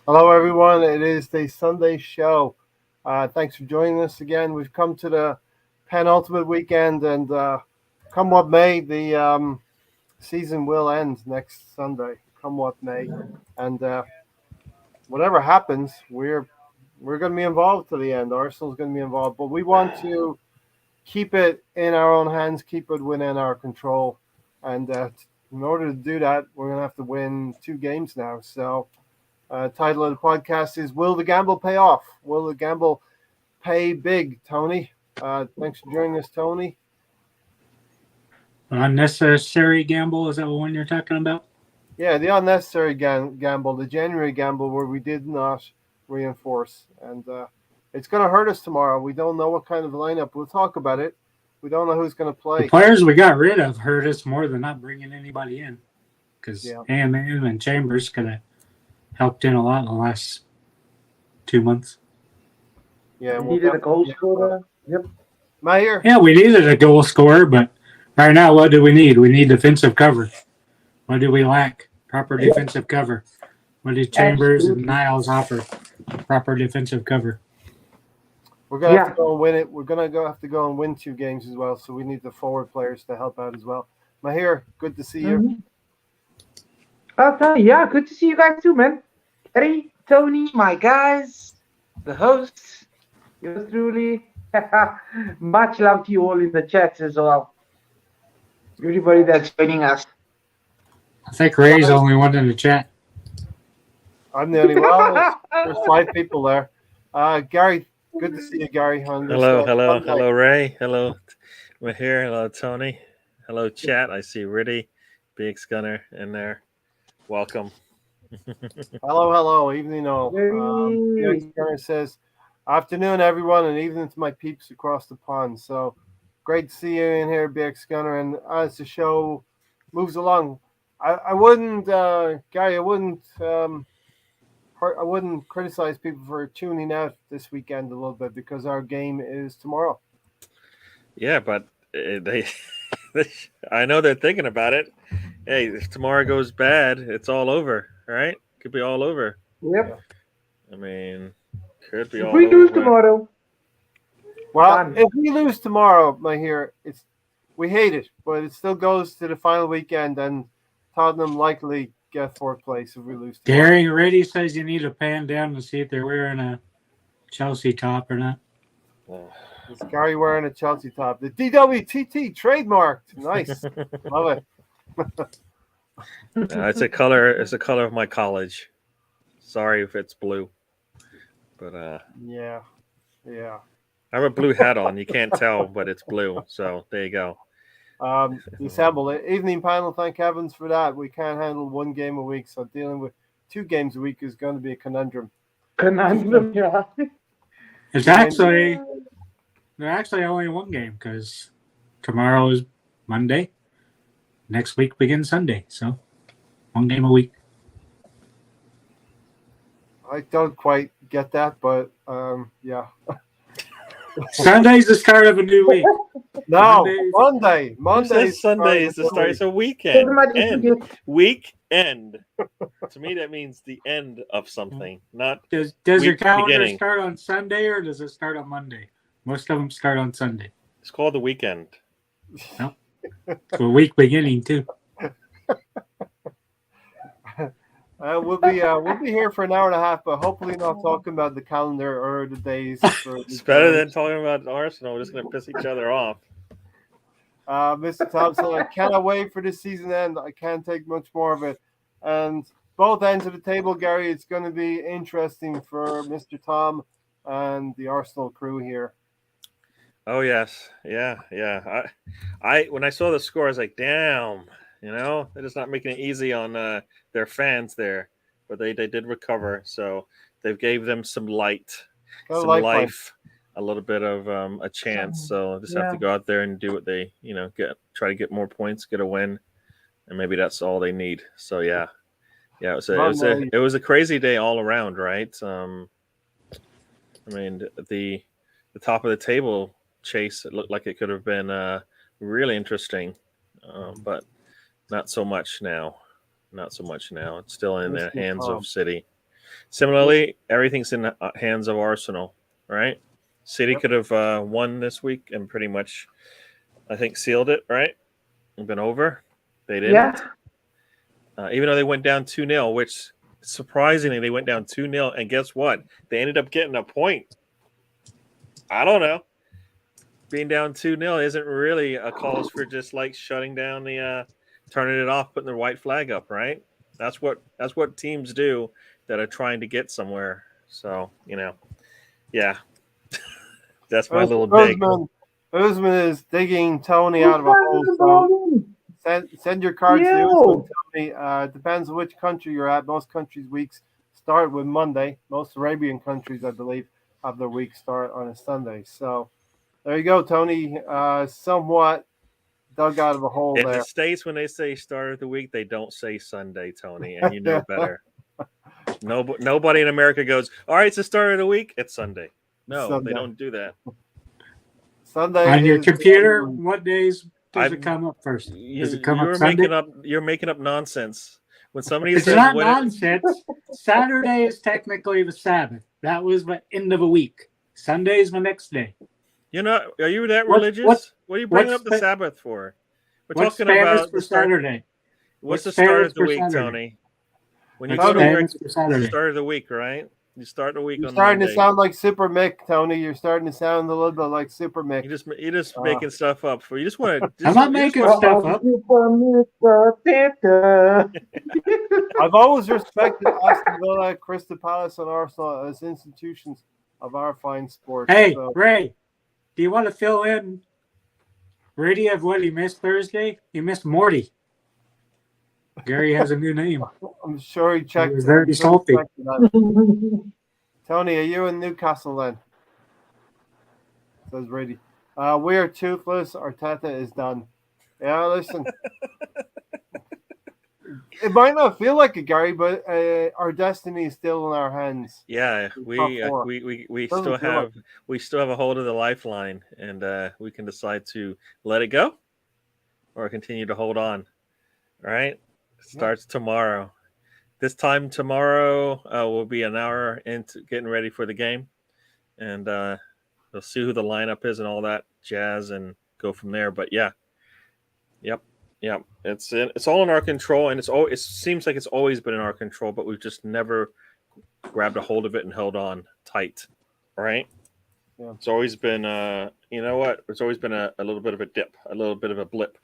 Hello, everyone. It is the Sunday show. Thanks for joining us again. We've come to the penultimate weekend, and come what may, the season will end next Sunday. Come what may, and whatever happens, we're going to be involved to the end. Arsenal's going to be involved, but we want to keep it in our own hands, keep it within our control, and in order to do that, we're going to have to win 2 games now. So. Title of the podcast is Will the Gamble Pay Off? Will the gamble pay big, Tony? Thanks for joining us, Tony. Unnecessary gamble, is that the one you're talking about? Yeah, the unnecessary gamble, the January gamble where we did not reinforce. And it's going to hurt us tomorrow. We don't know what kind of lineup. We'll talk about it. We don't know who's going to play. The players we got rid of hurt us more than not bringing anybody in. Because AMM and Chambers could have helped in a lot in the last 2 months. Yeah, we needed a goal scorer. Yep. Mayer. Yeah, we needed a goal scorer, but right now, what do we need? We need defensive cover. What do we lack? Proper defensive cover. What do Chambers and Niles offer? Proper defensive cover. We're gonna have to go and win it. We're gonna have to go and win 2 games as well. So we need the forward players to help out as well. Mahir, good to see you. Yeah, good to see you guys too, man. Gary, Tony, my guys, the hosts, yours truly. Much love to you all in the chats as well. Everybody that's joining us. I think Ray's the only one in the chat. I'm the only one. There's 5 people there. Gary, good to see you, Gary. Hello, Ray. Hello, Mahir. Hello, Tony. Hello, chat. I see Riddy, Big Gunner in there. Welcome. Hello. Evening all. Gunner says, afternoon, everyone, and evening to my peeps across the pond. So great to see you in here, BX Gunner. And as the show moves along, I wouldn't, Gary, I wouldn't criticize people for tuning out this weekend a little bit because our game is tomorrow. Yeah, but I know they're thinking about it. Hey, if tomorrow goes bad, it's all over, right? Could be all over. Yep. I mean, could be if all we over. lose tomorrow. Well, if we lose tomorrow, we hate it, but it still goes to the final weekend, and Tottenham likely get 4th place if we lose tomorrow. Gary already says you need to pan down to see if they're wearing a Chelsea top or not. Is Gary wearing a Chelsea top? The DWTT trademarked. Nice. Love it. It's a color. It's a color of my college. Sorry if it's blue, but yeah. I have a blue hat on. You can't tell, but it's blue. So there you go. Assemble evening panel. Thank heavens for that. We can't handle 1 game a week, so dealing with 2 games a week is going to be a conundrum. Yeah. It's actually they're actually only 1 game because tomorrow is Monday. Next week begins Sunday, so 1 game a week. I don't quite get that, but yeah. Sunday's the start of a new week. No, Monday. Sunday is the start. It's a weekend. Weekend. To me, that means the end of something. Not does your calendar start on Sunday or does it start on Monday? Most of them start on Sunday. It's called the weekend. No. It's a week beginning too. We'll be here for an hour and a half, but hopefully not talking about the calendar or the days. It's better than talking about Arsenal. We're just going to piss each other off. Mr. Thompson, I cannot wait for this season end. I can't take much more of it. And both ends of the table, Gary, it's going to be interesting for Mr. Tom and the Arsenal crew here. Oh yes, yeah. I when I saw the score, I was like, "Damn!" They're just not making it easy on their fans there, but they did recover. So they gave them some life, a little bit of a chance. So just have to go out there and do what they try to get more points, get a win, and maybe that's all they need. So yeah. It was a crazy day all around, right? I mean the top of the table chase, it looked like it could have been really interesting, but not so much now. It's still in the hands of City. Similarly, everything's in the hands of Arsenal, right? City Yep. could have won this week and pretty much, I think, sealed it, right? And been over. They didn't. Yeah. Even though they went down 2-0, which surprisingly they went down 2-0, and guess what? They ended up getting a point. I don't know. Being down 2-0 isn't really a cause for just like shutting down the turning it off, putting the white flag up, right? That's what teams do that are trying to get somewhere. So, yeah. That's my little dig. Usman is digging Tony out of a hole. So send your cards to Usman, Tony. Depends on which country you're at. Most countries' weeks start with Monday. Most Arabian countries, I believe, have their week start on a Sunday. So there you go, Tony. Somewhat dug out of a hole In there. the States, when they say start of the week, they don't say Sunday, Tony, and you know better. Nobody in America goes, all right, it's the start of the week. It's Sunday. No, Sunday. they don't do that. Sunday On your is computer, what days does it come up first? Does it come up Sunday? You're making up nonsense. When somebody It's says not nonsense. Saturday is technically the Sabbath. That was the end of a week. Sunday is the next day. Are you that religious? What are you bringing up the Sabbath for? We're talking about the Saturday. What's the start of the week, Saturday? Tony? When you go to work, the start of the week, right? You start the week You're on starting Monday. to sound like Super Mick, Tony. You're starting to sound a little bit like Super Mick. You're just making stuff up. You just want to. I'm not making stuff up. I've always respected Aston Villa, Crystal Palace, and Arsenal as institutions of our fine sport. Hey, Ray, do you want to fill in Brady of what he missed Thursday? He missed Morty. Gary has a new name. I'm sure he checked. He was very salty. Tony, are you in Newcastle then? Says Brady. We are toothless. Arteta is done. Yeah, listen. It might not feel like it, Gary, but our destiny is still in our hands. Yeah, we still have a hold of the lifeline, and we can decide to let it go or continue to hold on. All right, starts tomorrow. This time tomorrow will be an hour into getting ready for the game, and we'll see who the lineup is and all that jazz, and go from there. But yeah, yep. It's all in our control, and it seems like it's always been in our control, but we've just never grabbed a hold of it and held on tight, right? Yeah. It's always been, it's always been a little bit of a dip, a little bit of a blip.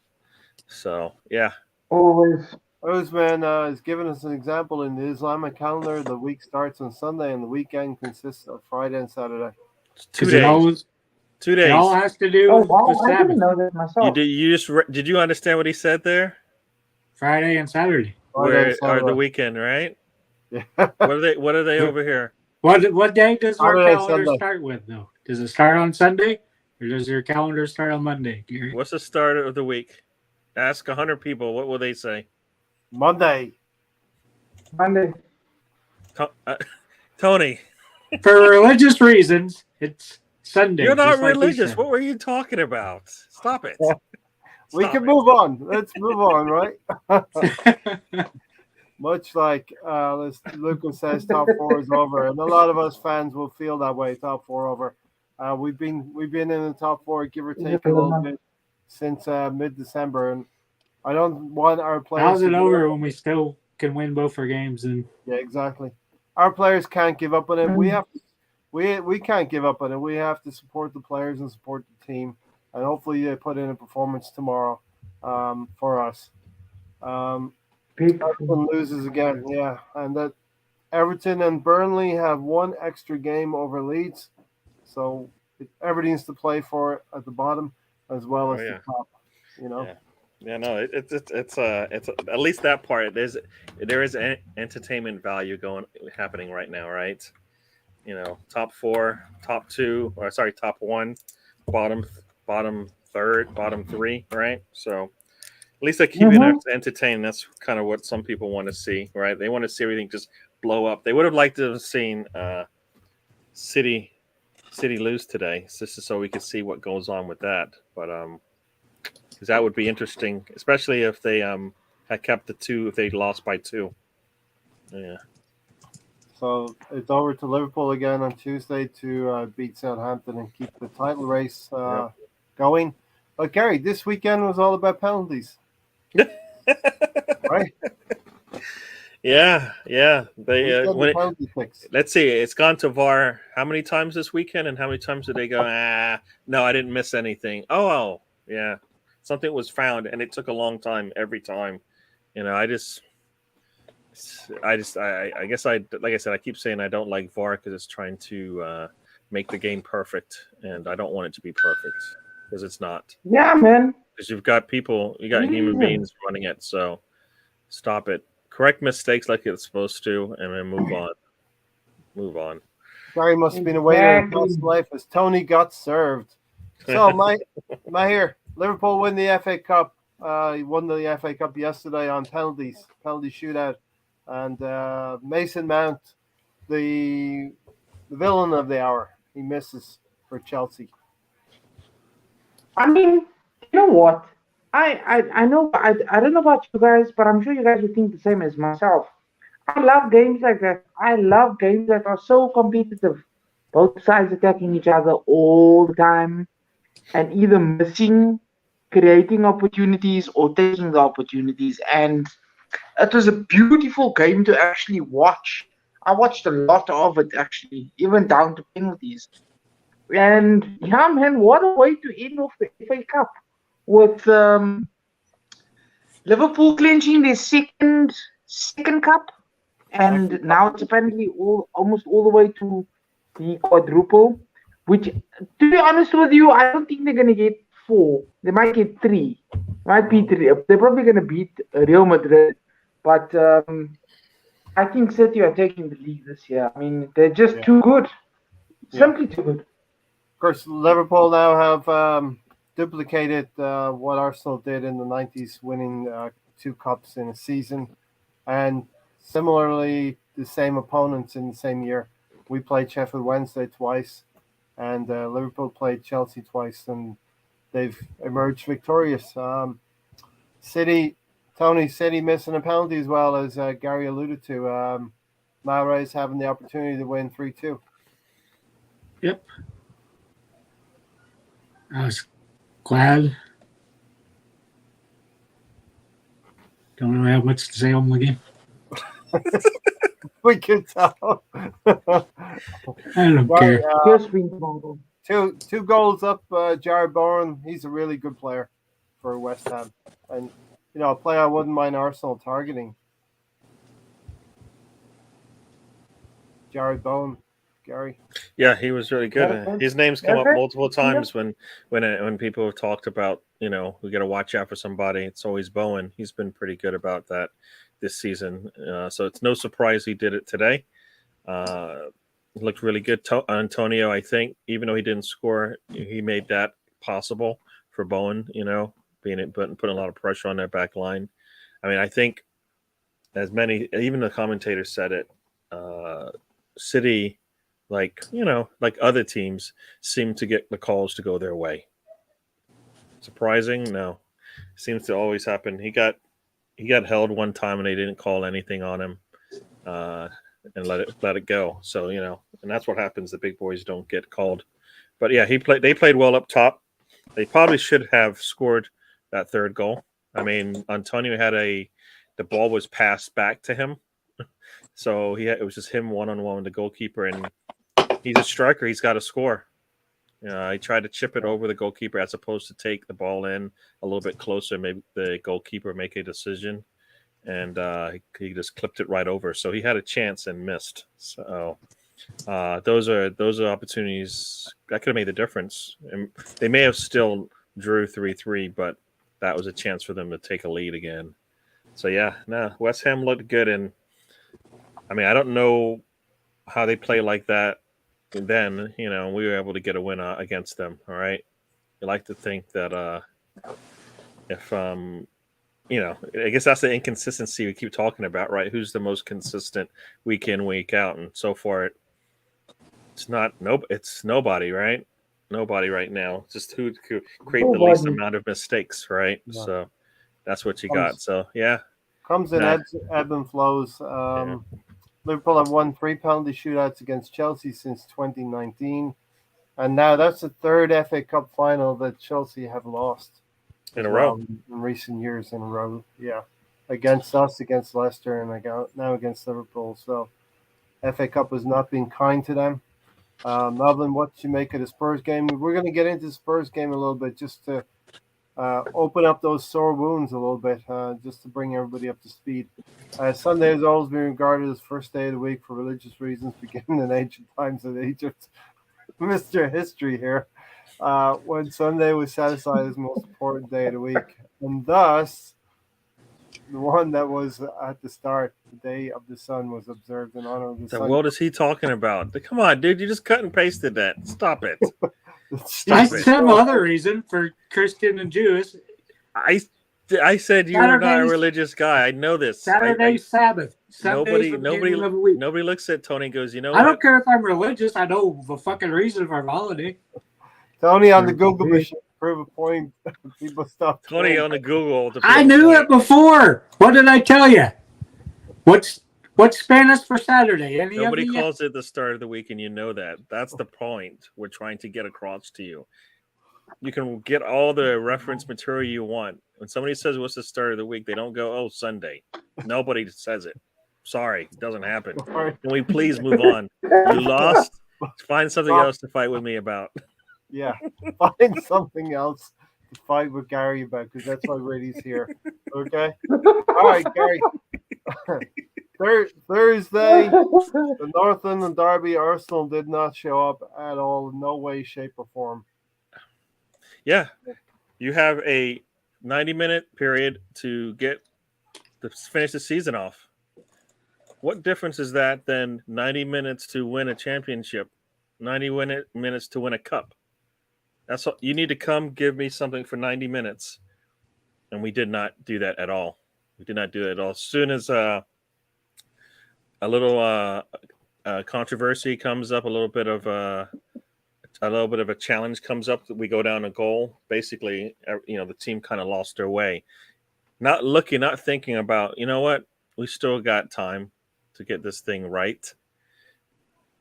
So yeah, always. Osman has given us an example in the Islamic calendar. The week starts on Sunday, and the weekend consists of Friday and Saturday. 2 days. 2 days. It all has to do with the Sabbath. I didn't know that myself. Did you understand what he said there? Friday and Saturday. Where are the weekend, right? Yeah. What are they over here? What day does our calendar start with, though? Does it start on Sunday, or does your calendar start on Monday, Gary? What's the start of the week? Ask 100 people. What will they say? Monday. Tony. For religious reasons, it's Sunday. You're not religious. What were you talking about? Stop it. We can move on. Let's move on, right? Much like Lucas says, top four is over, and a lot of us fans will feel that way. Top four over. We've been in the top four, give or take a little bit, since mid-December, and I don't want our players. How's it over when we still can win both our games? And yeah, exactly. Our players can't give up on it. We can't give up on it. We have to support the players and support the team, and hopefully they put in a performance tomorrow for us. Everton loses again, yeah, and that Everton and Burnley have one extra game over Leeds, so everything's to play for at the bottom as well as the top. Yeah, no, it's at least that part. There is entertainment value happening right now, right? Top four, top two, or sorry, top one, bottom third, bottom three, right? So at least they're keeping us entertained. That's kind of what some people want to see, right? They want to see everything just blow up. They would have liked to have seen City lose today, just so we could see what goes on with that. But because that would be interesting, especially if they had kept the two, if they lost by 2. Yeah. So it's over to Liverpool again on Tuesday to beat Southampton and keep the title race going. But Gary, this weekend was all about penalties, right? Yeah. They Weekend when of it, penalty picks. let's see, it's gone to VAR how many times this weekend, and how many times did they go? No, I didn't miss anything. Oh, yeah, something was found, and it took a long time every time. I guess like I said, I keep saying I don't like VAR because it's trying to make the game perfect, and I don't want it to be perfect because it's not. Yeah, man. Because you got human Yeah. beings running it, so stop it. Correct mistakes like it's supposed to, and then move on. Move on. Gary must have been a waiter in Exactly. past life as Tony got served. So, Mahir, Liverpool win the FA Cup. He won the FA Cup yesterday on penalty shootout. And Mason Mount, the villain of the hour, he misses for Chelsea. I mean, you know what? I know I don't know about you guys, but I'm sure you guys would think the same as myself. I love games like that. I love games that are so competitive. Both sides attacking each other all the time and either missing, creating opportunities or taking the opportunities. And it was a beautiful game to actually watch. I watched a lot of it actually, even down to penalties. And yeah, man, what a way to end off the FA Cup with Liverpool clinching their second cup, and now it's apparently almost all the way to the quadruple. Which, to be honest with you, I don't think they're gonna get 4. They might get 3. Might be 3. They're probably gonna beat Real Madrid, but I think City are taking the league this year. I mean, they're just too good, simply too good. Of course, Liverpool now have duplicated what Arsenal did in the 90s, winning 2 cups in a season. And similarly, the same opponents in the same year. We played Sheffield Wednesday twice, and Liverpool played Chelsea twice, and they've emerged victorious. City missing a penalty as well, as Gary alluded to. Mahrez having the opportunity to win 3-2. Yep. I was glad. Don't really have much to say on the game. We can tell. I don't care. Just being tomorrow. Two goals up, Jared Bowen. He's a really good player for West Ham, and a player I wouldn't mind Arsenal targeting. Jared Bowen, Gary. Yeah, he was really good. Okay. His name's come up Okay. multiple times when people have talked about, we got to watch out for somebody. It's always Bowen. He's been pretty good about that this season. So it's no surprise he did it today. Looked really good. Antonio, I think, even though he didn't score, he made that possible for Bowen, putting a lot of pressure on their back line. I mean, I think even the commentators said it, City, like other teams, seem to get the calls to go their way. Surprising? No. Seems to always happen. He got held one time and they didn't call anything on him, and let it go. So and that's what happens. The big boys don't get called. But yeah, they played well up top. They probably should have scored that third goal. I mean, Antonio the ball was passed back to him, so it was just him one-on-one with the goalkeeper, and he's a striker. He's got to score. He tried to chip it over the goalkeeper as opposed to take the ball in a little bit closer. Maybe the goalkeeper make a decision, and he just clipped it right over. So he had a chance and missed. So those are opportunities that could have made the difference. And they may have still drew 3-3, but that was a chance for them to take a lead again. So West Ham looked good, and I mean, I don't know how they play like that. And then, we were able to get a win against them. All right. You like to think that if, I guess that's the inconsistency we keep talking about, right? Who's the most consistent week in, week out? And so far, it's nobody, right? Nobody right now. Just who could create the least amount of mistakes, right? Yeah. So that's what you got. So, yeah. Comes in ebb and flows. Liverpool have won 3 penalty shootouts against Chelsea since 2019. And now that's the third FA Cup final that Chelsea have lost In as a row. well in recent years in a row. Yeah. Against us, against Leicester, and now against Liverpool. So FA Cup has not been kind to them. Melvin, what did you make of the Spurs game? We're going to get into the Spurs game a little bit just to open up those sore wounds a little bit, just to bring everybody up to speed. Sunday has always been regarded as first day of the week for religious reasons, beginning in ancient times in Egypt. Mr. History here, when Sunday was set aside as the most important day of the week, and thus the one that was at the start, the day of the sun, was observed in honor of the The sun. world is he talking about? Come on, dude! You just cut and pasted that. Stop it. That's it. some other reason for Christian and Jews. I said you were not a Saturdays- religious guy. I know this. Saturday, Sabbath. Sundays, Nobody of the week. nobody looks at Tony and goes, you know I don't what? care if I'm religious. I know the fucking reason for a holiday. Tony on the Google machine, prove a point. People stop. Tony on the Google. to I prove a knew point. it before. What did I tell you? What's Spanish for Saturday? Nobody calls it the start of the week, and you know that. That's the point we're trying to get across to you. You can get all the reference material you want. When somebody says what's the start of the week, they don't go, oh, Sunday. Nobody says it. Sorry, it doesn't happen. Can we please move on? You lost. Find something else to fight with me about. Yeah, find something else to fight with Gary about, because that's why Brady's here. Okay? All right, Gary. Thursday, the North London Derby, Arsenal did not show up at all, no way, shape, or form. Yeah, you have a 90-minute period to finish the season off. What difference is that than 90 minutes to win a championship, 90 minutes to win a cup? That's all. You need to come give me something for 90 minutes, and we did not do that at all. We did not do that at all. As soon as a little controversy comes up, a little bit of a challenge comes up, that we go down a goal. Basically, the team kind of lost their way. Not thinking about, you know what, we still got time to get this thing right.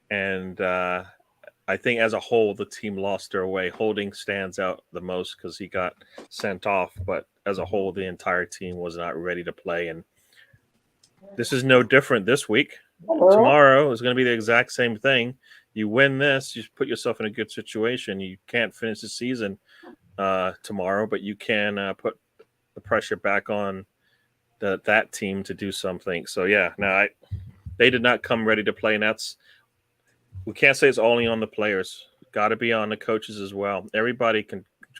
And I think as a whole, the team lost their way. Holding stands out the most because he got sent off. But as a whole, the entire team was not ready to play. And this is no different this week. Tomorrow is going to be the exact same thing. You win this, you put yourself in a good situation. You can't finish the season tomorrow, but you can put the pressure back on that team to do something. So, yeah, they did not come ready to play, and we can't say it's only on the players. Got to be on the coaches as well. Everybody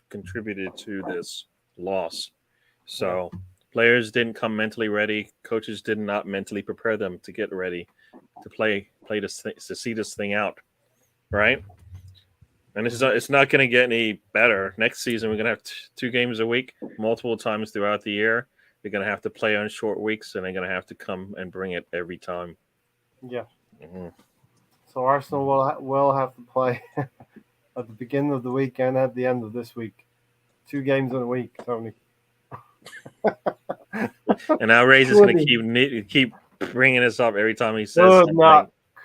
contributed to this loss. So players didn't come mentally ready. Coaches did not mentally prepare them to get ready to play to see this thing out, right? And it's not going to get any better. Next season, we're going to have 2 games a week, multiple times throughout the year. They're going to have to play on short weeks, and they're going to have to come and bring it every time. Yeah. Mm-hmm. So Arsenal will have to play at the beginning of the week and at the end of this week. 2 games in a week, Tony. And now Ray's is going to keep bringing this up every time he says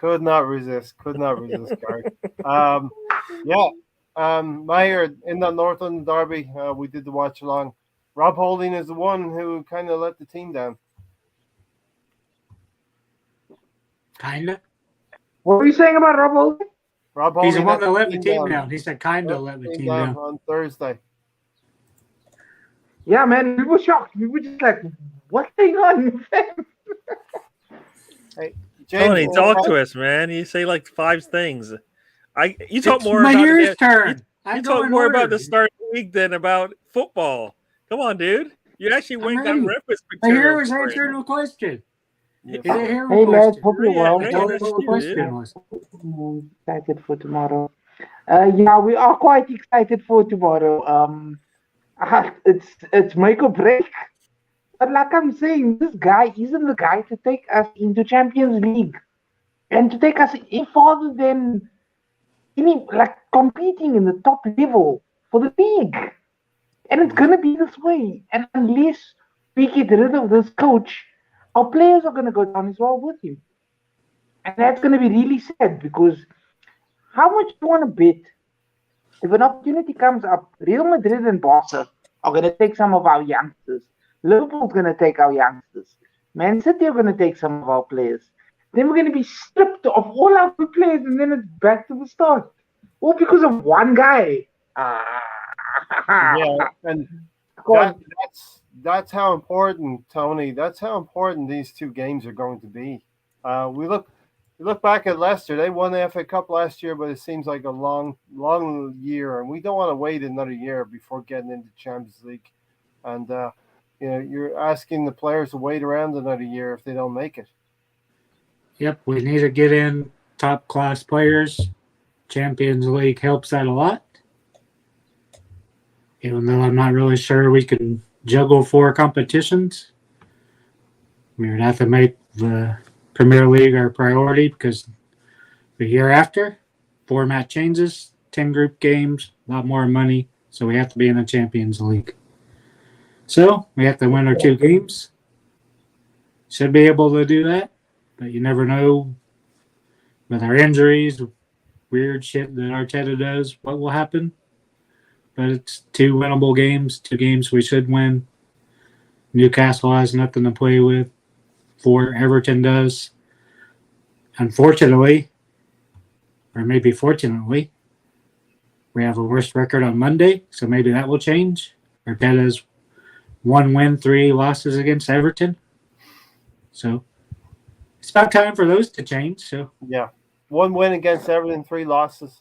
Could not resist, Gary. Meyer, in that North London Derby, we did the watch along. Rob Holding is the one who kind of let the team down. Kinda. What were you saying about Rob Holding? Rob Holding He's the one that let the team down. He said kinda let the team down. On Thursday. Yeah, man, we were shocked. We were just like, what's going on? Hey, James, Tony, talk to us, man. You say like 5 things. You talk more my about ears turn. You talk more about the start of the week than about football. Come on, dude. You actually went and got reference My ear material. was answering the question. Yes. Did I hear Hey, the lads, question? hope you're well. Ray, What that's the you, question dude. was. Excited for tomorrow. Yeah, we are quite excited for tomorrow. It's make or break. But like I'm saying, this guy isn't the guy to take us into Champions League and to take us farther than competing in the top level for the league. And it's gonna be this way. And unless we get rid of this coach, our players are gonna go down as well with him. And that's going to be really sad because how much do you want to bet if an opportunity comes up? Real Madrid and Barca are going to take some of our youngsters. Liverpool's going to take our youngsters. Man City are going to take some of our players. Then we're going to be stripped of all our good players, and then it's back to the start. All because of one guy. Yeah, and Go on. that's how important, Tony. That's how important these two games are going to be. We look back at Leicester. They won the FA Cup last year, but it seems like a long year, and we don't want to wait another year before getting into Champions League. And you're asking the players to wait around another year if they don't make it. Yep, we need to get in top class players. Champions League helps that a lot. Even though I'm not really sure we can juggle 4 competitions, we would have to make the Premier League our priority because the year after, format changes, 10 group games, a lot more money, so we have to be in the Champions League. So we have to win our 2 games. Should be able to do that, but you never know with our injuries, weird shit that Arteta does, what will happen. But it's 2 winnable games, 2 games we should win. Newcastle has nothing to play with. 4 Everton does. Unfortunately, or maybe fortunately, we have a worse record on Monday, so maybe that will change. Arteta's 1 win, 3 losses against Everton. So it's about time for those to change. So Yeah, 1 win against Everton, 3 losses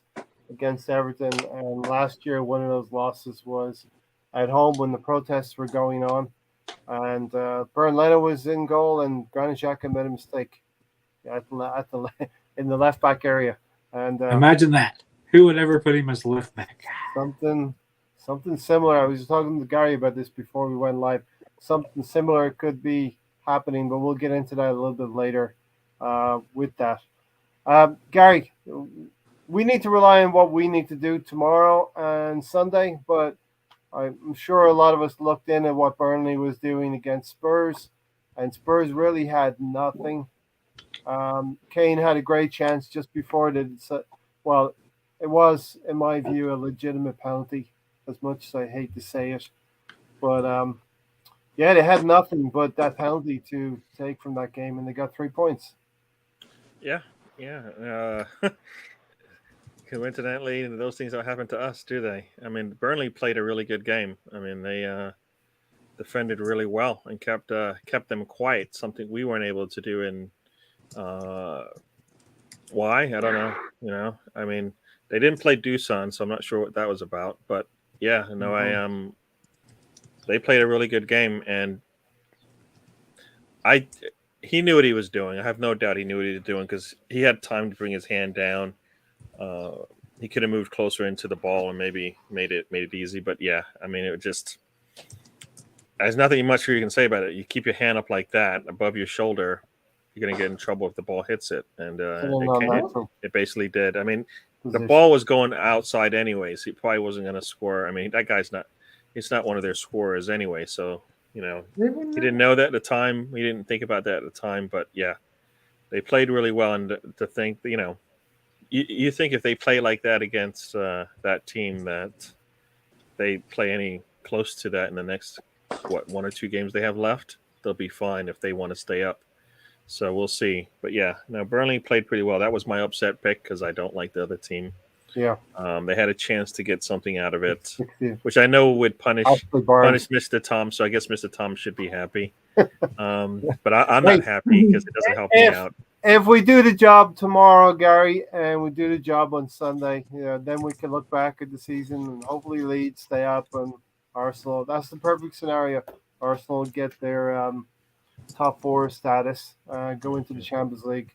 against Everton, and last year one of those losses was at home when the protests were going on, and Bernd Leno was in goal, and Granit Xhaka made a mistake in the left back area, and imagine that. Who would ever put him as left back? something similar. I was talking to Gary about this before we went live. Something similar could be happening, but we'll get into that a little bit later with that. Gary, we need to rely on what we need to do tomorrow and Sunday, but I'm sure a lot of us looked in at what Burnley was doing against Spurs, and Spurs really had nothing. Kane had a great chance just before it was, in my view, a legitimate penalty, as much as I hate to say it. But they had nothing but that penalty to take from that game, and they got 3 points. Yeah. Coincidentally, those things don't happen to us, do they? I mean, Burnley played a really good game. I mean, they defended really well and kept them quiet, something we weren't able to do. And why? I don't know. I mean, they didn't play Dusan, so I'm not sure what that was about. But yeah, no, they played a really good game, and he knew what he was doing. I have no doubt he knew what he was doing because he had time to bring his hand down. He could have moved closer into the ball and maybe made it easy. But yeah, I mean, it just there's nothing much you can say about it. You keep your hand up like that above your shoulder, you're going to get in trouble if the ball hits it, and it basically did. I mean, the ball was going outside anyways. He probably wasn't going to score. I mean, that guy's he's not one of their scorers anyway. So he didn't know that at the time. He didn't think about that at the time. But yeah, they played really well, and to think, you think if they play like that against that team, that they play any close to that in the next 1 or 2 games they have left, they'll be fine if they want to stay up. So we'll see. But yeah, no, Burnley played pretty well. That was my upset pick because I don't like the other team. Yeah, they had a chance to get something out of it, which I know would punish Mr. Tom. So I guess Mr. Tom should be happy. But I'm not happy because it doesn't help me out. If we do the job tomorrow, Gary, and we do the job on Sunday, then we can look back at the season and hopefully Leeds stay up and Arsenal. That's the perfect scenario. Arsenal get their top 4 status, go into the Champions League.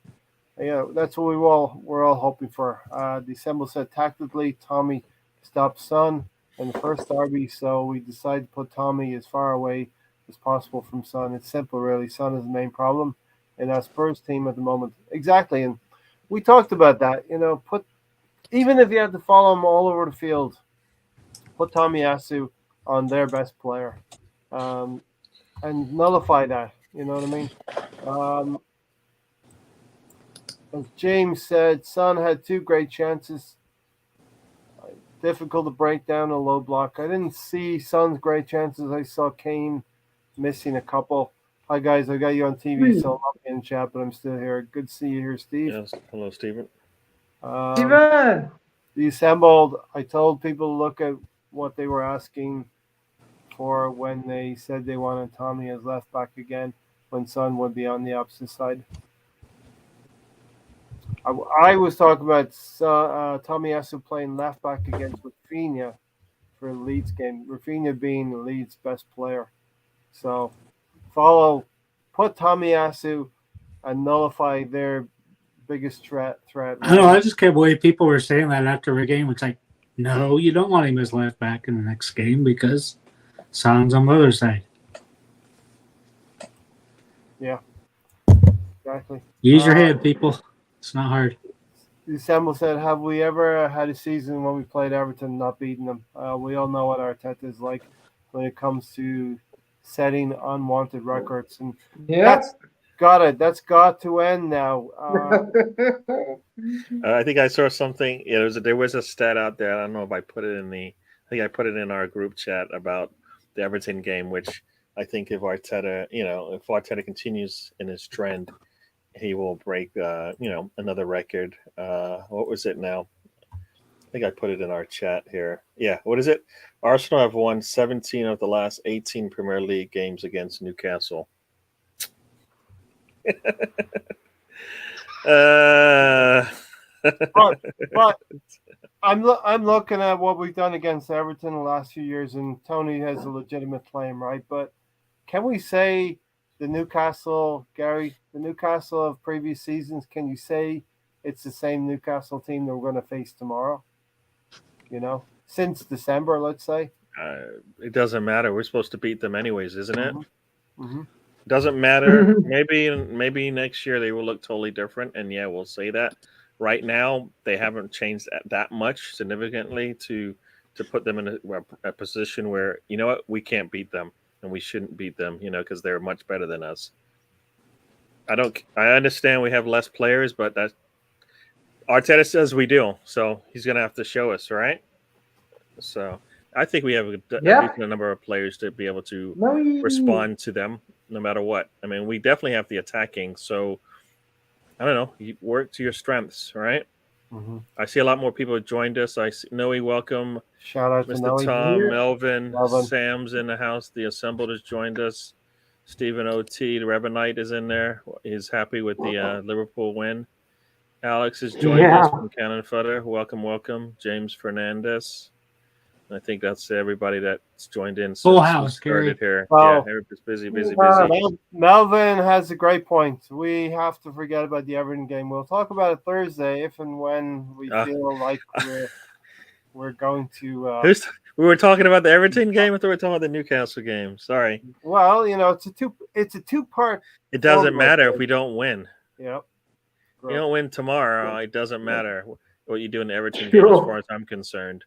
Yeah, that's what we're all hoping for. December said tactically, Tommy stopped Son in the first derby, so we decided to put Tommy as far away as possible from Son. It's simple, really. Son is the main problem in our Spurs team at the moment. Exactly, and we talked about that. Even if you had to follow him all over the field, put Tomiyasu on their best player, and nullify that. You know what I mean? As James said, Son had 2 great chances. Difficult to break down a low block. I didn't see Son's great chances. I saw Kane missing a couple. Hi guys, I got you on TV, so I'm not in chat, but I'm still here. Good to see you here, Steve. Yes. Hello, Stephen. Steven! The assembled. I told people to look at what they were asking for when they said they wanted Tommy as left back again, when Son would be on the opposite side. I was talking about Tommy Asu playing left back against Rafinha for the Leeds game. Rafinha being the Leeds' best player. So put Tommy Asu and nullify their biggest threat. I know. I just can't believe people were saying that after a game. It's like, no, you don't want him as left back in the next game because Son's on the other side. Yeah, exactly. Use your head, people. It's not hard. Samuel said, "Have we ever had a season when we played Everton not beating them?" We all know what Arteta is like when it comes to setting unwanted records, and Yeah. that's got to end now. I think I saw something. Yeah, there was a stat out there. I don't know if I put it in I think I put it in our group chat about the Everton game, which I think if Arteta continues in his trend, he will break another record. What was it now? I think I put it in our chat here. Yeah, what is it? Arsenal have won 17 of the last 18 Premier League games against Newcastle. But I'm looking at what we've done against Everton the last few years, and Tony has a legitimate claim, right? But can we say the Newcastle of previous seasons? Can you say it's the same Newcastle team that we're going to face tomorrow? Since December, let's say. It doesn't matter. We're supposed to beat them anyways, isn't it? Mm-hmm. Doesn't matter. Maybe next year they will look totally different, and yeah, we'll say that. Right now, they haven't changed that much significantly to put them in a position where we can't beat them, and we shouldn't beat them, because they're much better than us. I understand we have less players, but that Arteta says we do, so he's gonna have to show us, right? So I think we have a decent number of players to be able to respond to them no matter what. I mean, we definitely have the attacking, so I don't know. You work to your strengths, right? Mm-hmm. I see a lot more people have joined us. I see Noe, welcome. Shout out Mr. to Noe. Tom, Melvin, Sam's in the house. The Assembled has joined us. Stephen O.T., the Revenite is in there. He's happy with the Liverpool win. Alex has joined us from Cannon Fodder. Welcome. James Fernandez. I think that's everybody that's joined in. Full house, started here. Wow. Yeah, everybody's busy. Melvin has a great point. We have to forget about the Everton game. We'll talk about it Thursday if and when we feel like we're going to. We were talking about the Everton game. I thought we were talking about the Newcastle game. Sorry. Well, it's a two-part. It doesn't matter if we don't win. Yep. You don't win tomorrow. It doesn't matter what you do in the Everton game, as far as I'm concerned.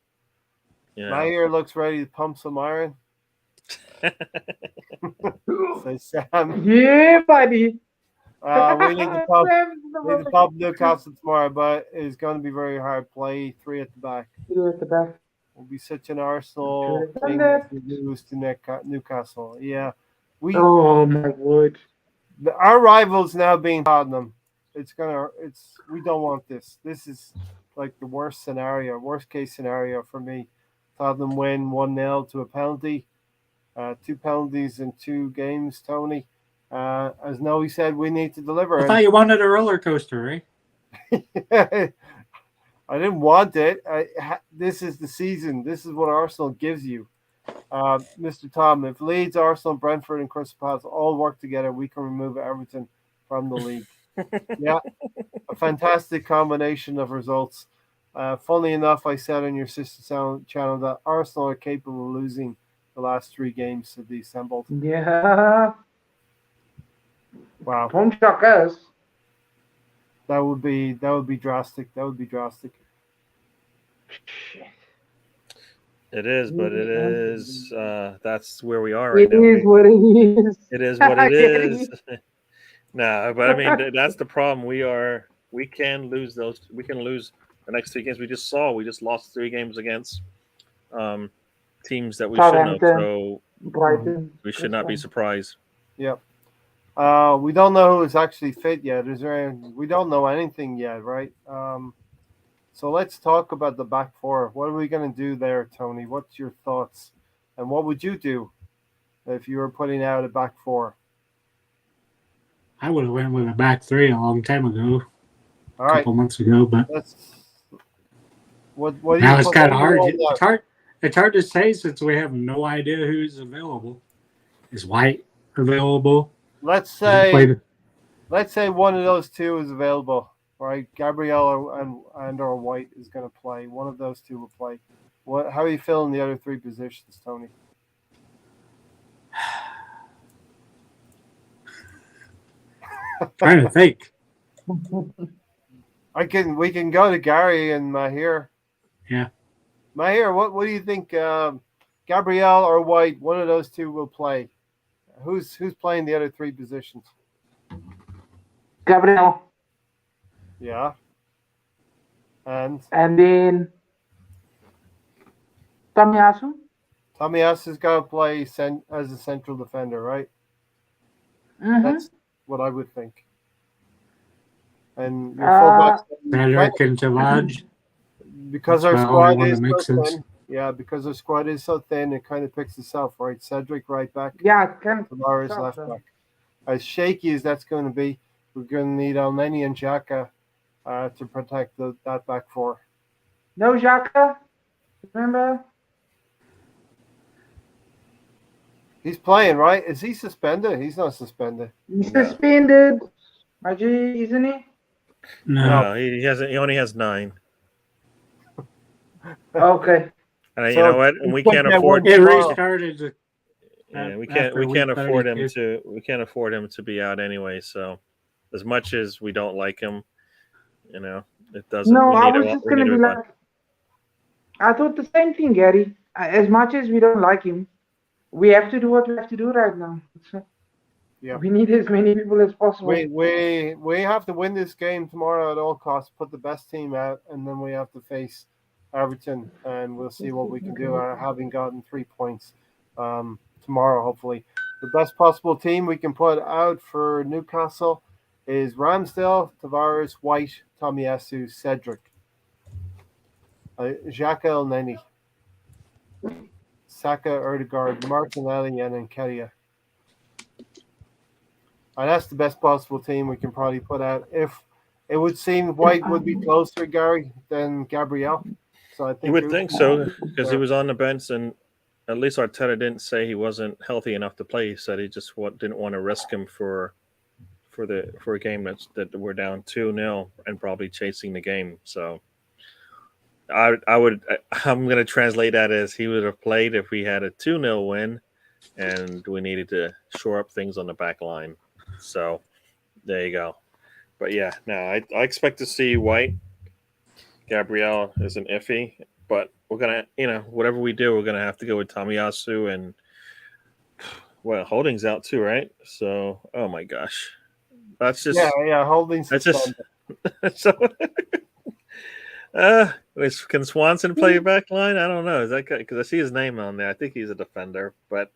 My ear looks ready to pump some iron. Say Sam. Yeah, buddy. We need to pump Newcastle tomorrow, but it's going to be very hard. Play 3 at the back. 3 at the back. Will be such an Arsenal thing if we lose to Newcastle. Yeah. Oh my word. Our rivals now being Tottenham. We don't want this. This is like the worst case scenario for me. Tottenham win 1-0 to a penalty. 2 penalties in 2 games, Tony. As Noe said, we need to deliver. I thought you wanted a roller coaster, right? I didn't want it. This is the season. This is what Arsenal gives you. Mr. Tom, if Leeds, Arsenal, Brentford, and Crystal Palace all work together, we can remove Everton from the league. Yeah, a fantastic combination of results. Funnily enough, I said on your sister channel that Arsenal are capable of losing the last 3 games to the Assembled. Yeah. Wow. Don't shock us. That would be drastic. It is, but it is. That's where we are right now. It is what it is. It is what it is. No, but I mean that's the problem. We are we can lose those. We can lose the next 3 games. We just saw. We just lost 3 games against um, teams that we shouldn't have. Southampton, So Brighton. we should not be surprised. Yep. We don't know who's actually fit yet. We don't know anything yet, right? So let's talk about the back four. What are we going to do there, Tony? What's your thoughts? And what would you do if you were putting out a back four? I would have went with a back three a long time ago, All a right. couple months ago, but What do now you it's put- kind of what do hard. you want It's hard. It's hard to say since we have no idea who's available. Is White available? there? Let's He say played- one of those two is available, right? Gabrielle or White is going to play. One of those two will play. How are you feeling the other 3 positions, Tony? trying to think. We can go to Gary and Mahir. Yeah. Mahir, what do you think? Gabrielle or White, one of those two will play. Who's playing the other 3 positions? Gabriel. Yeah. And And then Tomiyasu. Tomiyasu has got to play as a central defender, right? Mm-hmm. That's what I would think. And your Uh, fullbacks, Cedric and Tavage. because our That's the squad only one is that makes so sense. thin. Yeah, because our squad is so thin, it kind of picks itself, right? Cedric right back, yeah, it can. Tavares left back. As shaky as that's going to be, we're going to need Elneny and Xhaka to protect that back four. No Xhaka. Remember? He's playing, right? Is he suspended? He's not suspended. He's No. suspended. Maji, isn't he? No, No, he hasn't. He only has 9. Okay. And you So know what? And we can't that afford. it Wow. restarted. Yeah, we after can't week afford him 32. to. We can't afford him to be out anyway. So, as much as we don't like him, it doesn't. No, we I need was to, just we gonna need be to like, I thought the same thing, Gary. As much as we don't like him, we have to do what we have to do right now. Yeah. We need as many people as possible. We have to win this game tomorrow at all costs. Put the best team out, and then we have to face Everton, and we'll see what we can do. Having gotten 3 points tomorrow, hopefully, the best possible team we can put out for Newcastle is Ramsdale, Tavares, White, Tomiyasu, Cedric, Xhaka, Elneny, Saka, Erdegaard, Martinelli, and Nketiah. And that's the best possible team we can probably put out. If it would seem White would be closer, Gary, than Gabrielle. So I think You would think so because he was on the bench, and at least Arteta didn't say he wasn't healthy enough to play. He said he just didn't want to risk him for a game that we're down 2-0 and probably chasing the game. So I'm going to translate that as he would have played if we had a 2-0 win, and we needed to shore up things on the back line. So there you go. But yeah, no, I expect to see White. Gabrielle is an iffy, but we're gonna, whatever we do, we're gonna have to go with Tomiyasu and Holding's out too, right? So, oh my gosh, that's just Holding's that's just suspended. so. Can Swanson play back line? I don't know. Is that because I see his name on there? I think he's a defender, but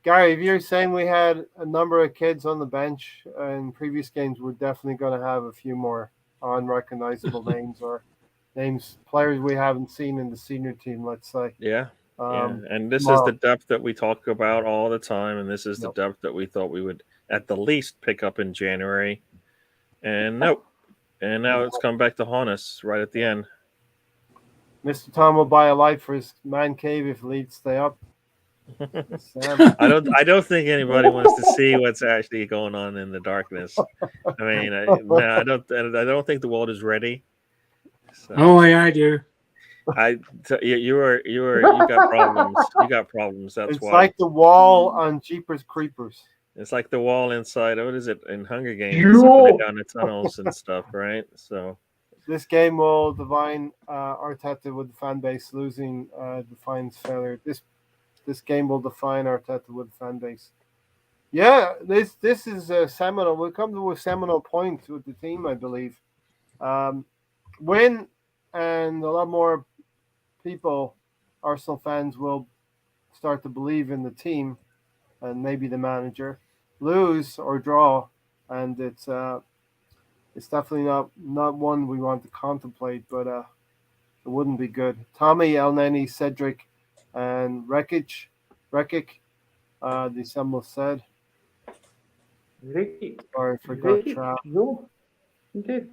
Gary, if you're saying we had a number of kids on the bench in previous games, we're definitely going to have a few more unrecognizable names or players we haven't seen in the senior team, let's say. Yeah. And this tomorrow. is the depth that we talk about all the time, and this is the depth that we thought we would at the least pick up in January. And nope. And now it's come back to haunt us right at the end. Mr. Tom will buy a light for his man cave if Leeds stay up. I don't think anybody wants to see what's actually going on in the darkness. I mean, I don't think the world is ready. So. Oh, yeah, I do. You got problems. You got problems. That's it's why. Like the wall on Jeepers Creepers. It's like the wall inside. What is it in Hunger Games? Down the tunnels and stuff, right? So this game will define Arteta with the fan base losing defines failure. This game will define Arteta with the fan base. Yeah, this is a seminal. We'll come to a seminal point with the team, I believe. Win, and a lot more people, Arsenal fans, will start to believe in the team and maybe the manager. Lose or draw, and it's definitely not one we want to contemplate, but it wouldn't be good. Tommy, Elneny, Cedric, and Rekic, the assemble said. Ricky. Sorry, I forgot Ricky. Trout. No, he did.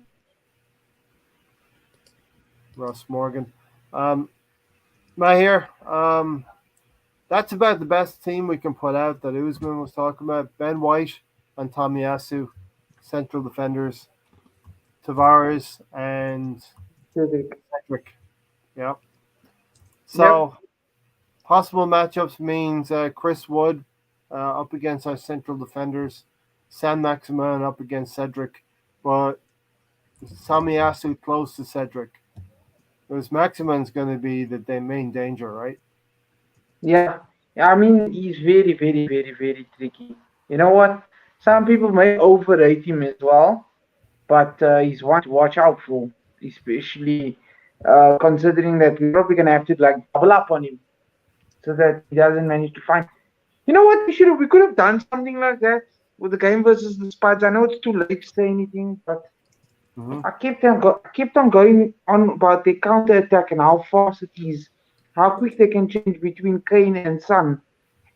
Ross Morgan. Mahir, that's about the best team we can put out that Usman was talking about. Ben White and Tomiyasu, central defenders. Tavares and Cedric. Cedric. Yeah. So possible matchups means Chris Wood up against our central defenders, San Maximin up against Cedric, but Tomiyasu close to Cedric. Because Maximin's going to be the main danger, right? Yeah. I mean, he's very, very, very, very tricky. You know what? Some people may overrate him as well, but he's one to watch out for, especially considering that we're probably gonna have to like double up on him so that he doesn't manage to find. You know what? We could have done something like that with the game versus the Spuds. I know it's too late to say anything, but I kept on going on about the counter attack and how fast it is, how quick they can change between Kane and Son.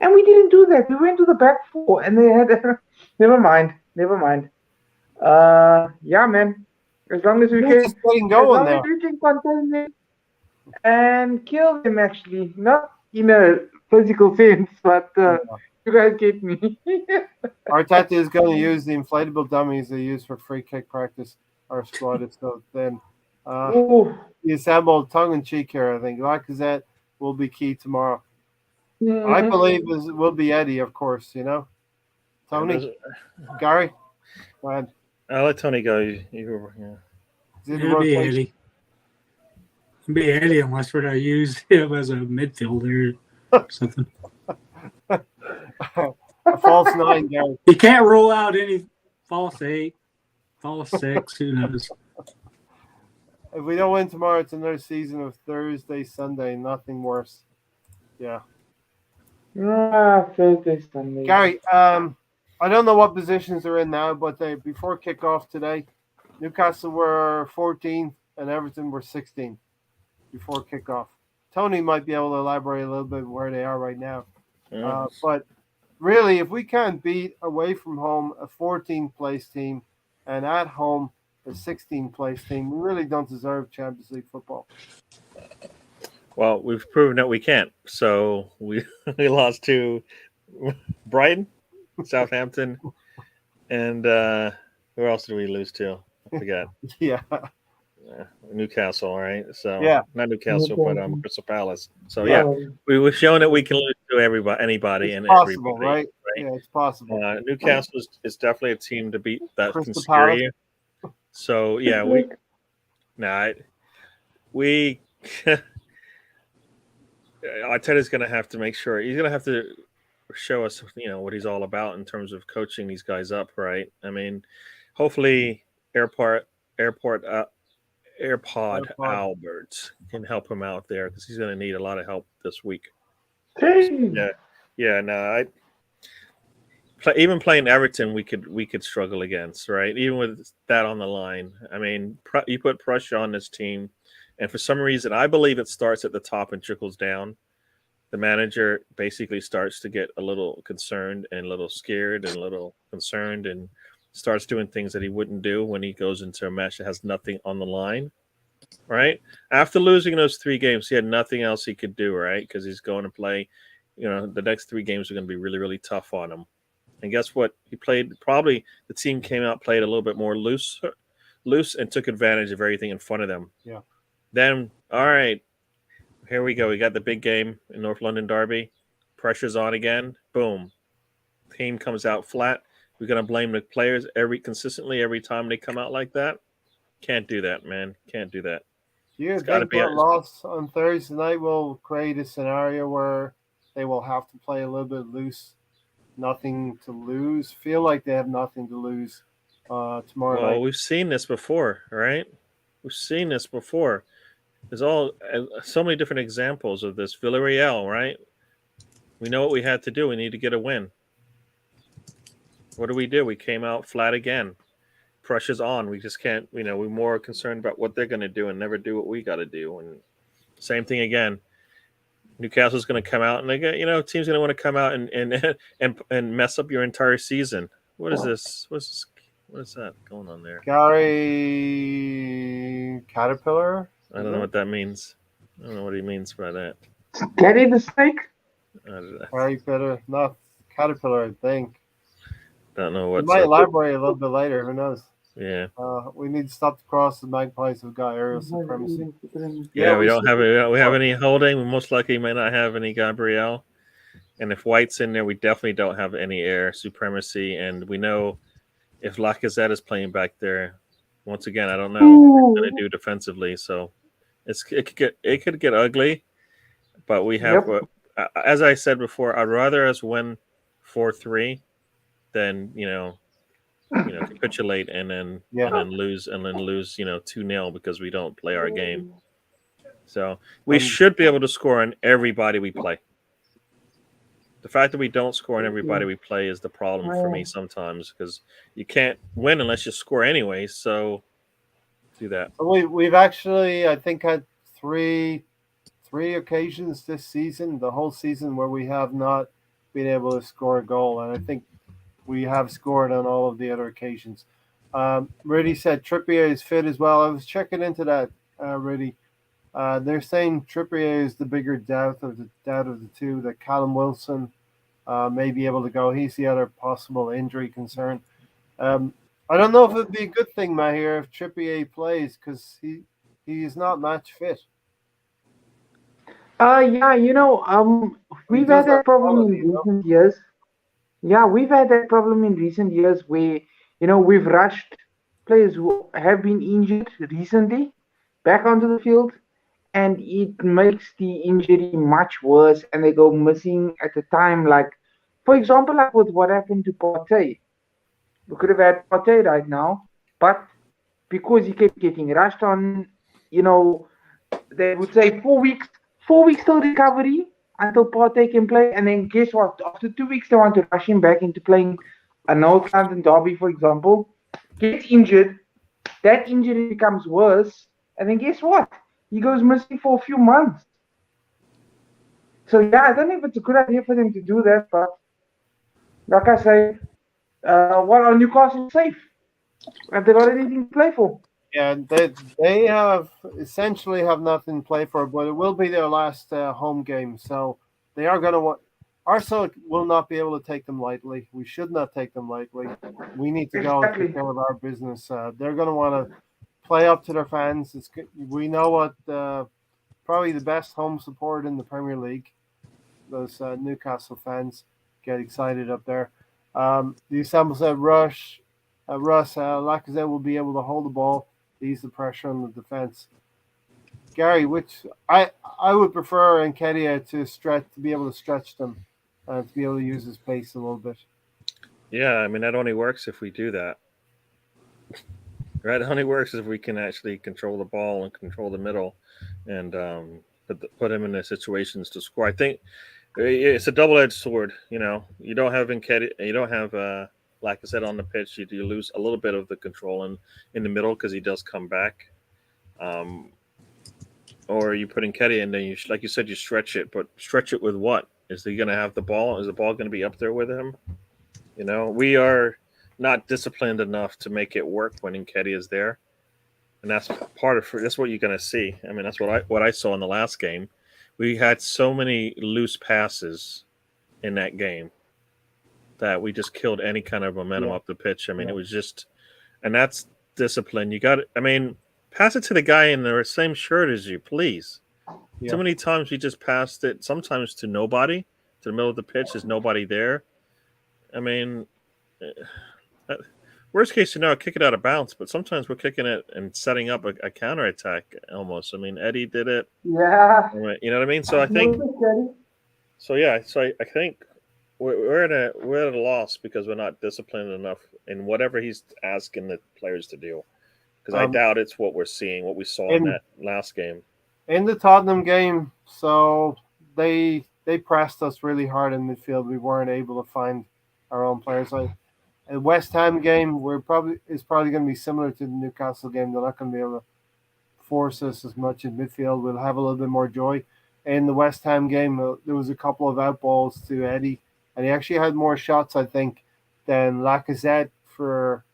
And we didn't do that. We went to the back four and they had never mind. Never mind. Yeah, man. As long as we You're can, just getting as going long there. as we can contain them and kill them, actually, not in a physical sense, but you guys get me. Arteta is going to use the inflatable dummies they use for free kick practice. Our squad is so thin. Ooh. He assembled tongue in cheek here, I think. Lacazette will be key tomorrow. I believe it will be Eddie, of course, you know. Tony? Gary? Go ahead. I'll let Tony go. You yeah. It'll be Eddie. It'll be Eddie unless we're going to use him as a midfielder or something. A false 9, Gary. He can't rule out any false 8, false 6, who knows. If we don't win tomorrow, it's another season of Thursday, Sunday, nothing worse. Yeah. Thursday, Sunday. Gary, I don't know what positions they're in now, but before kickoff today, Newcastle were 14th and Everton were 16th before kickoff. Tony might be able to elaborate a little bit where they are right now. But really, if we can't beat away from home a 14th place team and at home a 16th place team, we really don't deserve Champions League football. Well, we've proven that we can't. So we lost to Brighton, Southampton, and who else did we lose to? I forgot. Yeah. Newcastle, right? So not Newcastle, but Crystal Palace. So we've shown that we can lose to anybody, it's and possible, everybody. right? Yeah, it's possible. Newcastle is definitely a team to beat that can Crystal scare Palace. you. So we Arteta's going to have to make sure he's going to have to show us, what he's all about in terms of coaching these guys up, right? I mean, hopefully AirPod Albert can help him out there because he's going to need a lot of help this week. Even playing Everton, we could struggle against, right? Even with that on the line. I mean, you put pressure on this team, and for some reason, I believe it starts at the top and trickles down. The manager basically starts to get a little concerned and a little scared and a little concerned and starts doing things that he wouldn't do when he goes into a match that has nothing on the line, right? After losing those 3 games, he had nothing else he could do, right? Because he's going to play, the next 3 games are going to be really, really tough on him. And guess what? He played the team came out, played a little bit more loose and took advantage of everything in front of them. Yeah. Then, all right, here we go. We got the big game in North London Derby. Pressure's on again. Boom. Team comes out flat. We're going to blame the players consistently every time they come out like that. Can't do that, man. Can't do that. Do you think that loss on Thursday night will create a scenario where they will have to play a little bit loose? Nothing to lose. Feel like they have nothing to lose tomorrow night. Well, we've seen this before, right? We've seen this before. There's all so many different examples of this. Villarreal, right? We know what we had to do. We need to get a win. What do? We came out flat again. Pressure's on. We just can't. We're more concerned about what they're going to do and never do what we got to do. And same thing again. Newcastle's going to come out, and they get, team's going to want to come out and mess up your entire season. What is this? What is that going on there? Gary Caterpillar. I don't know what that means. I don't know what he means by that. Gary the snake? Gary Caterpillar, not Caterpillar, I think. Don't know We what. might elaborate a little bit later. Who knows? Yeah. We need to stop the cross. The Magpies have got aerial supremacy. Yeah, we don't have we have any holding. We most likely may not have any Gabrielle. And if White's in there, we definitely don't have any air supremacy. And we know if Lacazette is playing back there, once again, I don't know what he's going to do defensively. So it could get ugly. But we have, as I said before, I'd rather us win 4-3 than capitulate and then lose 2-0 because we don't play our game. So we should be able to score on everybody we play. The fact that we don't score on everybody we play is the problem for me sometimes, because you can't win unless you score anyway. So do that. We've actually, I think, had three occasions this season, the whole season, where we have not been able to score a goal, and I think we have scored on all of the other occasions. Rudy said Trippier is fit as well. I was checking into that, Rudy. They're saying Trippier is the bigger doubt of the two, that Callum Wilson may be able to go. He's the other possible injury concern. I don't know if it'd be a good thing, Mahir, if Trippier plays, because he is not match fit. We've had that problem in recent years. Yeah, we've had that problem in recent years where, we've rushed players who have been injured recently back onto the field, and it makes the injury much worse, and they go missing at a time. Like, for example, like with what happened to Partey. We could have had Partey right now, but because he kept getting rushed on, they would say 4 weeks till recovery until Partey can play, and then guess what? After 2 weeks, they want to rush him back into playing a North London derby, for example. Gets injured, that injury becomes worse, and then guess what? He goes missing for a few months. So yeah, I don't know if it's a good idea for them to do that, but like I say, are Newcastle safe? Have they got anything to play for? Yeah, they have essentially have nothing to play for, but it will be their last home game. So they are going to want. Arsenal will not be able to take them lightly. We should not take them lightly. We need to go and take care of our business. They're going to want to play up to their fans. We know what probably the best home support in the Premier League. Those Newcastle fans get excited up there. The assemble said Russ Lacazette will be able to hold the ball, ease the pressure on the defense. Gary, which I would prefer Nketiah to be able to stretch them, to be able to use his pace a little bit. Yeah, I mean that only works if we do that. Right, it only works if we can actually control the ball and control the middle, and put him in the situations to score. I think it's a double-edged sword. You don't have Nketiah, you don't have Lacazette on the pitch. You lose a little bit of the control in the middle because he does come back. Or you put Nketiah and then you, like you said, you stretch it. But stretch it with what? Is he going to have the ball? Is the ball going to be up there with him? We are not disciplined enough to make it work when Nketiah is there, and that's that's what you're going to see. I mean, that's what I saw in the last game. We had so many loose passes in that game that we just killed any kind of momentum up the pitch. I mean, it was just, and that's discipline. You got it. I mean, pass it to the guy in the same shirt as you, please. Yeah. Too many times we just passed it, sometimes to nobody, to the middle of the pitch. There's nobody there. I mean, worst case scenario, kick it out of bounds, but sometimes we're kicking it and setting up a counterattack almost. I mean, Eddie did it. Yeah. You know what I mean? So I think. So yeah, I think we're at a loss because we're not disciplined enough in whatever he's asking the players to do. Because I doubt it's what we're seeing, what we saw in that last game. In the Tottenham game, so they pressed us really hard in midfield. We weren't able to find our own players. The West Ham game is probably going to be similar to the Newcastle game. They're not going to be able to force us as much in midfield. We'll have a little bit more joy. In the West Ham game, there was a couple of outballs to Eddie, and he actually had more shots, I think, than Lacazette for,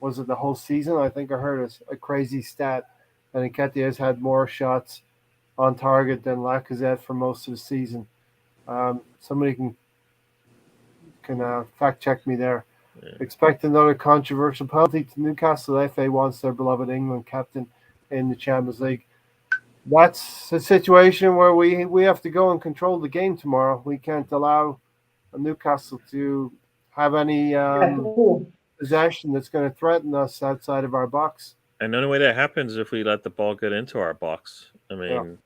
was it the whole season? I think I heard a crazy stat. And Nketiah has had more shots on target than Lacazette for most of the season. Somebody can fact check me there. Yeah. Expect another controversial penalty to Newcastle. FA wants their beloved England captain in the Champions League. That's a situation where we have to go and control the game tomorrow. We can't allow Newcastle to have any possession that's going to threaten us outside of our box. And the only way that happens is if we let the ball get into our box. I mean,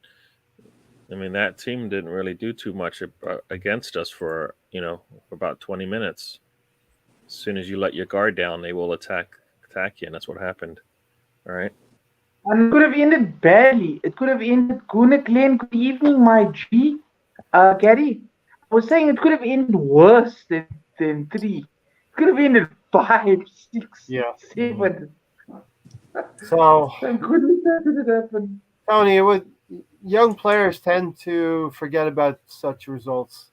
that team didn't really do too much against us for about 20 minutes. As soon as you let your guard down, they will attack you, and that's what happened. All right. And it could have ended badly. It could have ended. Glenn, good evening, my G. Gary, I was saying it could have ended worse than 3. It could have ended 5, 6, 7. So, thank goodness that didn't happen. Tony, young players tend to forget about such results,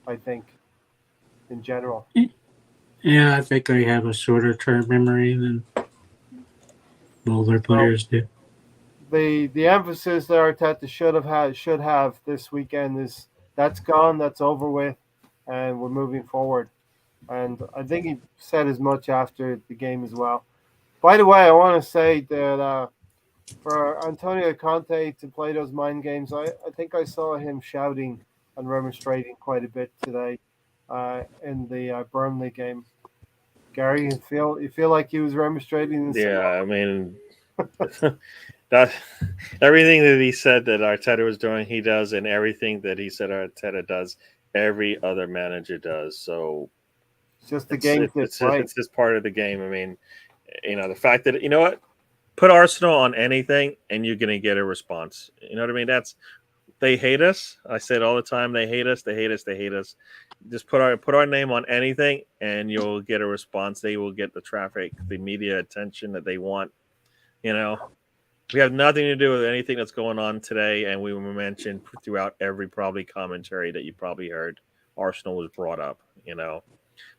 I think, in general. Yeah, I think they have a shorter term memory than older players do. The emphasis that Arteta should have this weekend is that's gone, that's over with, and we're moving forward. And I think he said as much after the game as well. By the way, I want to say that for Antonio Conte to play those mind games, I think I saw him shouting and remonstrating quite a bit today in the Burnley game. Gary, you feel like he was remonstrating? I mean, that everything that he said that Arteta was doing, he does, and everything that he said Arteta does, every other manager does. So it's just the game. It's just part of the game. I mean, the fact that put Arsenal on anything and you're going to get a response. You know what I mean? They hate us. I say it all the time. They hate us. They hate us. They hate us. Just put our name on anything and you'll get a response. They will get the traffic, the media attention that they want. We have nothing to do with anything that's going on today. And we were mentioned throughout every probably commentary that you probably heard. Arsenal was brought up,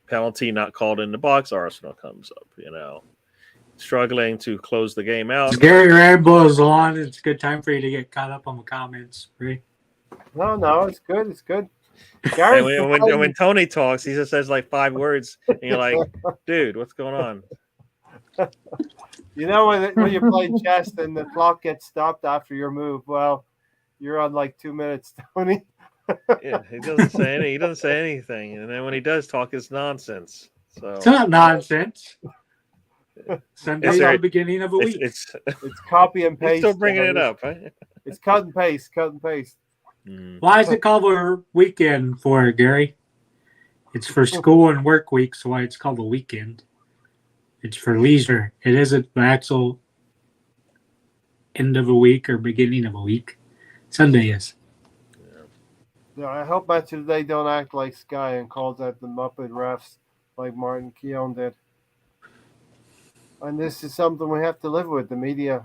penalty not called in the box. Arsenal comes up, struggling to close the game out. Gary Rambo is on. It's a good time for you to get caught up on the comments, right? No, it's good. It's good. Gary, when Tony talks, he just says like 5 words, and you're like, dude, what's going on? When you play chess and the clock gets stopped after your move, well, you're on like 2 minutes, Tony. Yeah, he doesn't say anything, and then when he does talk, it's nonsense. So it's not nonsense. Sunday's the beginning of a week. It's copy and paste. Still bringing it up, right? It's cut and paste. Why is it called a weekend for Gary? It's for school and work week, so why it's called a weekend. It's for leisure. It isn't the actual end of a week or beginning of a week. Sunday is. Yeah, I hope Match of the Day don't act like Sky and calls out the Muppet refs like Martin Keown did. And this is something we have to live with, the media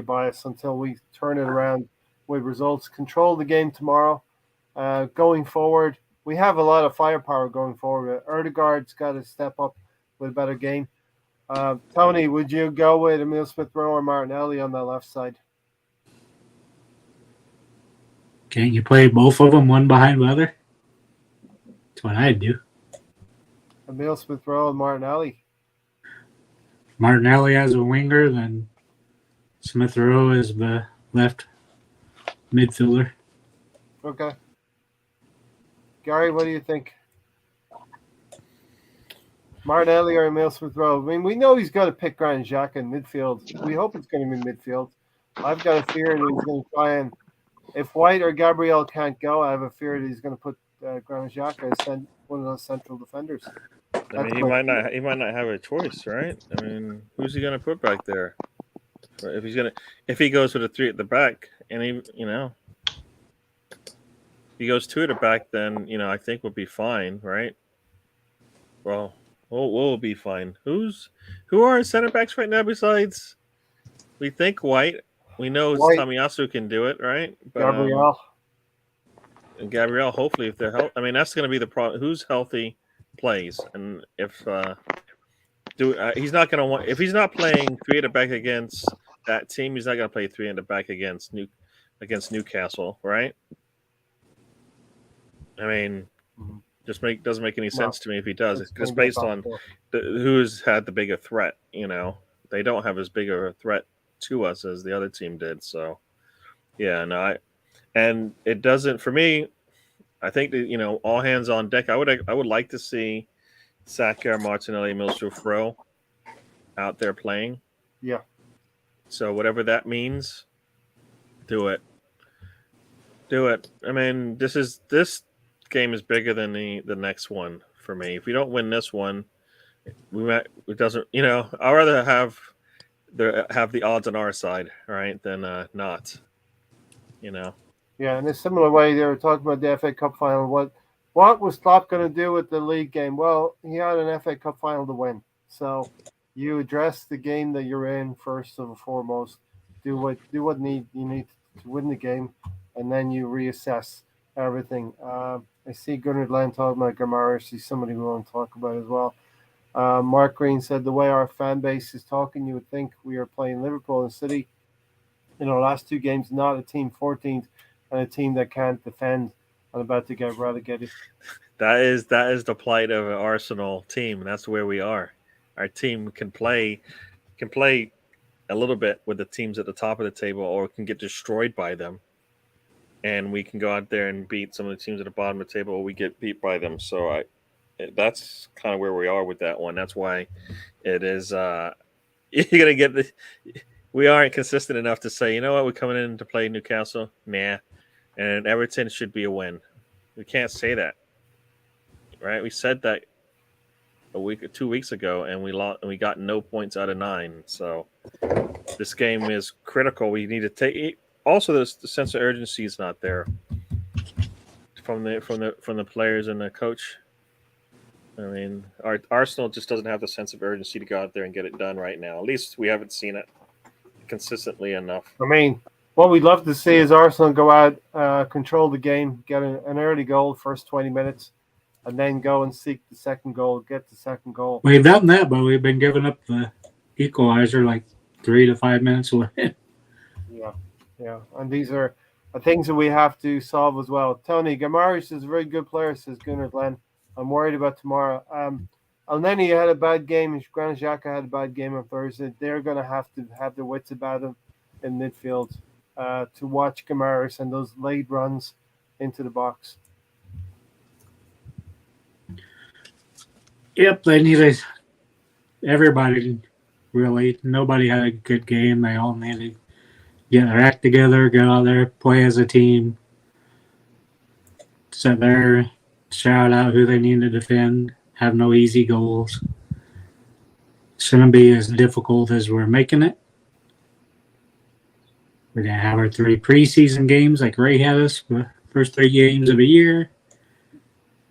bias, until we turn it around with results. Control the game tomorrow. Going forward, we have a lot of firepower going forward. Erdegaard's got to step up with a better game. Tony, would you go with Emile Smith-Rowe or Martinelli on that left side? Can't you play both of them one behind the other? That's what I'd do. Emile Smith-Rowe and Martinelli. Martinelli as a winger, then Smith-Rowe as the left midfielder. Okay. Gary, what do you think? Martinelli or Emile Smith-Rowe? I mean, we know he's got to pick Granit Xhaka in midfield. We hope it's going to be midfield. I've got a fear that he's going to try and, if White or Gabriel can't go, I have a fear that he's going to put Granit Xhaka is one of those central defenders. I mean, he might not have a choice, right? I mean, who's he going to put back there? If he goes with a three at the back, and he goes two at the back, then I think we'll be fine, right? Well, we'll be fine. Who are our center backs right now besides? We think White. We know Tomiyasu can do it, right? But, Gabriel. And Gabriel, hopefully, if they're healthy, I mean, that's going to be the problem. Who's healthy plays, and if he's not going to want if he's not playing three at the back against that team, he's not going to play three at the back against Newcastle, right? I mean, doesn't make any sense to me if he does. It's based on who's had the bigger threat. They don't have as big of a threat to us as the other team did. So, yeah, no, and it doesn't for me. I think that all hands on deck. I would like to see Saka, Martinelli, Mills-Fro out there playing. Yeah. So whatever that means, do it. I mean, this game is bigger than the next one for me. If we don't win this one, it doesn't. I'd rather have the odds on our side, right, than not. Yeah, in a similar way, they were talking about the FA Cup final. What was Klopp going to do with the league game? Well, he had an FA Cup final to win. So you address the game that you're in first and foremost. Do what you need to win the game, and then you reassess everything. I see Gunnar Glenn talking about Gamaris. He's somebody we want to talk about as well. Mark Green said the way our fan base is talking, you would think we are playing Liverpool and City in our last two games, not a team 14th and a team that can't defend and about to get relegated. That is the plight of an Arsenal team. That's where we are. Our team can play a little bit with the teams at the top of the table, or can get destroyed by them, and we can go out there and beat some of the teams at the bottom of the table, or we get beat by them. So that's kind of where we are with that one. That's why it is. You're gonna get we aren't consistent enough to say, we're coming in to play Newcastle. Nah. And Everton should be a win. We can't say that, right? We said that 2 weeks ago, and we lost, and we got no points out of 9. So this game is critical. We need to take. Also, the sense of urgency is not there from the players and the coach. I mean, our Arsenal just doesn't have the sense of urgency to go out there and get it done right now. At least we haven't seen it consistently enough. I mean, what we'd love to see is Arsenal go out, control the game, get an early goal, first 20 minutes, and then go and seek the second goal, get the second goal. We've done that, but we've been giving up the equalizer like 3 to 5 minutes away. Yeah. And these are things that we have to solve as well. Tony, Gamaris is a very good player, says Gunnar Glenn. I'm worried about tomorrow. Elneny had a bad game. Granit Xhaka had a bad game on Thursday. They're going to have their wits about them in midfield to watch Gamaris and those late runs into the box. Yep, they needed everybody, really. Nobody had a good game. They all needed to get their act together, go out there, play as a team, sit there, shout out who they need to defend, have no easy goals. It's going to be as difficult as we're making it. We're going to have our 3 preseason games like Ray had us, the first 3 games of a year.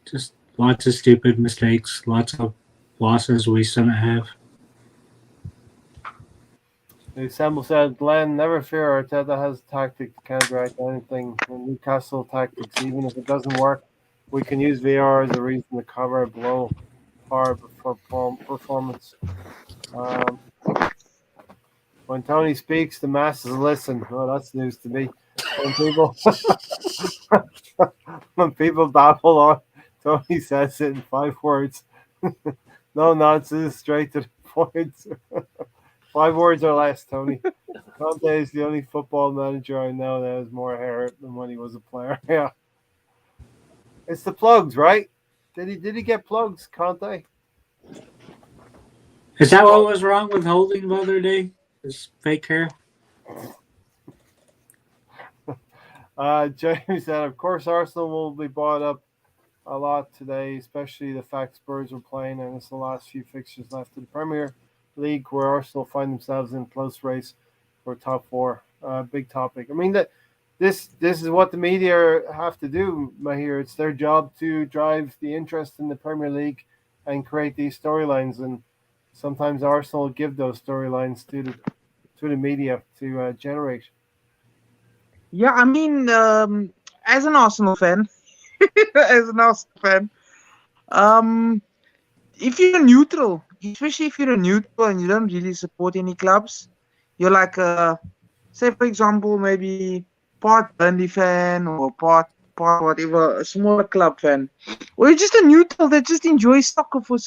Just lots of stupid mistakes, lots of losses we shouldn't have. The assemble said, Glenn, never fear, Arteta has a tactic to counteract anything. Newcastle tactics, even if it doesn't work, we can use VR as a reason to cover a blow hard performance. When Tony speaks, the masses listen. Oh, that's news to me. When people babble on, Tony says it in 5 words. No nonsense, straight to the point. 5 words or less, Tony. Conte is the only football manager I know that has more hair than when he was a player. Yeah. It's the plugs, right? Did he get plugs, Conte? Is that what was wrong with Holding the other day? His fake hair? James said, of course, Arsenal will be bought up a lot today, especially the fact Spurs are playing, and it's the last few fixtures left of the Premier League, where Arsenal find themselves in close race for top four. Big topic. I mean that this is what the media have to do, Mahir. It's their job to drive the interest in the Premier League and create these storylines, and sometimes Arsenal give those storylines to the media to generate. Yeah, I mean, as an Arsenal fan, um, if you're neutral, especially if you're a neutral and you don't really support any clubs, you're like say for example, maybe part Burnley fan or part whatever, a smaller club fan, or you're just a neutral that just enjoys soccer for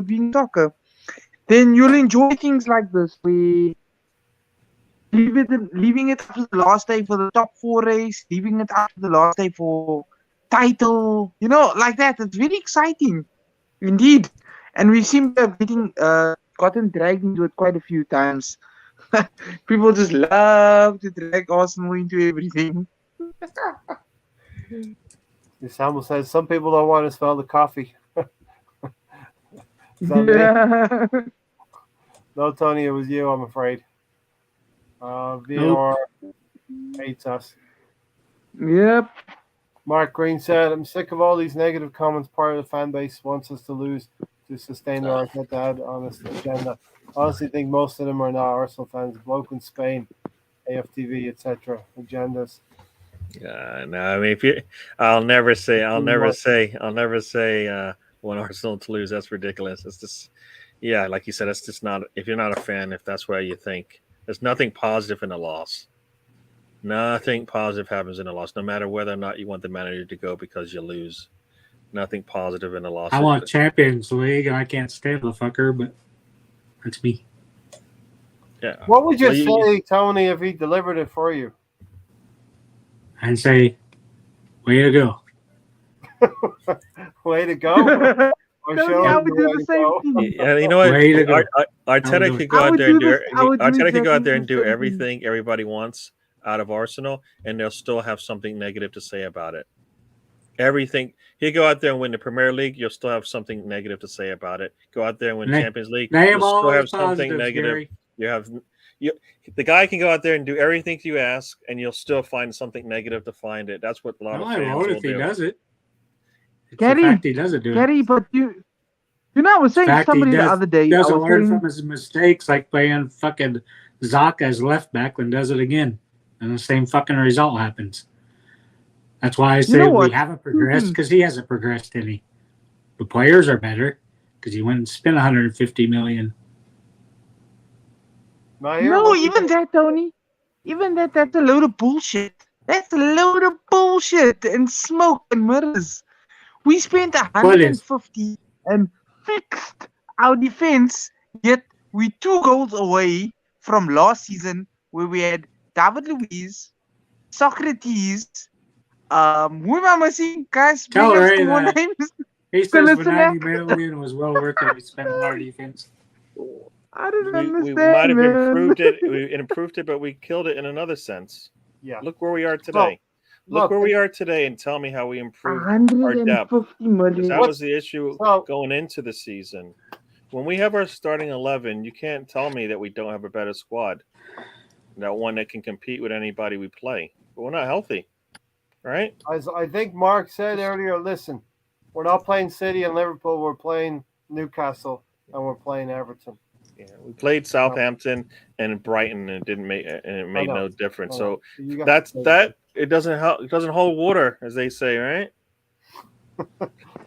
being soccer, then you'll enjoy things like this. Leaving it up to the last day for the top four race, leaving it up to the last day for title, like that. It's very exciting, indeed. And we seem to have gotten dragged into it quite a few times. People just love to drag Arsenal into everything. Samuel says some people don't want to smell the coffee. Is that me? Yeah. No, Tony, it was you, I'm afraid. VR hates us. Yep. Mark Green said, I'm sick of all these negative comments. Part of the fan base wants us to lose to sustain their Arteta honest agenda. Honestly, think most of them are not Arsenal fans. Bloke in Spain, AFTV, etc. Agendas. Yeah, no, I mean, I'll never say want Arsenal to lose. That's ridiculous. It's just, yeah, like you said, it's just not. If you're not a fan, if that's what you think, there's nothing positive in a loss. Nothing positive happens in a loss, no matter whether or not you want the manager to go because you lose. Nothing positive in a loss. I want Champions League, and I can't stand the fucker, but that's me. Yeah. What would you say, Tony, if he delivered it for you? I'd say, way to go. Way to go. Or Tony, I would do the same thing. Yeah, you know what? Way to go. Arteta could go out there and do Arteta could go out there and do everything everybody wants out of Arsenal, and they'll still have something negative to say about it. Everything he'll go out there and win the Premier League, you'll still have something negative to say about it. Go out there and win Champions League, you'll still have something negative. Gary. The guy can go out there and do everything you ask, and you'll still find something negative to find it. That's what a lot of fans will if he do. does it. It's Gary, the fact he doesn't do it. Gary, but you know, I was saying to somebody the other day. He doesn't learn from his mistakes, like playing fucking Zaka as left back, and does it again, and the same fucking result happens. That's why I say we haven't progressed, because he hasn't progressed any. The players are better because he went and spent 150 million. No, even that, Tony. Even that's a load of bullshit. That's a load of bullshit and smoke and mirrors. We spent 150 and fixed our defense, yet we 2 goals away from last season where we had David Luiz, Socrates, who am I missing? Guys, tell Ray more that. names. He says for 90 million was well worth it. We spent on our defense. I don't understand. We might have improved it. We improved it, but we killed it in another sense. Yeah. Look where we are today. Look where we are today, and tell me how we improved our depth. 150 million. That was the issue going into the season. When we have our starting 11, you can't tell me that we don't have a better squad. That one that can compete with anybody we play. But we're not healthy, right? As I think Mark said earlier, listen, we're not playing City and Liverpool. We're playing Newcastle and we're playing Everton. Yeah, we played Southampton and Brighton, and it made no difference. So that's that. It doesn't help. It doesn't hold water, as they say, right?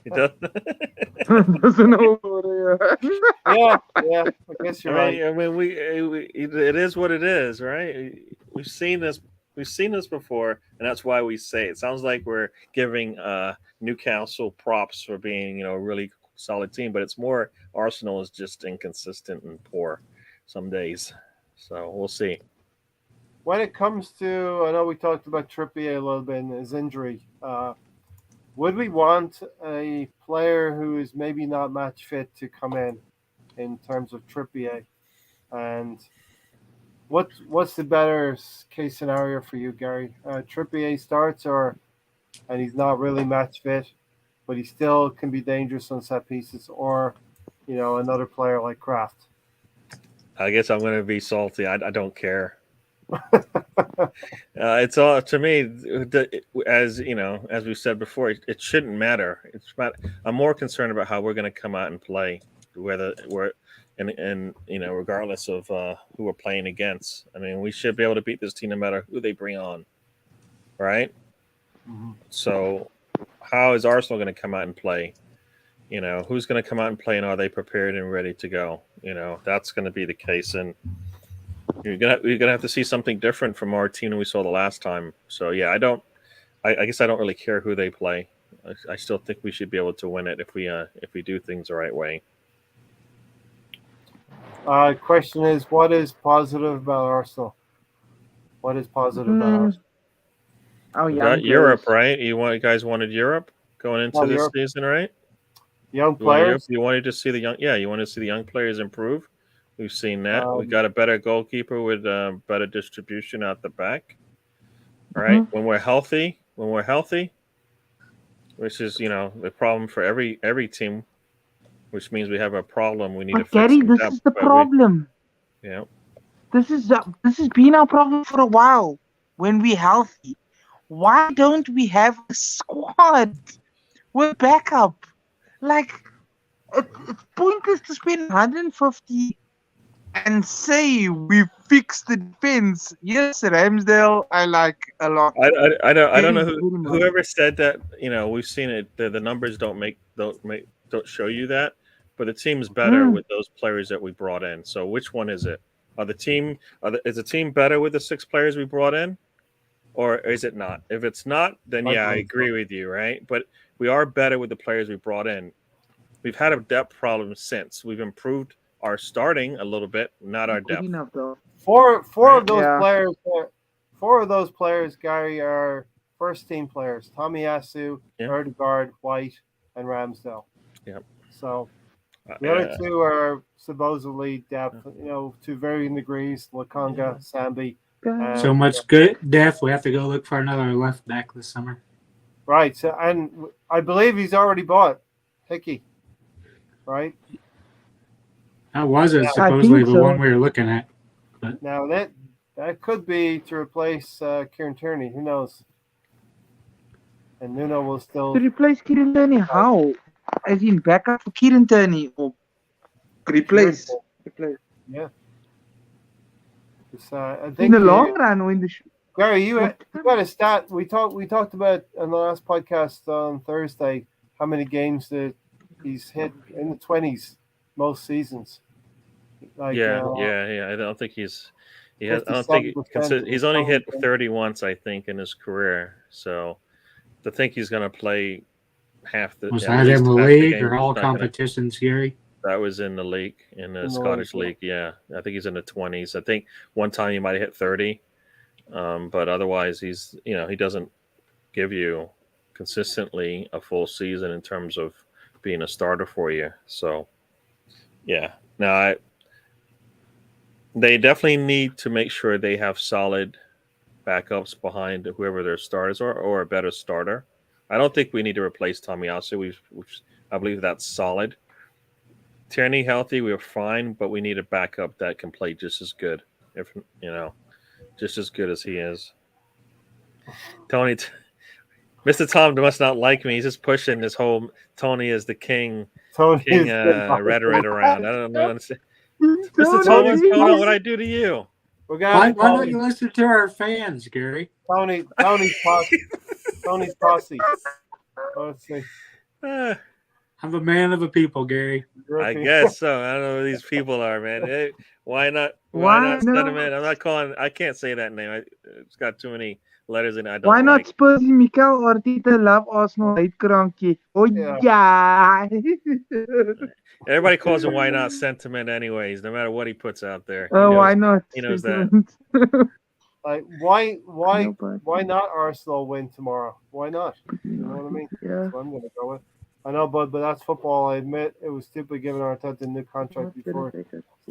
It doesn't. Doesn't hold water. Yeah. I guess you're right. I mean, it is what it is, right? We've seen this. We've seen this before, and that's why we say it. It sounds like we're giving Newcastle props for being, a really solid team, but it's more Arsenal is just inconsistent and poor some days. So we'll see. When it comes to, I know we talked about Trippier a little bit and his injury. Would we want a player who is maybe not match fit to come in terms of Trippier? And what's the better case scenario for you, Gary? Trippier starts and he's not really match fit, but he still can be dangerous on set pieces, or another player like Kraft. I guess I'm going to be salty. I don't care. It's all to me. As you know, as we said before, it shouldn't matter. I'm more concerned about how we're going to come out and play, whether we're and regardless of who we're playing against. I mean, we should be able to beat this team no matter who they bring on, right? Mm-hmm. So, how is Arsenal going to come out and play? Who's going to come out and play, and are they prepared and ready to go? That's going to be the case, and you're gonna have to see something different from our team than we saw the last time. So yeah, I guess I don't really care who they play. I still think we should be able to win it if we do things the right way. Question is, what is positive about Arsenal? What is positive about Arsenal? Oh, We young got Europe, players. right? You guys wanted Europe going into Well, this Europe, season, right? young You wanted Europe. players. You wanted to see you wanted to see the young players improve. We've seen that. We Um, got a better goalkeeper with better distribution out the back. All right. Mhm. When we're healthy, which is the problem for every team, which means we have a problem. We need to But fix Gary, some this depth. is the But we, problem. yeah, This has been our problem for a while. When we're healthy, why don't we have a squad with backup? Like it's pointless to spend 150 and say we fixed the defense. Yes, Ramsdale, I like a lot. I don't Very, know very much. whoever said that. We've seen it. The numbers don't show you that, but the team's better with those players that we brought in. So which one is it? Is the team better with the 6 players we brought in, or is it not? If it's not, then I yeah, I believe agree so. with you, right? But we are better with the players we brought in. We've had a depth problem since. We've improved our starting a little bit, not our Good depth. enough though. Four Right? of those Yeah. players. Four of those players, Gary, are first team players: Tomiyasu, Yeah. Erdegaard, White, and Ramsdale. Yep. So the other two are supposedly depth, to varying degrees: Lakanga, Sambi. So And much good depth. We have to go look for another left back this summer. right. So, and I believe he's already bought Hickey. Right That wasn't Yeah. I supposedly think the so. one we were looking at. now, that could be to replace Kieran Tierney. Who knows? And Nuno will To still. replace Kieran Tierney, how? As in backup for Kieran Tierney or replace? Replace. Yeah. I In think the long run, when the Gary, you got a stat. We talked about on the last podcast on Thursday how many games that he's hit in the 20s most seasons. Like Yeah. I don't think he has. I don't 57% think he's only hit of 30 once, I think, in his career. So to think he's going to play Was at that in least the half the league game, or all not gonna. competitions, Gary? That was in the league, in the in the Scottish league. league. Yeah, I think he's in the 20s. I think one time he might have hit 30, but otherwise he doesn't give you consistently a full season in terms of being a starter for you. So yeah, now they definitely need to make sure they have solid backups behind whoever their starters are, or a better starter. I don't think we need to replace Tomiyasu. I believe that's solid. Tierney healthy, we're fine, but we need a backup that can play just as good, if just as good as he is. Tony, Mr. Tom must not like me. He's just pushing this whole Tony is the king Tony is rhetoric around. I don't know. Mr. Tony, Tony, what's going on? please. What I do to you? We're gonna Why have don't Tony. you listen to our fans, Gary? Tony's posse. Let's see. Uh, I'm a man of the people, Gary. I guess so. I don't know who these people are, man. Hey, why not? Why not sentiment? I'm not calling. I can't say that name. It's got too many letters in it. I don't Why not like. Spurs Mikel Arteta love Arsenal hate krankie? Oh Yeah. yeah. Everybody calls him why not sentiment, anyways. No matter what he puts out there. Oh, why not? He knows that. Sentiment. Like why No, but- why not Arsenal win tomorrow? Why not? You know what I mean? Yeah. That's what I'm gonna go with. I know, but that's football. I admit it was stupid giving Arteta a new contract before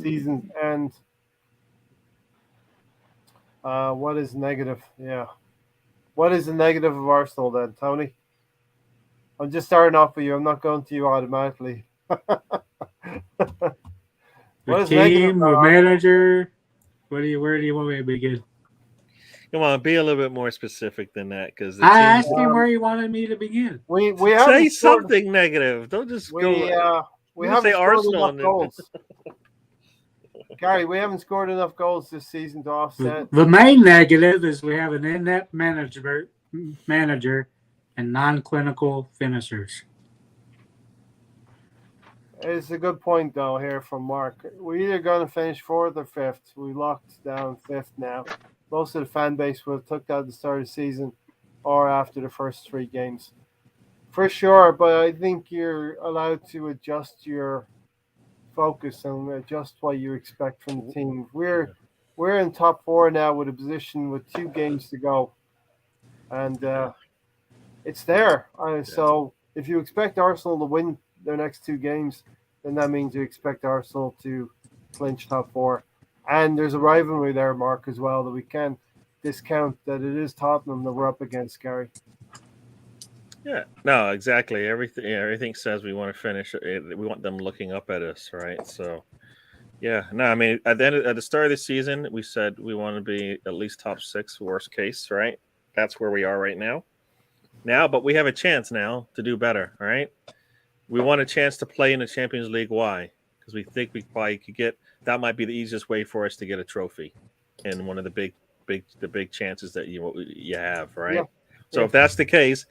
season's end. What is negative? Yeah. What is the negative of Arsenal then, Tony? I'm just starting off with you. I'm not going to you automatically. The What is negative team, about the Arsenal? manager. Where do you want me to begin? Come on, be a little bit more specific than that, because the I team. asked him where he wanted me to begin. We Say haven't scored. something negative. Don't just go. We You haven't say scored Arsenal enough and then goals. Gary, we haven't scored enough goals this season to offset. The main negative is we have an inept manager and non-clinical finishers. It's a good point, though, here from Mark. We're either going to finish fourth or fifth. We locked down fifth now. Most of the fan base will have took that at the start of the season or after the first 3 games. For sure, but I think you're allowed to adjust your focus and adjust what you expect from the team. We're in top 4 now with a position with 2 games to go. And it's there. So if you expect Arsenal to win their next 2 games, then that means you expect Arsenal to clinch top 4. And there's a rivalry there, Mark, as well, that we can't discount that it is Tottenham that we're up against, Gary. Yeah, no, exactly. Everything says we want to finish. We want them looking up at us, right? So, yeah, no, I mean, at the start of the season, we said we want to be at least top 6, worst case, right? That's where we are right now. But we have a chance now to do better, all right? We want a chance to play in the Champions League. Why? Because we think we probably could get that. Might be the easiest way for us to get a trophy, and one of the big chances that you have, right? Yeah. So if that's the case,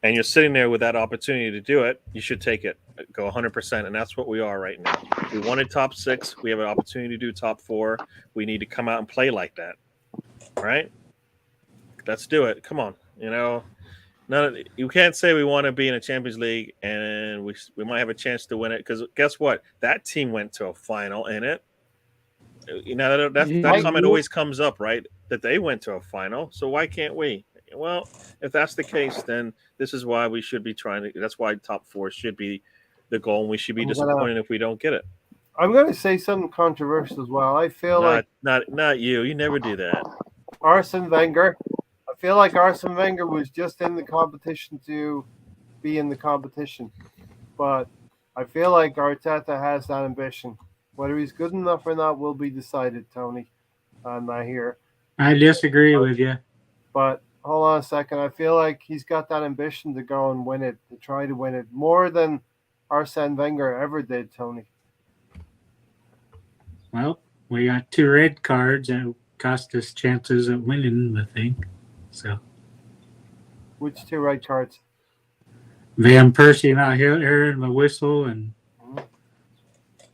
and you're sitting there with that opportunity to do it, you should take it. Go 100%, and that's what we are right now. We wanted top 6. We have an opportunity to do top 4. We need to come out and play like that, right? Let's do it. Come on, you can't say we want to be in a Champions League and we might have a chance to win it, because guess what? That team went to a final in it. That comment always comes up, right? That they went to a final, so why can't we? Well, if that's the case, then this is why we should be trying to. That's why top 4 should be the goal, and we should be disappointed if we don't get it. I'm going to say something controversial as well. I feel not you. You never do that. Arsene Wenger. I feel like Arsene Wenger was just in the competition to be in the competition, but I feel like Arteta has that ambition. Whether he's good enough or not will be decided, Tony. I'm not here. I disagree with you. But hold on a second. I feel like he's got that ambition to go and win it, to try to win it, more than Arsene Wenger ever did, Tony. Well, we got 2 red cards that cost us chances of winning the thing. So, Which 2 red cards? Van Persie not hearing the whistle and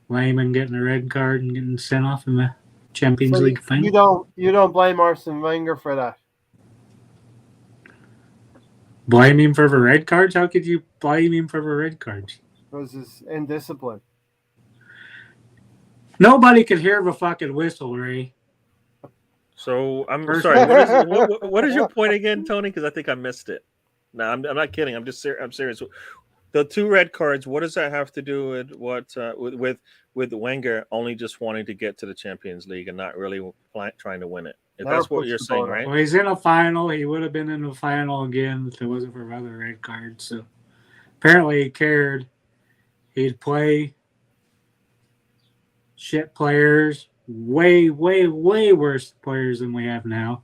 Lehman getting a red card and getting sent off in the Champions League final. You don't blame Arsene Wenger for that. Blame him for the red cards? How could you blame him for the red cards? Because it's indiscipline. Nobody could hear the fucking whistle, Ray. So I'm sorry. What is your point again, Tony? Because I think I missed it. No, I'm not kidding. I'm serious. The 2 red cards. What does that have to do with what with Wenger only just wanting to get to the Champions League and not really trying to win it? If that's what you're saying, right? Well, he's in a final. He would have been in the final again if it wasn't for other red cards. So apparently he cared. He'd play shit players, way worse players than we have now.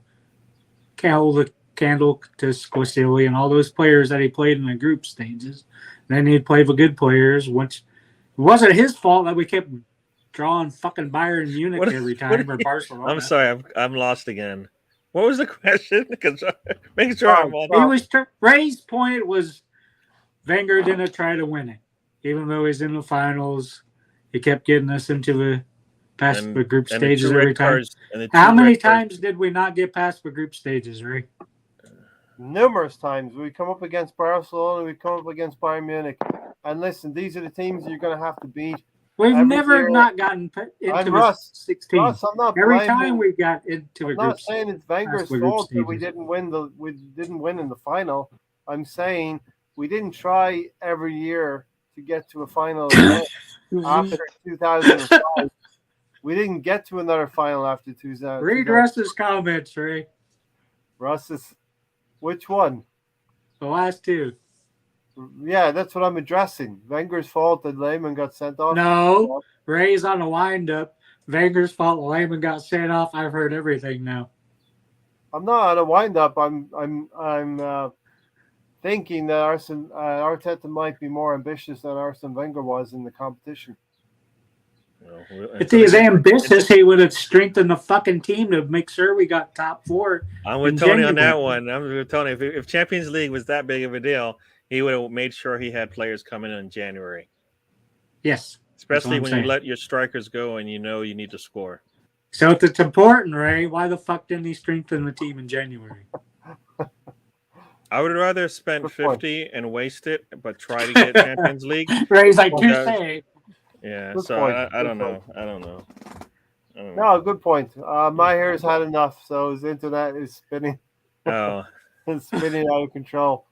Can't hold a candle to Squasili and all those players that he played in the group stages. Then he'd play with good players, which it wasn't his fault that we kept drawing fucking Bayern Munich every time or Barcelona. I'm sorry, I'm lost again. What was the question? Because make sure I'm on. Ray's point was Wenger didn't try to win it, even though he's in the finals. He kept getting us into the past the group stages every time. How many times did we not get past the group stages, Ray? Numerous times. We come up against Barcelona, we come up against Bayern Munich. And listen, these are the teams you're going to have to beat. We've never not gotten into the 16. Russ, I'm not every time we got into a group. I'm not saying it's Wenger's fault that we didn't win in the final. I'm saying we didn't try every year to get to a final after 2005. We didn't get to another final after 2000. Read Russ's comments, Ray. Russ's, which one? The last 2. Yeah, that's what I'm addressing. Wenger's fault that Lehman got sent off. No, Ray's on a windup. Wenger's fault. Lehman got sent off. I've heard everything now. I'm not on a wind-up. I'm thinking that Arteta might be more ambitious than Arsene Wenger was in the competition. If he was ambitious, he would have strengthened the fucking team to make sure we got top 4. I'm with Tony on that one. I'm with Tony. If Champions League was that big of a deal, he would have made sure he had players coming in January. Yes. Especially when you let your strikers go and you know you need to score. So if it's important, Ray, why the fuck didn't he strengthen the team in January? I would rather spend 50 and waste it, but try to get Champions League. Ray's like, touche. Yeah, Good so point. I don't know. I don't know. No, good point. My hair's had enough, so his internet is spinning. Oh. It's spinning out of control.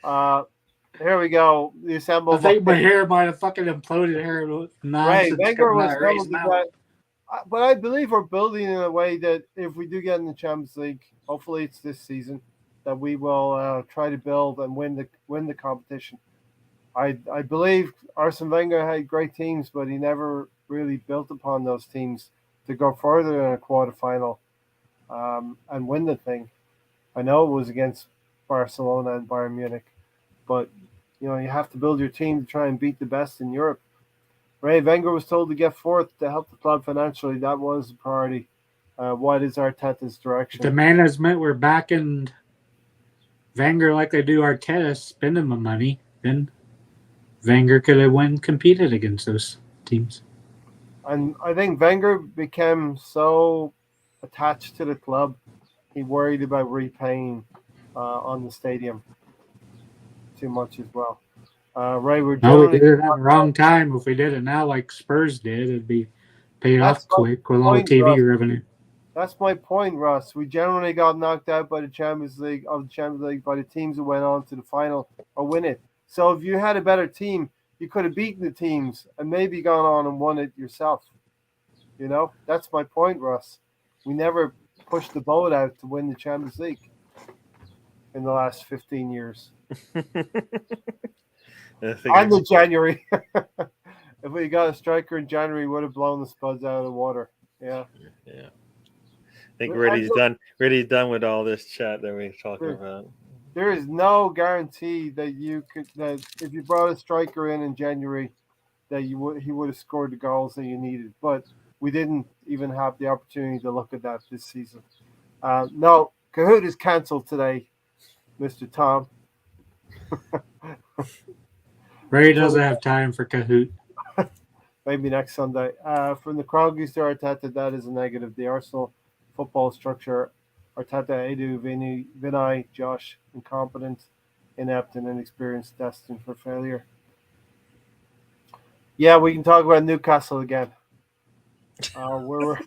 Here we go. The assemble. I think my hair might have fucking imploded here. Right, Wenger was but I believe we're building in a way that if we do get in the Champions League, hopefully it's this season, that we will try to build and win the competition. I believe Arsene Wenger had great teams, but he never really built upon those teams to go further than a quarterfinal and win the thing. I know it was against Barcelona and Bayern Munich, but you have to build your team to try and beat the best in Europe. Ray Wenger was told to get fourth to help the club financially. That was the priority. What is Arteta's direction? The management were backing Wenger like they do Arteta, spending my money. Then Wenger could have competed against those teams. And I think Wenger became so attached to the club, he worried about repaying on the stadium too much as well. Ray, we did it at the wrong time. If we did it now like Spurs did, it'd be paid off quick with all the TV revenue. That's my point, Russ. We generally got knocked out by the Champions League by the teams that went on to the final or win it. So if you had a better team, you could have beaten the teams and maybe gone on and won it yourself. That's my point, Russ. We never pushed the boat out to win the Champions League in the last 15 years. And in January. If we got a striker in January, we would have blown the Spuds out of the water. Yeah. Yeah. I think Reddy's done with all this chat that we're talking about. There is no guarantee that that if you brought a striker in January, that he would have scored the goals that you needed. But we didn't even have the opportunity to look at that this season. No, Kahoot is cancelled today, Mr. Tom. Ray doesn't have time for Kahoot. Maybe next Sunday. From the Kroenke to Arteta, that is a negative. The Arsenal football structure, Arteta, Edu, Vinay, Josh, incompetent, inept, and inexperienced, destined for failure. Yeah, we can talk about Newcastle again. We're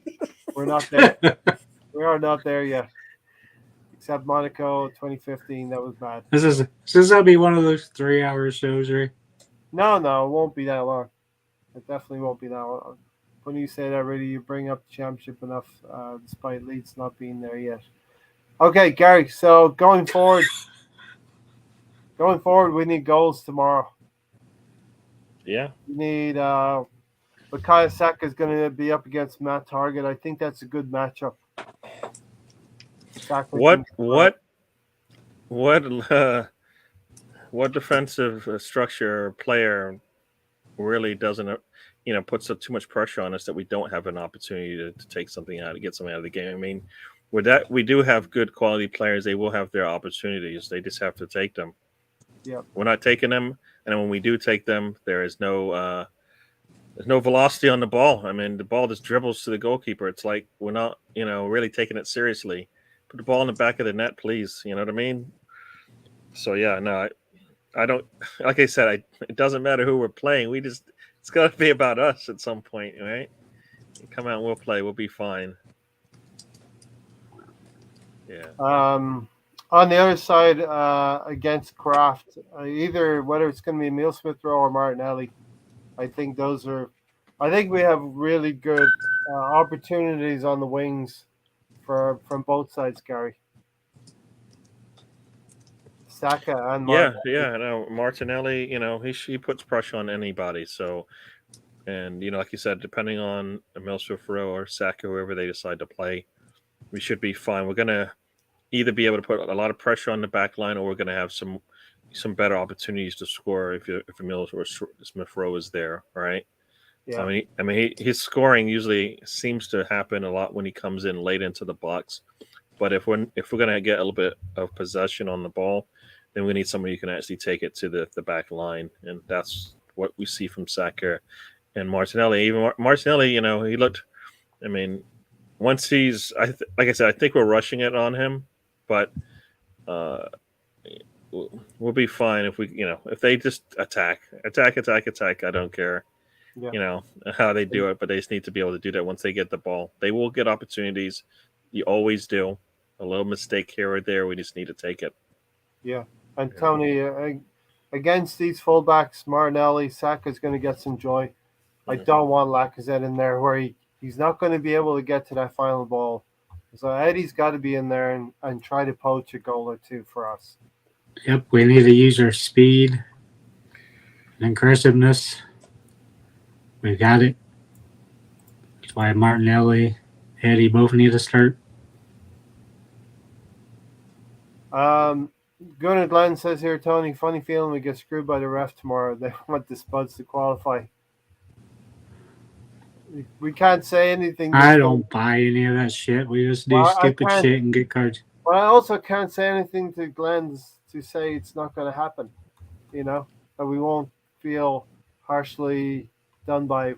not there. We are not there yet. Except Monaco 2015, that was bad. This will be one of those 3-hour shows, right? No, it won't be that long. It definitely won't be that long. When you say that, really, you bring up the championship enough, despite Leeds not being there yet. Okay, Gary. So going forward, we need goals tomorrow. Yeah. We need. Bukayo Saka is going to be up against Matt Target. I think that's a good matchup. What defensive structure or player really doesn't puts too much pressure on us that we don't have an opportunity to take something out, to get something out of the game? I mean, with that, we do have good quality players. They will have their opportunities. They just have to take them. Yeah, we're not taking them, and when we do take them, there is no there's no velocity on the ball. I mean, the ball just dribbles to the goalkeeper. It's like we're not really taking it seriously. Put the ball in the back of the net, please. You know what I mean? So yeah, no, I don't. Like I said, it doesn't matter who we're playing. It's got to be about us at some point, right? Come out and we'll play. We'll be fine. Yeah. On the other side, against Kraft, whether it's going to be Emile Smith-Rowe or Martinelli, I think we have really good opportunities on the wings from both sides, Gary. Saka and Yeah, Martin. yeah. No, Martinelli, he puts pressure on anybody. So, and like you said, depending on Emil Smith-Rowe or Saka, whoever they decide to play, we should be fine. We're gonna either be able to put a lot of pressure on the back line, or we're gonna have some better opportunities to score if Emil or Smith-Rowe is there. Right. Yeah. His scoring usually seems to happen a lot when he comes in late into the box. But if we're gonna get a little bit of possession on the ball, then we need somebody who can actually take it to the back line, and that's what we see from Saka and Martinelli. Even Martinelli, he looked. I mean, once he's, like I said, I think we're rushing it on him, but we'll be fine if if they just attack. I don't care. Yeah. How they do it, but they just need to be able to do that once they get the ball. They will get opportunities. You always do. A little mistake here or there, we just need to take it. Yeah. And Tony, against these fullbacks, Martinelli, Saka's going to get some joy. I don't want Lacazette in there where he's not going to be able to get to that final ball. So Eddie's got to be in there and try to poach a goal or two for us. Yep, we need to use our speed and aggressiveness. We got it. That's why Martinelli, Eddie both need to start. Gunnar Glenn says here, Tony, funny feeling we get screwed by the ref tomorrow. They want the Spuds to qualify. We can't say anything. I don't buy any of that shit. We just do stupid shit and get cards. But I also can't say anything to Glenn's to say it's not going to happen. That we won't feel harshly done by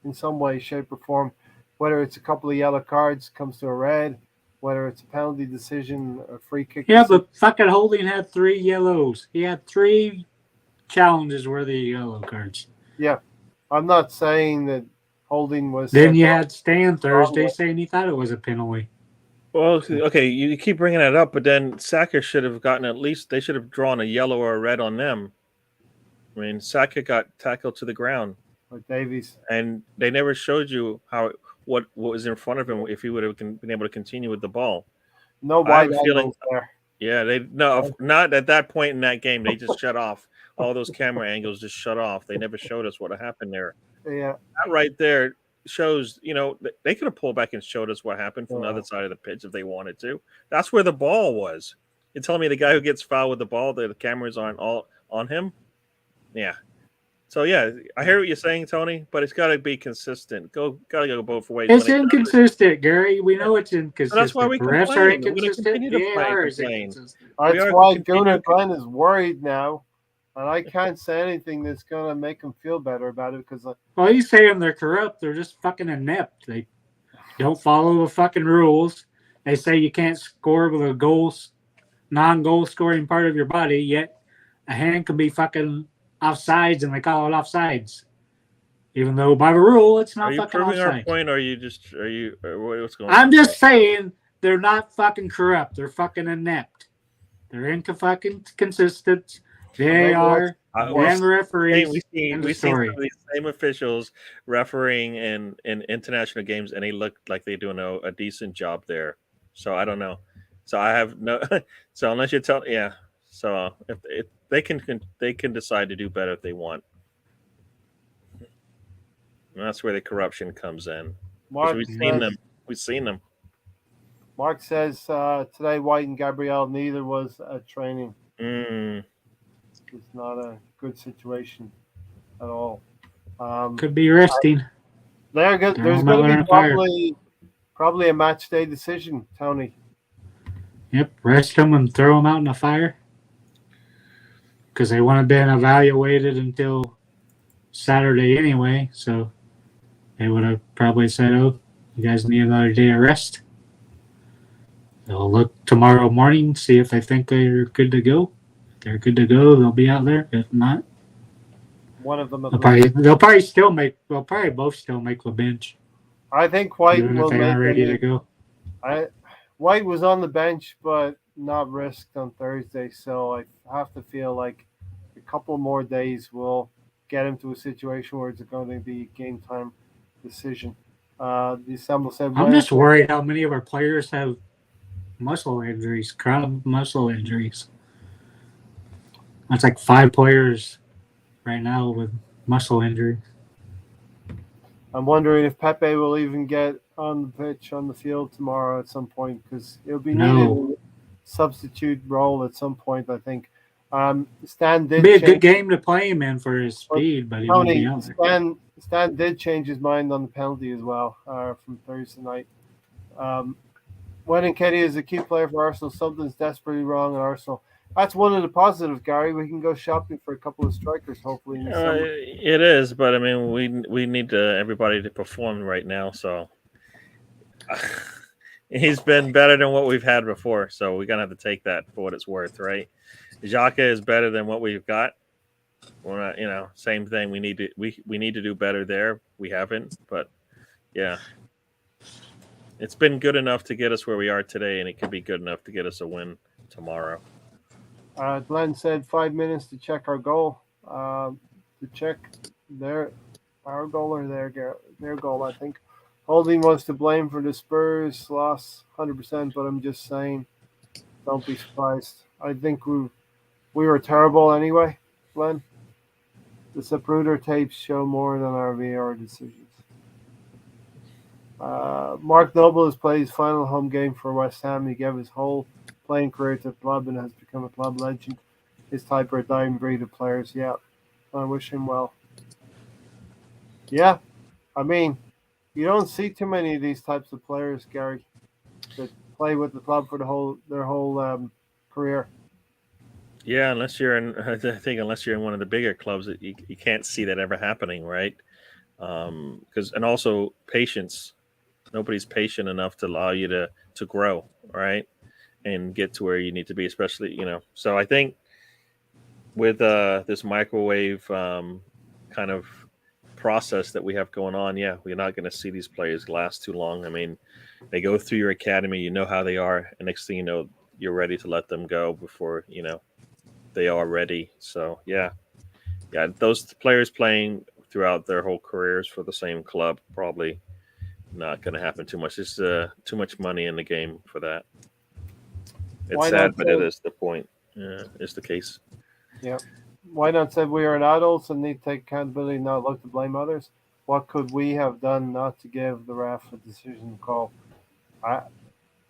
in some way, shape, or form. Whether it's a couple of yellow cards comes to a red, whether it's a penalty decision, a free kick. Yeah, but fucking Holding had 3 yellows. He had 3 challenges worthy of yellow cards. Yeah, I'm not saying that Holding was. Then you had Stan Thursday saying he thought it was a penalty. Well, okay, you keep bringing that up, but then Saka should have gotten at least. They should have drawn a yellow or a red on them. I mean, Saka got tackled to the ground. Or Davies. And they never showed you what was in front of him if he would have been able to continue with the ball. No wide angles there. Yeah, not at that point in that game. They just shut off. All those camera angles just shut off. They never showed us what happened there. Yeah. That right there shows, they could have pulled back and showed us what happened from the other side of the pitch if they wanted to. That's where the ball was. You're telling me the guy who gets fouled with the ball, the cameras aren't all on him? Yeah. So, yeah, I hear what you're saying, Tony, but it's got to be consistent. Got to go both ways. It's inconsistent, Gary. We know it's inconsistent. That's why we refs complain. are inconsistent. That's why Gunnar Glenn is worried now, and I can't say anything that's going to make him feel better about it because. Well, he's saying they're corrupt. They're just fucking inept. They don't follow the fucking rules. They say you can't score with a non-goal scoring part of your body, yet a hand can be fucking offsides, and they call it offsides, even though by the rule it's not fucking offside. Are you proving our point, or what's going on? I'm just there? saying they're not fucking corrupt. They're fucking inept. They're inconsistent. They are. And referees. We've seen some of these same officials refereeing in international games, and they look like they're doing a decent job there. So I don't know. So I have no. So unless you tell, yeah. So if they can decide to do better if they want. And that's where the corruption comes in. We've seen them. Mark says today White and Gabriel neither was at training. It's not a good situation at all. Could be resting. There's going to be probably a match day decision, Tony. Yep, rest them and throw them out in the fire. Because they wouldn't have been evaluated until Saturday anyway, so they would have probably said, "Oh, you guys need another day of rest." They'll look tomorrow morning, see if they think they're good to go. If they're good to go, they'll be out there. If not, one of them they'll probably both still make the bench. I think White even if they are ready to go. White was on the bench, but not risked on Thursday, so I have to feel like a couple more days will get him to a situation where it's going to be a game time decision. The Assemble said, I'm just worried how many of our players have muscle injuries, chronic muscle injuries. That's like 5 players right now with muscle injury. I'm wondering if Pepe will even get on the pitch on the field tomorrow at some point because he'll be needed No. in a substitute role at some point. I think. Stan It'd did be a good change. game to play him in for his speed, but he won't be Tony, out there. Stan did change his mind on the penalty as well from Thursday night. When Nketiah is a key player for Arsenal, something's desperately wrong at Arsenal. That's one of the positives, Gary. We can go shopping for a couple of strikers, hopefully in the summer. It is, but I mean, we need everybody to perform right now. So he's been better than what we've had before. So we're gonna have to take that for what it's worth, right? Xhaka is better than what we've got. We're not, same thing. We need to do better there. We haven't, but yeah, it's been good enough to get us where we are today, and it could be good enough to get us a win tomorrow. Glenn said 5 minutes to check our goal. To check our goal or their goal, I think. Holding was to blame for the Spurs loss 100%, but I'm just saying, don't be surprised. I think we were terrible anyway, Glenn. The Zapruder tapes show more than our VAR decisions. Mark Noble has played his final home game for West Ham. He gave his whole playing career to the club and has become a club legend. His type are a dying breed of players. Yeah, I wish him well. Yeah, I mean, you don't see too many of these types of players, Gary, that play with the club for their whole career. Yeah, unless you're in one of the bigger clubs, that you can't see that ever happening, right? And also patience. Nobody's patient enough to allow you to grow, right, and get to where you need to be. Especially, So I think with this microwave kind of process that we have going on, yeah, we're not going to see these players last too long. I mean, they go through your academy, you know how they are, and next thing you know, you're ready to let them go before they are ready. So yeah, those players playing throughout their whole careers for the same club probably not going to happen too much. There's too much money in the game for that. It's sad, but it is the point. It's the case. Yeah. Why not say we are adults and need to take accountability, not look to blame others? What could we have done not to give the ref a decision call?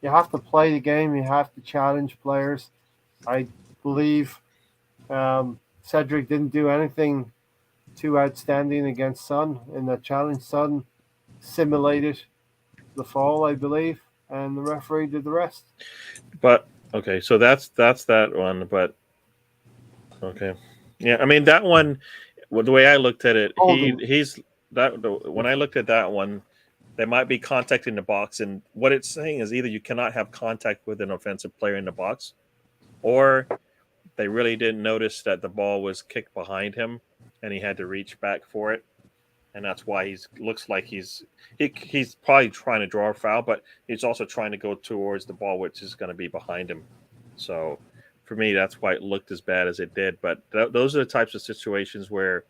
You have to play the game. You have to challenge players. I believe Cedric didn't do anything too outstanding against Son in that challenge. Son simulated the fall, I believe, and the referee did the rest. But okay, so that's that one. But okay, yeah, I mean that one. Well, the way I looked at it, he's that. When I looked at that one, there might be contact in the box, and what it's saying is either you cannot have contact with an offensive player in the box, or they really didn't notice that the ball was kicked behind him, and he had to reach back for it. And that's why looks like he's probably trying to draw a foul, but he's also trying to go towards the ball, which is going to be behind him. So for me, that's why it looked as bad as it did. But those are the types of situations where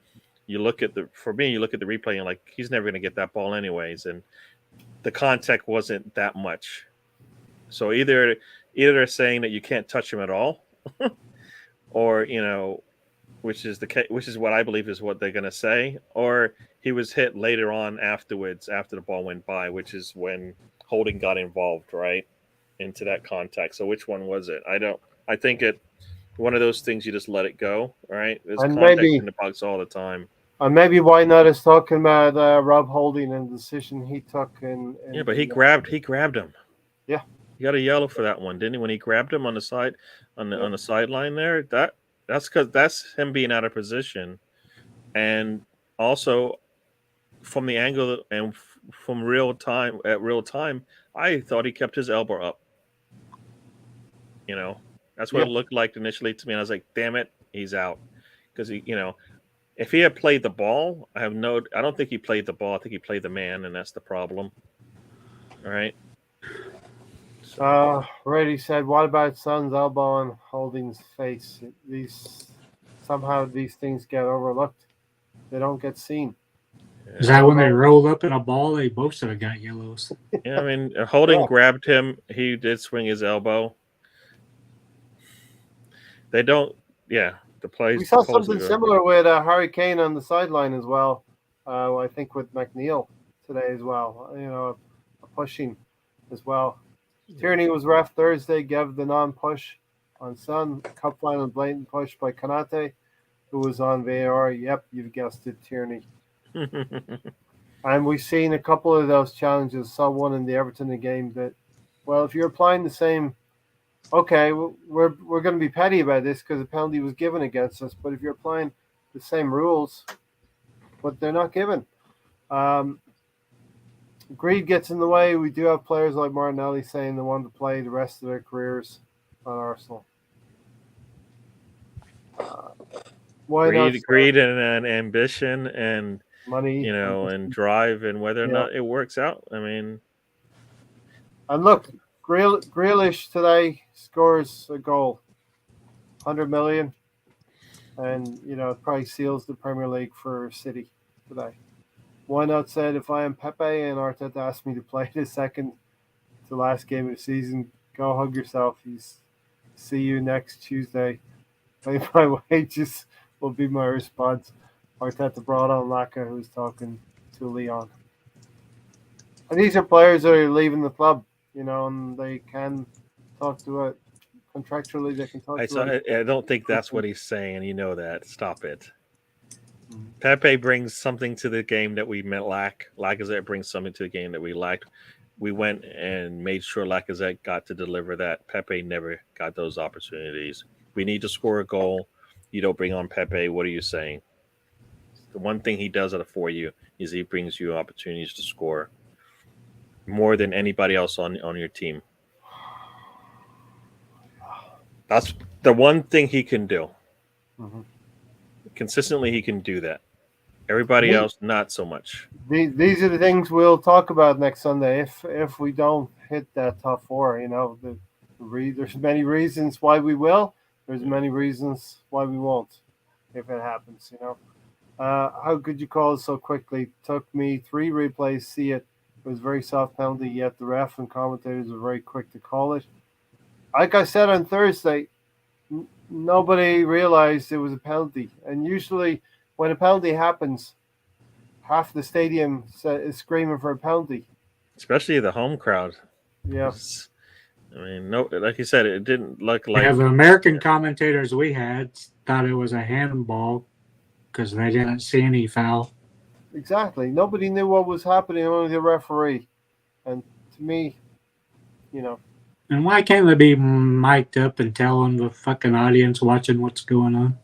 you look at the replay and you're like, he's never going to get that ball anyways. And the contact wasn't that much. So either they're saying that you can't touch him at all, or, which is what I believe is what they're going to say, or he was hit later on afterwards after the ball went by, which is when holding got involved, right, into that contact. So which one was it? I think one of those things you just let it go, right? There's contact in the box all the time. And maybe why not is talking about Rob Holding and the decision he took but he grabbed him. Yeah. He got a yellow for that one, didn't he? When he grabbed him on the side on the sideline there, that's because that's him being out of position, and also from the angle and from real time, I thought he kept his elbow up. That's what it looked like initially to me. And I was like, "Damn it, he's out," because if he had played the ball, I don't think he played the ball. I think he played the man, and that's the problem. All right. Reddy said, "What about Son's elbow and Holding's face? Somehow these things get overlooked. They don't get seen." Is that when they rolled up in a ball? They both should have got yellows. Yeah, I mean, Holding grabbed him. He did swing his elbow. They don't. Yeah, the plays. We saw something similar with Harry Kane on the sideline as well. I think with McNeil today as well. A pushing as well. Tierney was ref Thursday, gave the non-push on Son. Cup final blatant push by Kanate, who was on VAR. Yep, you've guessed it, Tierney. And we've seen a couple of those challenges. Saw one in the Everton game that, well, if you're applying the same, okay, we're going to be petty about this because a penalty was given against us. But if you're applying the same rules, but they're not given. Greed gets in the way. We do have players like Martinelli saying they want to play the rest of their careers on Arsenal. Greed and ambition and money, and drive, and whether or not it works out. I mean, and look, Grealish today scores a goal, 100 million, and it probably seals the Premier League for City today. Why not said, if I am Pepe and Arteta asked me to play the second to last game of the season, go hug yourself. See you next Tuesday. Pay my wages will be my response. Arteta brought on Laka, who was talking to Leon. And these are players that are leaving the club, and they can talk to it. Contractually, they can talk to it. I don't think that's what he's saying. You know that. Stop it. Pepe brings something to the game that we lack. Lacazette brings something to the game that we lacked. We went and made sure Lacazette got to deliver that. Pepe never got those opportunities. We need to score a goal. You don't bring on Pepe. What are you saying? The one thing he does for you is he brings you opportunities to score more than anybody else on your team. That's the one thing he can do. Mm-hmm. Consistently, he can do that. Everybody else, not so much. These are the things we'll talk about next Sunday. If we don't hit that top four, there's many reasons why we will. There's many reasons why we won't. If it happens, how could you call it so quickly? Took me 3 replays. See it. It was a very soft penalty. Yet the ref and commentators were very quick to call it. Like I said on Thursday, nobody realized it was a penalty. And usually when a penalty happens, half the stadium is screaming for a penalty. Especially the home crowd. Yeah. I mean, no, like you said, it didn't look like... Yeah, the American commentators we had thought it was a handball because they didn't see any foul. Exactly. Nobody knew what was happening, only the referee. And to me, And why can't they be mic'd up and telling the fucking audience watching what's going on?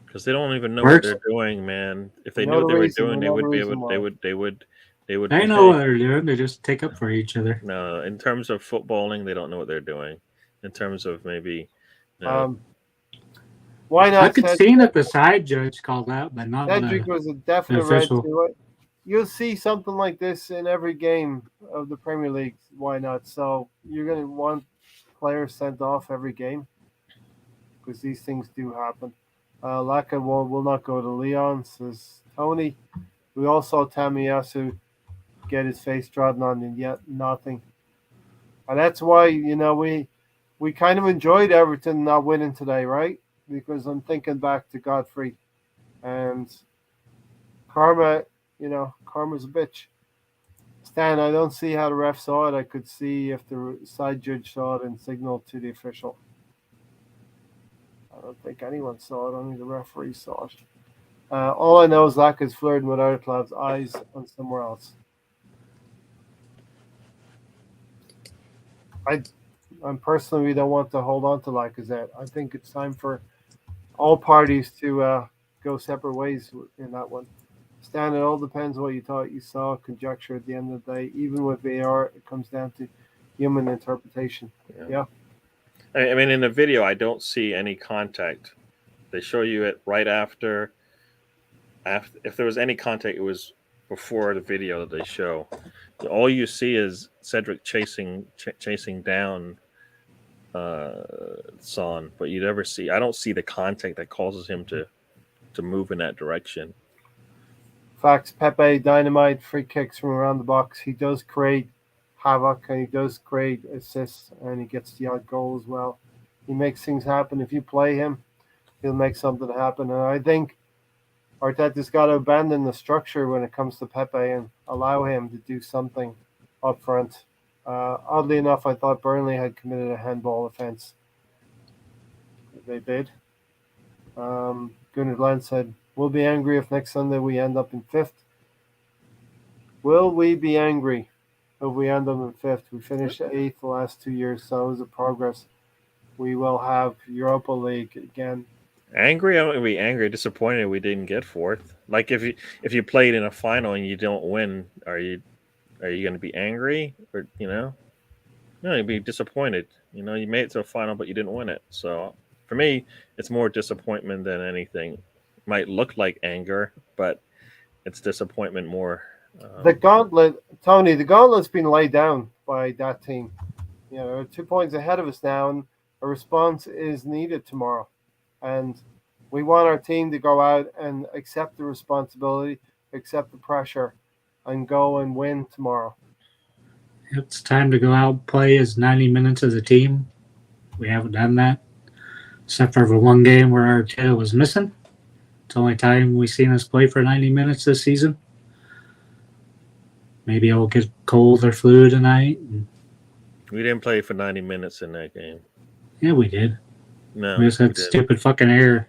Because they don't even know what they're doing, man. If they knew what they were doing, they would be able. They would. They know what they're doing. They just take up for each other. No, in terms of footballing, they don't know what they're doing. In terms of maybe. Why not? I could see that the side judge called out, but not Cedric was a definite red to it. You'll see something like this in every game of the Premier League. Why not? So you're going to want players sent off every game because these things do happen. Laka will not go to Leon, says Tony. We all saw Tamiyasu get his face trodden on and yet nothing. And that's why, we kind of enjoyed Everton not winning today, right? Because I'm thinking back to Godfrey and karma, karma's a bitch. Stan, I don't see how the ref saw it. I could see if the side judge saw it and signaled to the official. I don't think anyone saw it. Only the referee saw it. All I know is Laka's flirting with Outlaws' eyes on somewhere else. I'm personally, we don't want to hold on to Lacazette. I think it's time for all parties to go separate ways in that one. Stan, it all depends what you thought you saw. Conjecture at the end of the day. Even with VAR, it comes down to human interpretation. Yeah. I mean, in the video, I don't see any contact. They show you it right after. If there was any contact, it was before the video that they show. All you see is Cedric chasing down Son, but you never see. I don't see the contact that causes him to move in that direction. Facts. Pepe dynamite free kicks from around the box. He does create havoc and he does create assists and he gets the odd goal as well. He makes things happen if you play him. he'll make something happen. And I think Arteta's got to abandon the structure when it comes to Pepe and allow him to do something up front. Oddly enough, I thought Burnley had committed a handball offence. They did. Gunnar Glenn said, "We'll be angry if next Sunday we end up in fifth." Will we be angry if we end up in fifth? We finished eighth the last 2 years, so it was a progress. We will have Europa League again. Angry? I'm gonna be angry, disappointed we didn't get fourth. Like if you played in a final and you don't win, are you gonna be angry or No, you'd be disappointed. You made it to a final, but you didn't win it. So for me, it's more disappointment than anything. Might look like anger, but it's disappointment more. The gauntlet, Tony, the gauntlet's been laid down by that team. They're 2 points ahead of us now, and a response is needed tomorrow. And we want our team to go out and accept the responsibility, accept the pressure, and go and win tomorrow. It's time to go out and play as 90 minutes as a team. We haven't done that, except for the one game where Arteta was missing. It's the only time we've seen us play for 90 minutes this season. Maybe I'll get cold or flu tonight. We didn't play for 90 minutes in that game. Yeah, we did. No, we just had stupid fucking error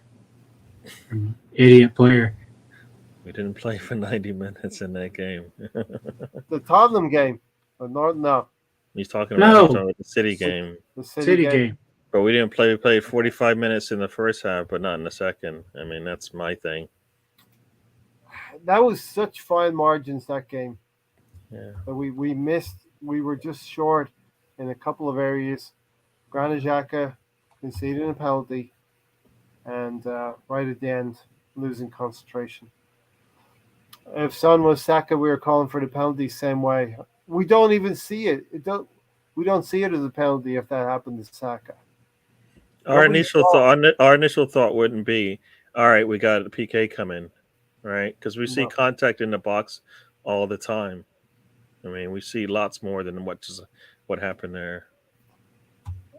from idiot player. We didn't play for 90 minutes in that game. The Tottenham game. No. He's talking about the City game. The City game. But we didn't play. We played 45 minutes in the first half, but not in the second. I mean, that's my thing. That was such fine margins, that game. Yeah. But we missed. We were just short in a couple of areas. Granit Xhaka conceding a penalty, and right at the end, losing concentration. If Son was Saka, we were calling for the penalty same way. We don't even see it. We don't see it as a penalty if that happened to Saka. Our initial thought wouldn't be, all right, we got a PK coming, right? Because we see contact in the box all the time. I mean, we see lots more than what happened there.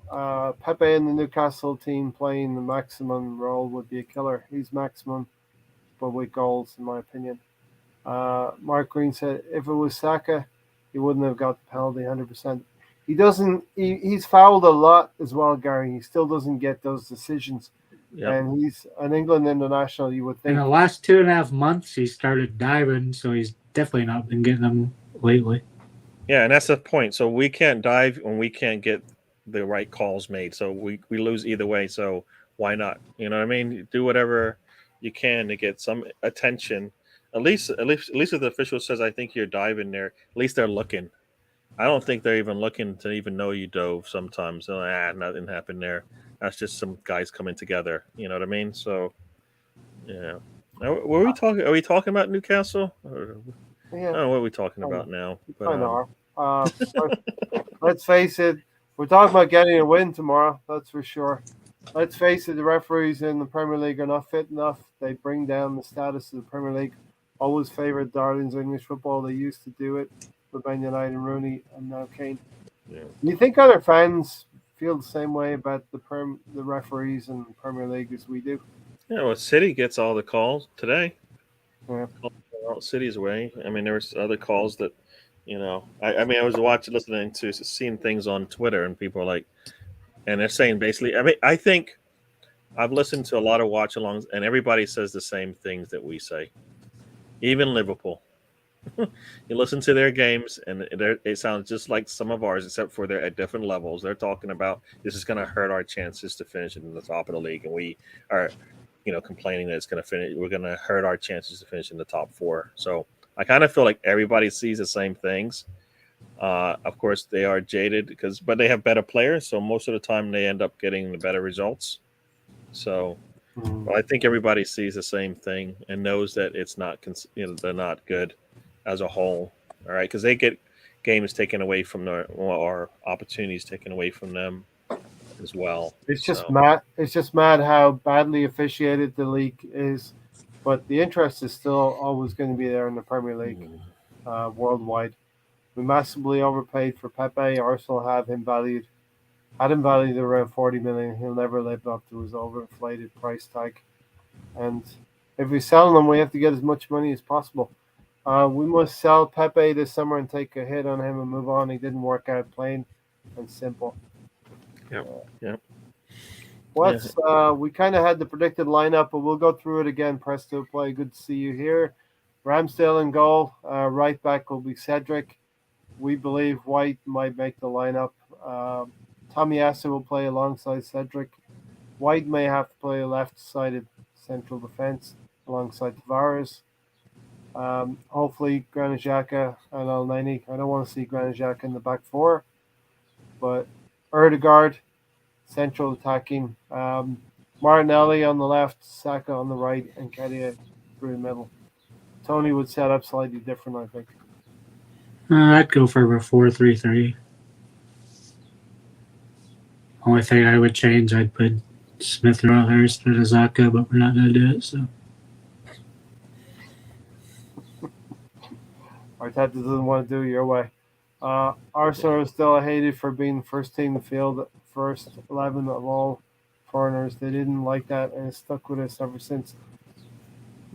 Pepe in the Newcastle team playing the maximum role would be a killer. He's maximum, but with goals, in my opinion. Mark Green said if it was Saka, he wouldn't have got the penalty 100%. He doesn't. He's fouled a lot as well, Gary. He still doesn't get those decisions. Yep. And he's an England international. You would think in the last 2.5 months he started diving, so he's definitely not been getting them lately. Yeah, and that's the point. So we can't dive when we can't get the right calls made. So we lose either way. So why not? You know what I mean? Do whatever you can to get some attention. At least if the official says, I think you're diving there, at least they're looking. I don't think they're even looking to even know you dove sometimes. So, nothing happened there. That's just some guys coming together. You know what I mean? So, yeah. Are we talking about Newcastle? Yeah. I don't know what we're talking about now. But, let's face it. We're talking about getting a win tomorrow. That's for sure. Let's face it. The referees in the Premier League are not fit enough. They bring down the status of the Premier League. Always favoured darlings of English football. They used to do it with Man United and Rooney, and now Kane. Yeah. You think other fans feel the same way about the referees in the Premier League as we do? Yeah, well, City gets all the calls today. Yeah. City's way. I mean, there was other calls that, I was seeing things on Twitter, and people are like, and they're saying basically, I think I've listened to a lot of watch-alongs, and everybody says the same things that we say. Even Liverpool. You listen to their games, and it sounds just like some of ours, except for they're at different levels. They're talking about this is going to hurt our chances to finish in the top of the league, and we are, complaining that it's going to finish. We're going to hurt our chances to finish in the top 4. So I kind of feel like everybody sees the same things. Of course, they are jaded but they have better players, so most of the time they end up getting the better results. So. Well, I think everybody sees the same thing and knows that it's not, they're not good as a whole. All right, because they get games taken away from or opportunities taken away from them as well. It's just mad. It's just mad how badly officiated the league is, but the interest is still always going to be there in the Premier League worldwide. We massively overpaid for Pepe. Arsenal have him valued Adam valued around 40 million. He'll never live up to his overinflated price tag. And if we sell him, we have to get as much money as possible. We must sell Pepe this summer and take a hit on him and move on. He didn't work out, plain and simple. Yep. We kind of had the predicted lineup, but we'll go through it again. Presto play. Good to see you here. Ramsdale in goal. Right back will be Cedric. We believe White might make the lineup. Tomiyasu will play alongside Cedric. White may have to play a left-sided central defense alongside Tavares. Hopefully Granit Xhaka and Elneny. I don't want to see Granit Xhaka in the back four, but Erdegaard, central attacking. Martinelli on the left, Saka on the right, and Kedia through the middle. Tony would set up slightly different, I think. I'd go for a 4-3-3. Only thing I would change, I'd put Smith Rowe instead of Zaka, but we're not going to do it. So Arteta doesn't want to do it your way. Arsenal is still hated for being the first team in the field, first 11 of all foreigners. They didn't like that, and it's stuck with us ever since.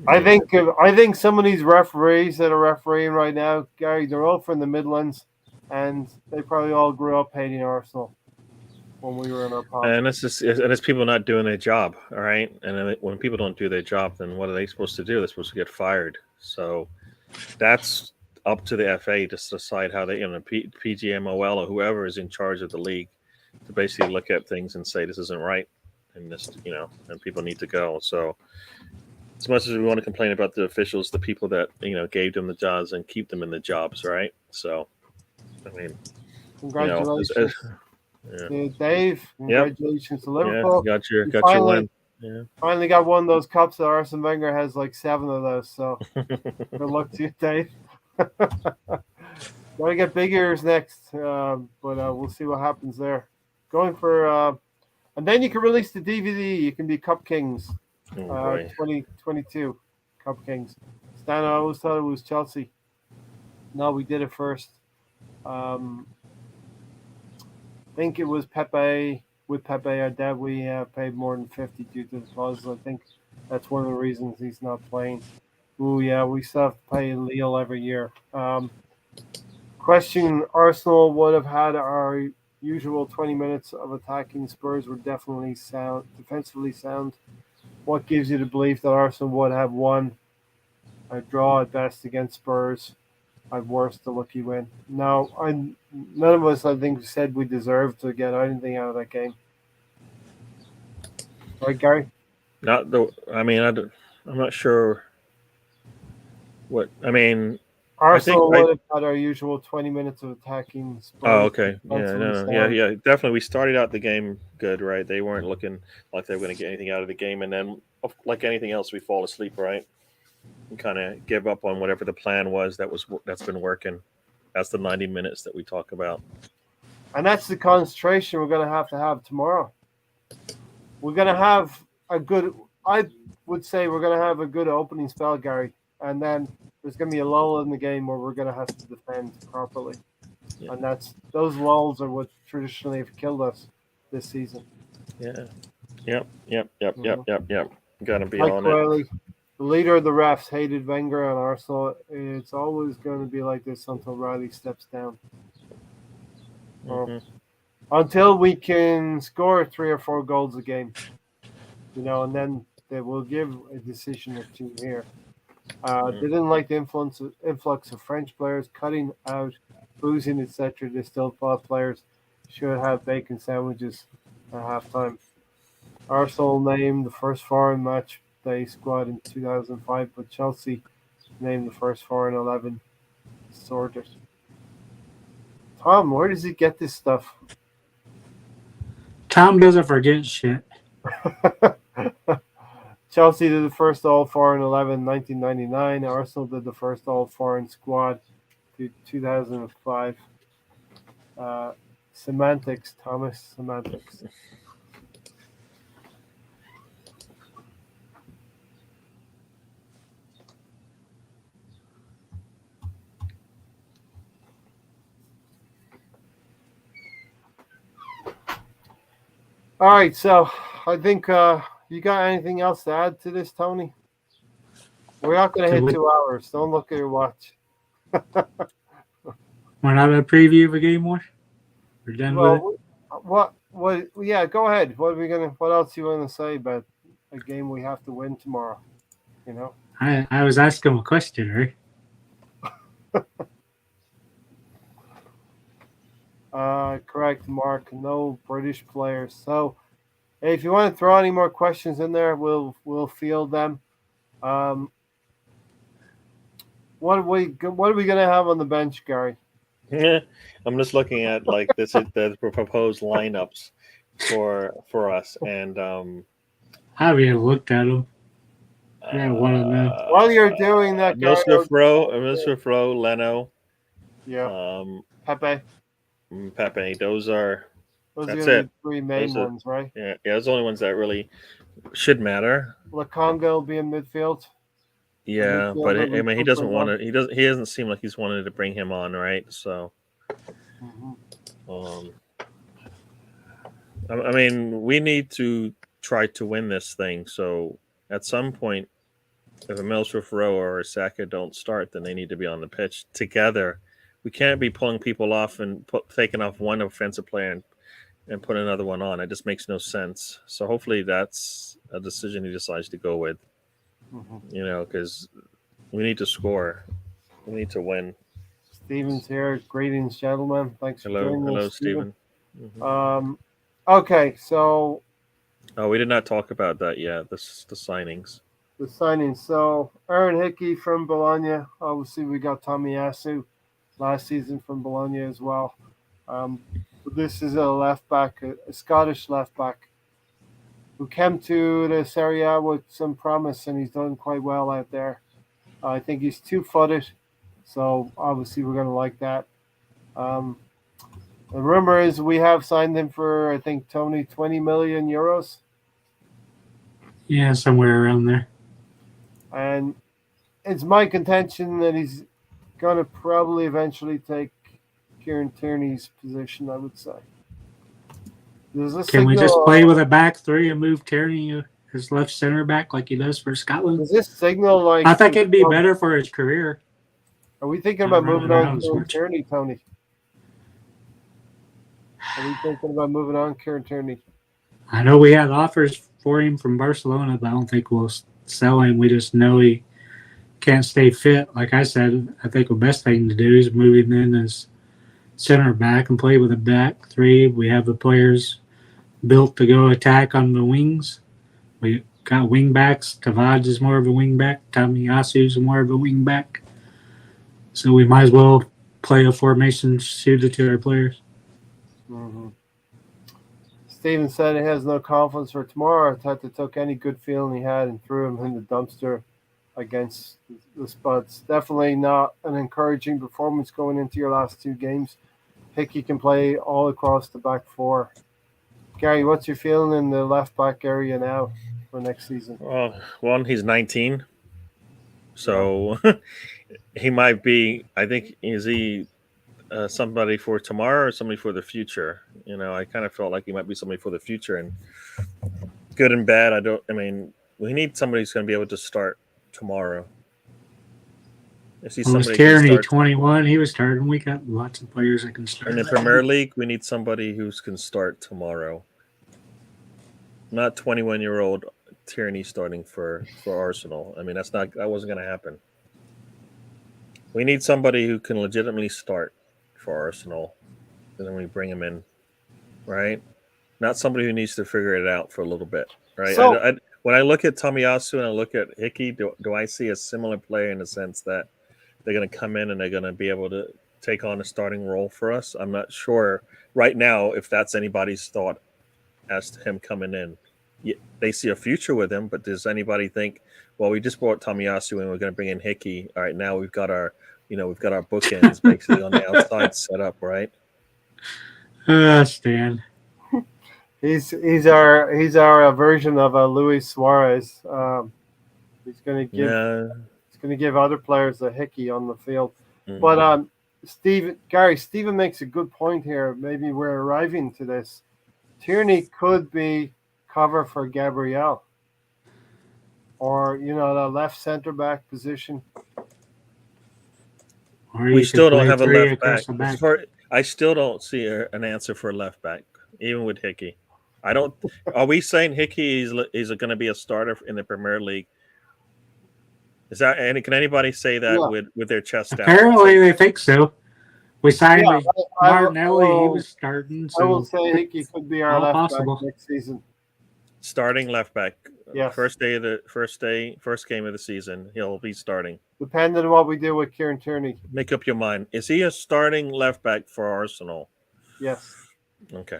I think some of these referees that are refereeing right now, Gary, they're all from the Midlands, and they probably all grew up hating Arsenal when we were in our pub. And it's people not doing their job, all right? And then when people don't do their job, then what are they supposed to do? They're supposed to get fired. So that's up to the FA to decide how they, PGMOL or whoever is in charge of the league, to basically look at things and say this isn't right, and this, and people need to go. So as much as we want to complain about the officials, the people that gave them the jobs and keep them in the jobs, right? So, I mean, congratulations, Dave. Congratulations to Liverpool. Yeah, got your win. Yeah. Finally got one of those cups that Arsene Wenger has like 7 of those. So good luck to you, Dave. Gotta get big ears next, but we'll see what happens there. Going for, and then you can release the DVD. You can be Cup Kings. 2022 Cup Kings. Stan, I always thought it was Chelsea. No, we did it first. I think it was Pepe. With Pepe, our dad, we paid more than 50 due to the clauses. I think that's one of the reasons he's not playing. Oh yeah, we still have to pay Lille every year. Question: Arsenal would have had our usual 20 minutes of attacking. Spurs were definitely sound, defensively sound. What gives you the belief that Arsenal would have won a draw at best against Spurs, at worst a lucky win? No, none of us, I think, said we deserved to get anything out of that game. Right, Gary? I'm not sure what. Arsenal would have had our usual 20 minutes of attacking Spurs. Oh, okay. Yeah. Definitely. We started out the game good, right? They weren't looking like they were going to get anything out of the game, and then, like anything else, we fall asleep, right? And kind of give up on whatever the plan was that's been working. That's the 90 minutes that we talk about. And that's the concentration we're going to have tomorrow. We're going to have I would say we're going to have a good opening spell, Gary. And then there's going to be a lull in the game where we're going to have to defend properly. Yeah. And those lulls are what traditionally have killed us this season. Yeah. Yep. Got to be Mike on Riley, it. The leader of the refs, hated Wenger and Arsenal. It's always going to be like this until Riley steps down. Until we can score 3 or 4 goals a game. And then they will give a decision or two here. They didn't like the influx of French players cutting out, boozing, etc. They still thought players should have bacon sandwiches at halftime. Arsenal named the first foreign match day squad in 2005, but Chelsea named the first foreign 11. Sorted. Tom, where does he get this stuff? Tom doesn't forget shit. Chelsea did the first all-foreign 11 in 1999. Arsenal did the first all-foreign squad in 2005. Semantics, Thomas. Semantics. All right, so I think you got anything else to add to this, Tony? We're not going to hit So 2 hours. Don't look at your watch. we're not a preview of a game more. We're done with it. Well, what? Yeah, go ahead. What are we gonna? What else you want to say about a game we have to win tomorrow? You know. I was asking a question, right? Correct, Mark. No British players. So, hey, if you want to throw any more questions in there, we'll field them. What are we gonna have on the bench, Gary? I'm just looking at like this is the proposed lineups for us, and I haven't even looked at them. Yeah, one of them. While you're doing that, Gary, Milsmith Rowe, Leno, yeah, Pepe. Pepe. Those are Those are that's gonna be it. three main Those are ones, right? yeah. Those are the only ones that really should matter. Lakonga will be in midfield. Yeah, but midfielder I we mean, he put doesn't him want on. to. He doesn't seem like he's wanted to bring him on, right? So, Mhm. I mean, we need to try to win this thing. So, at some point, if a Milsworth Rowe or a Saka don't start, then they need to be on the pitch together. We can't be pulling people off and taking off one offensive player and put another one on. It just makes no sense. So hopefully that's a decision he decides to go with. Mhm. You know, because we need to score. We need to win. Steven's here. Greetings, gentlemen. Thanks for joining Hello, us, Steven. Stephen. Okay, so Oh, we did not talk about that yet. The signings. the signings. So Aaron Hickey from Bologna. Obviously, we got Tomiyasu last season from Bologna as well. But this is a left back, a Scottish left back, who came to the Serie A with some promise, and he's done quite well out there. I think he's 2-footed, so obviously we're going to like that. The rumor is we have signed him for, I think, Tony, 20 million euros. Yeah, somewhere around there. And it's my contention that he's going to probably eventually take Kieran Tierney's position, I would say. Can we just play with a back three and move Tierney as left center back like he does for Scotland? Does this signal like... I think it'd be better for his career. Are we thinking about moving on Kieran Tierney, Tony? Are we thinking about moving on Kieran Tierney? I know we had offers for him from Barcelona, but I don't think we'll sell him. We just know he can't stay fit. Like I said, I think the best thing to do is move him in as center back and play with a back three. We have the players built to go attack on the wings. We got wing backs. Tavares is more of a wing back. Tomiyasu is more of a wing back. So we might as well play a formation suited to our players. Mm-hmm. Steven said he has no confidence for tomorrow. Arteta took any good feeling he had and threw him in the dumpster against the Spuds. Definitely not an encouraging performance going into your last two games. Hickey can play all across the back four. Gary, what's your feeling in the left back area now for next season? Well, one, he's 19. So he might be, I think, is he somebody for tomorrow or somebody for the future? You know, I kind of felt like he might be somebody for the future, and good and bad. I mean, we need somebody who's going to be able to start tomorrow. Is Tierney 21? He was starting. We got lots of players that can start. In the Premier League, we need somebody who can start tomorrow. Not 21-year-old Tierney starting for Arsenal. I mean, that wasn't going to happen. We need somebody who can legitimately start for Arsenal, and then we bring him in, right? Not somebody who needs to figure it out for a little bit, right? So, when I look at Tomiyasu and I look at Hickey, do I see a similar player in the sense that they're going to come in and they're going to be able to take on a starting role for us? I'm not sure right now if that's anybody's thought as to him coming in. They see a future with him, but does anybody think, well, we just brought Tomiyasu and we're going to bring in Hickey. All right, now we've got our bookends basically on the outside set up, right? Stan. He's our version of a Luis Suarez. He's going to give other players a Hickey on the field. Mm-hmm. But Steven makes a good point here. Maybe we're arriving to this. Tierney could be cover for Gabriel, or the left center back position. Or We you still could don't play have a three left across back. the back. I still don't see an answer for a left back, even with Hickey. I don't. Are we saying Hickey is going to be a starter in the Premier League? Is that and can anybody say that Yeah, with their chest out? Apparently, they think so. We signed yeah. Martinelli. He was starting, I will so say Hickey could be our all left back possible. next season. Starting left back. Yes. First game of the season, he'll be starting. Depending on what we do with Kieran Tierney. Make up your mind. Is he a starting left back for Arsenal? Yes. Okay.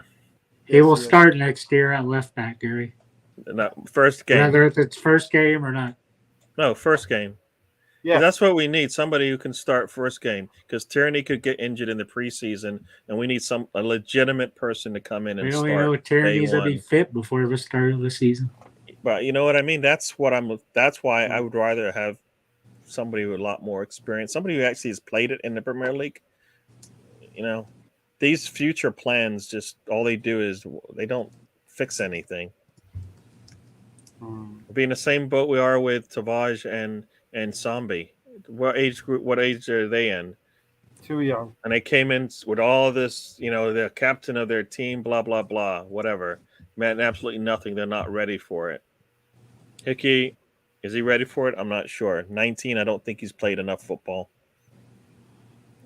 He will is. start next year at left back, Gary. No, first game. Whether it's first game or not. No, first game. Yeah. That's what we need. Somebody who can start first game. Because Tierney could get injured in the preseason, and we need a legitimate person to come in and We start. only know Tierney's day to be one. fit before the start of the season. But you know what I mean? That's why I would rather have somebody with a lot more experience, somebody who actually has played it in the Premier League. These future plans, just all they do is they don't fix anything. We'll be in the same boat we are with Tavage and Sambi. What age are they in? Too young. And they came in with all this, the captain of their team, blah, blah, blah, whatever. Meant absolutely nothing. They're not ready for it. Hickey, is he ready for it? I'm not sure. 19, I don't think he's played enough football.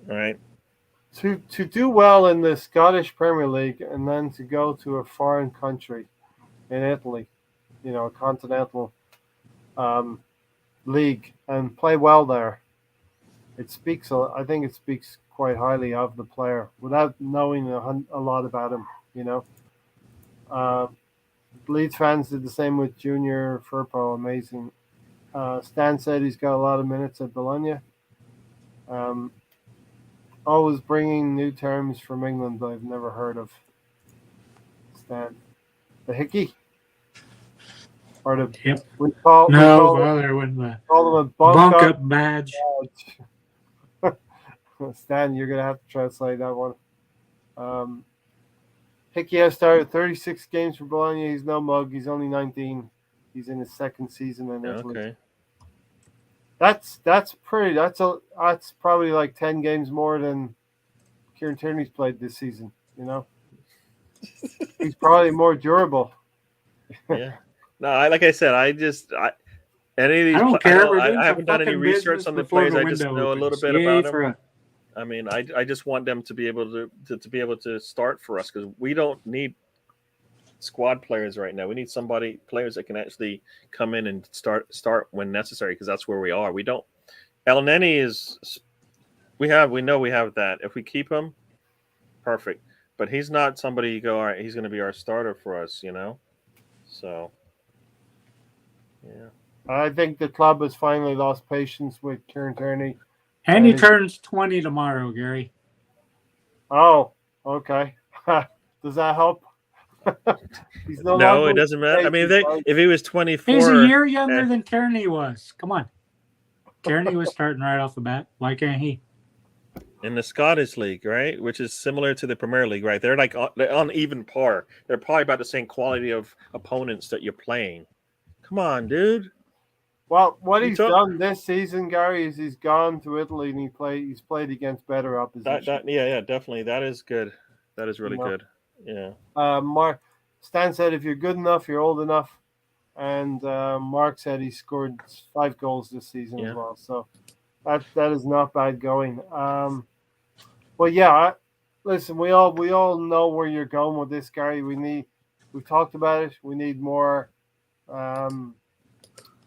All right. To do well in the Scottish Premier League and then to go to a foreign country in Italy, a continental league and play well there, I think it speaks quite highly of the player without knowing a lot about him. Leeds fans did the same with Junior Firpo. Amazing. Stan said he's got a lot of minutes at Bologna. Always bringing new terms from England that I've never heard of. Stan. The Hickey? Or the Yep. we call When them a bunk up badge. Stan, you're gonna have to translate that one. Hickey has started 36 games for Bologna. He's no mug. He's only 19. He's in his second season in Italy. Okay. That's probably like 10 games more than Kieran Tierney's played this season. He's probably more durable. Yeah. No, like I said, any of these. I don't care. I haven't done any research on the players. I just know a little bit about them. I mean, I just want them to be able to start for us because we don't need squad players right now. We need players that can actually come in and start when necessary because that's where we are. We don't. Elneny is. We know we have that. If we keep him, perfect. But he's not somebody you go, all right, he's going to be our starter for us, So, yeah. I think the club has finally lost patience with Kieran Tierney. And he turns 20 tomorrow, Gary. Oh, okay. Does that help? No, it doesn't matter. I mean, if he was 24, he's a year younger than Tierney was. Come on, Tierney was starting right off the bat. Why can't he? In the Scottish League, right, which is similar to the Premier League, right? They're they're on even par. They're probably about the same quality of opponents that you're playing. Come on, dude. Well, what he's done this season, Gary, is he's gone to Italy and he's played against better opposition. Yeah, definitely. That is good. That is really good. Yeah. Stan said if you're good enough, you're old enough. And Mark said he scored 5 goals this season as well. So that is not bad going. But yeah, listen, we all know where you're going with this, Gary. We've talked about it. We need more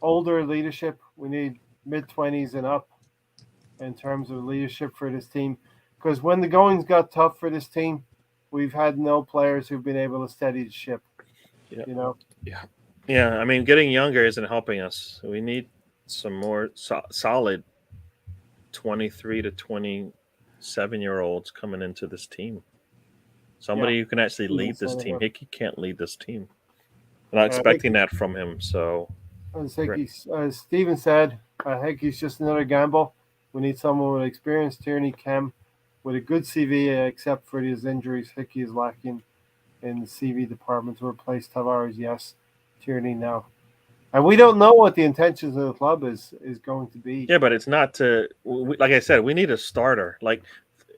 older leadership. We need mid-20s and up in terms of leadership for this team. Because when the goings got tough for this team, we've had no players who've been able to steady the ship. Yeah. I mean, getting younger isn't helping us. We need some more solid 23 to 27-year-olds coming into this team. Somebody who can actually lead this team. Hickey can't lead this team. I'm not expecting that from him. So, as Steven said, Hickey's just another gamble. We need someone with experience. Tierney, Kem, with a good CV, except for his injuries. Hickey is lacking in the CV department to replace Tavares. Yes, Tierney now. And we don't know what the intentions of the club is going to be. Yeah, but it's not to. Like I said, we need a starter. Like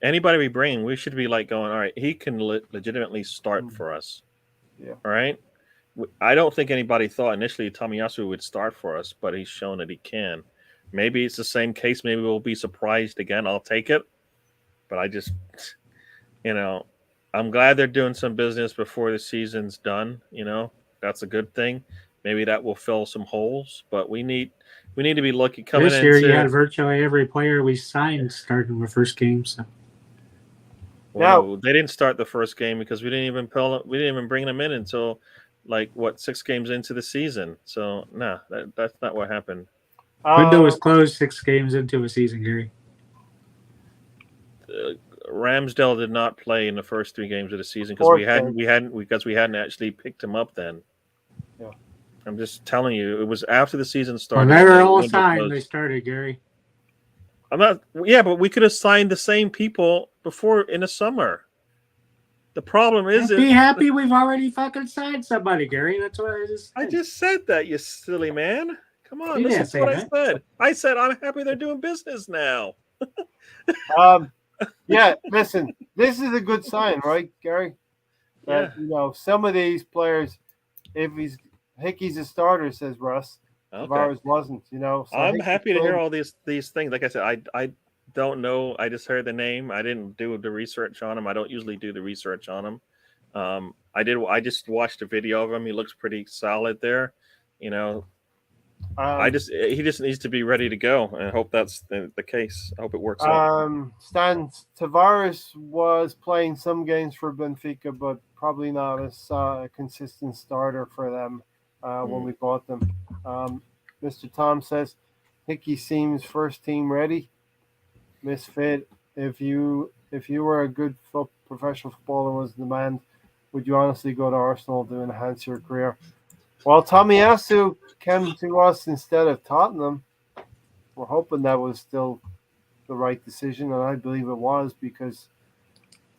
anybody we bring, we should be like going, all right, he can legitimately start for us. Yeah. All right. I don't think anybody thought initially Tomiyasu would start for us, but he's shown that he can. Maybe it's the same case. Maybe we'll be surprised again. I'll take it. But I just, I'm glad they're doing some business before the season's done. That's a good thing. Maybe that will fill some holes. But we need to be looking coming This year, you had into. virtually every player we signed starting the first game. So Well, they didn't start the first game because we didn't even bring them in until 6 games into the season. So no, that's not what happened. window was closed 6 games into a season, Gary. Ramsdale did not play in the first 3 games of the season because we hadn't actually picked him up then. Yeah. I'm just telling you, it was after the season started. When they were all signed, they started, Gary. I'm not. Yeah, but we could have signed the same people before in the summer. The problem is, be happy we've already fucking signed somebody, Gary. That's what I just said. I just said that, you silly man. Come on, You this didn't is say what that. I said. I said I'm happy they're doing business now. Yeah, listen, this is a good sign, right, Gary? That, some of these players, if Hickey's a starter, says Russ. Okay. Tavares wasn't, So I'm happy to hear all these things. Like I said, I don't know. I just heard the name. I didn't do the research on him. I don't usually do the research on him. I just watched a video of him. He looks pretty solid there. He just needs to be ready to go, and I hope that's the case. I hope it works out. Stan, Tavares was playing some games for Benfica, but probably not as a consistent starter for them when we bought them. Mr. Tom says Hickey seems first team ready. Misfit, if you were a good professional footballer and was in demand, would you honestly go to Arsenal to enhance your career? Well, Tomiyasu came to us instead of Tottenham. We're hoping that was still the right decision, and I believe it was, because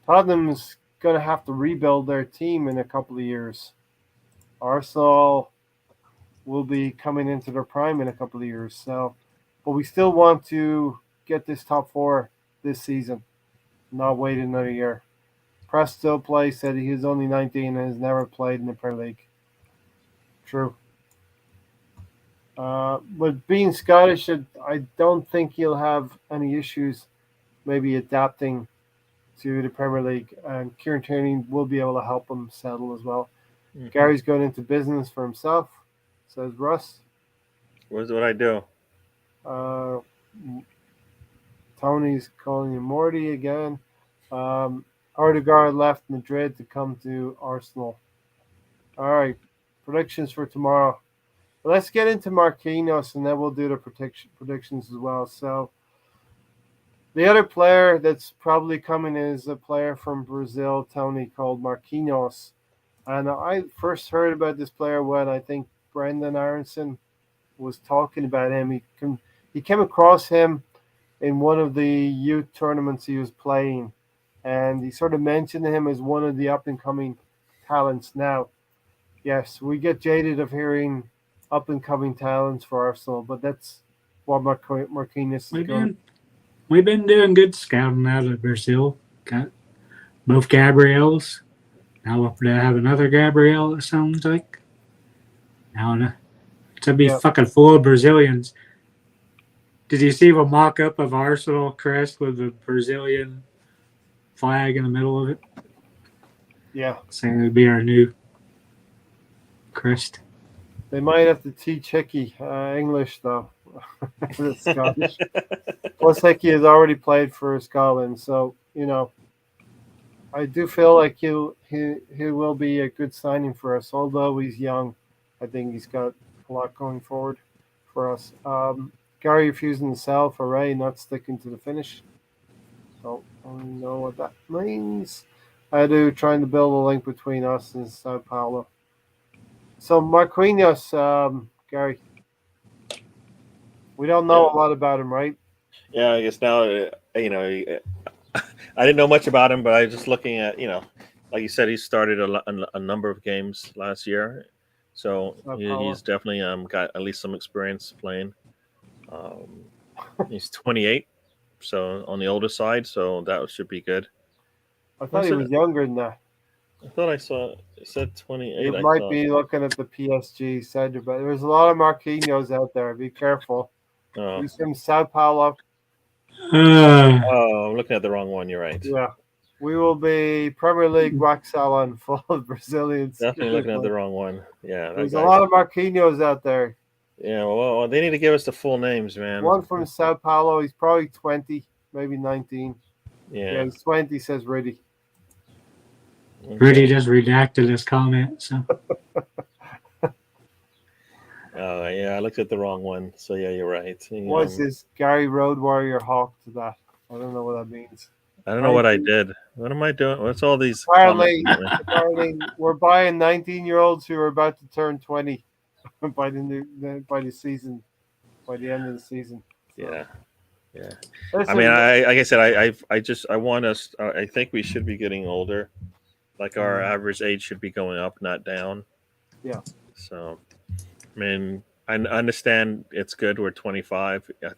Tottenham is going to have to rebuild their team in a couple of years. Arsenal will be coming into their prime in a couple of years. So, but we still want to get this top 4 this season, not wait another year. Press still plays, said he is only 19 and has never played in the Premier League. True. But being Scottish, I don't think he'll have any issues maybe adapting to the Premier League. And Kieran Tierney will be able to help him settle as well. Mm-hmm. Gary's going into business for himself, says Russ. What I do? Tony's calling you Morty again. Odegaard left Madrid to come to Arsenal. All right. Predictions for tomorrow. Let's get into Marquinhos, and then we'll do the predictions as well. So the other player that's probably coming is a player from Brazil, Tony, called Marquinhos. And I first heard about this player when I think Brendan Aronson was talking about him. He came across him in one of the youth tournaments he was playing, and he sort of mentioned him as one of the up-and-coming talents. Now, yes, we get jaded of hearing up-and-coming talents for Arsenal, but that's what Marquinhos is going. We've been doing good scouting out of Brazil. Got both Gabriels. Now we're going to have another Gabriel, it sounds like. Now it's going to be fucking full of Brazilians. Did you see the mock-up of Arsenal crest with the Brazilian flag in the middle of it? Yeah. Saying it would be our new crest. They might have to teach Hickey English, though. It's Scottish. Plus, Hickey has already played for Scotland, so, I do feel like he will be a good signing for us. Although he's young, I think he's got a lot going forward for us. Gary refusing to sell for Ray, not sticking to the finish. So I don't know what that means. I do, trying to build a link between us and Sao Paulo. So Marquinhos, Gary, we don't know a lot about him, right? Yeah, I guess now, I didn't know much about him, but I was just looking at, like you said, he started a number of games last year, so he's definitely got at least some experience playing. Um, he's 28, so on the older side, so that should be good. I thought he was younger than that. I thought I saw it said 28. You might be looking at the PSG center, but there's a lot of Marquinhos out there. Be careful. Oh. He's from Sao Paulo. Oh, I'm looking at the wrong one. You're right. Yeah. We will be Premier League wax salon full of Brazilians. Definitely looking at the wrong one. Yeah. There's a lot of Marquinhos out there. Yeah, well, they need to give us the full names, man. One from Sao Paulo. He's probably 20, maybe 19. Yeah, he's 20, says Rudy. Rudy just redacted his comment. So. Oh, yeah, I looked at the wrong one. So, yeah, you're right. What's this Gary Road Warrior Hawk to that? I don't know what that means. I don't know what I did. What am I doing? What's all these? Apparently, we're buying 19-year-olds who are about to turn 20 by the season, by the end of the season. So. Yeah. Listen, I mean, like I said, I want us. I think we should be getting older. Like our average age should be going up, not down. Yeah. So, I mean, I understand it's good. We're 25. I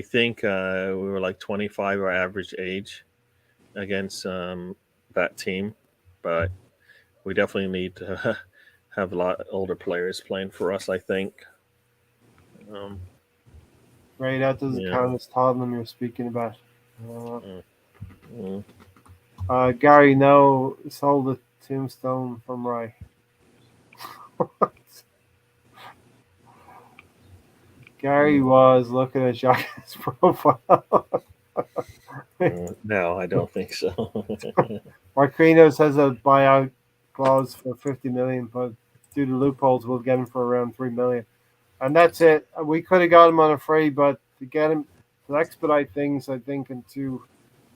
think we were like 25 our average age against that team, but we definitely need to have a lot older players playing for us. I think. Right, that doesn't count as Tottenham you're speaking about. Gary now sold a tombstone from Rai. Gary was looking at Xhaka's profile. No, I don't think so. Marquinhos has a buyout clause for 50 million, but due to loopholes, we'll get him for around 3 million. And that's it. We could have got him on a free, but to get him to expedite things, I think, and to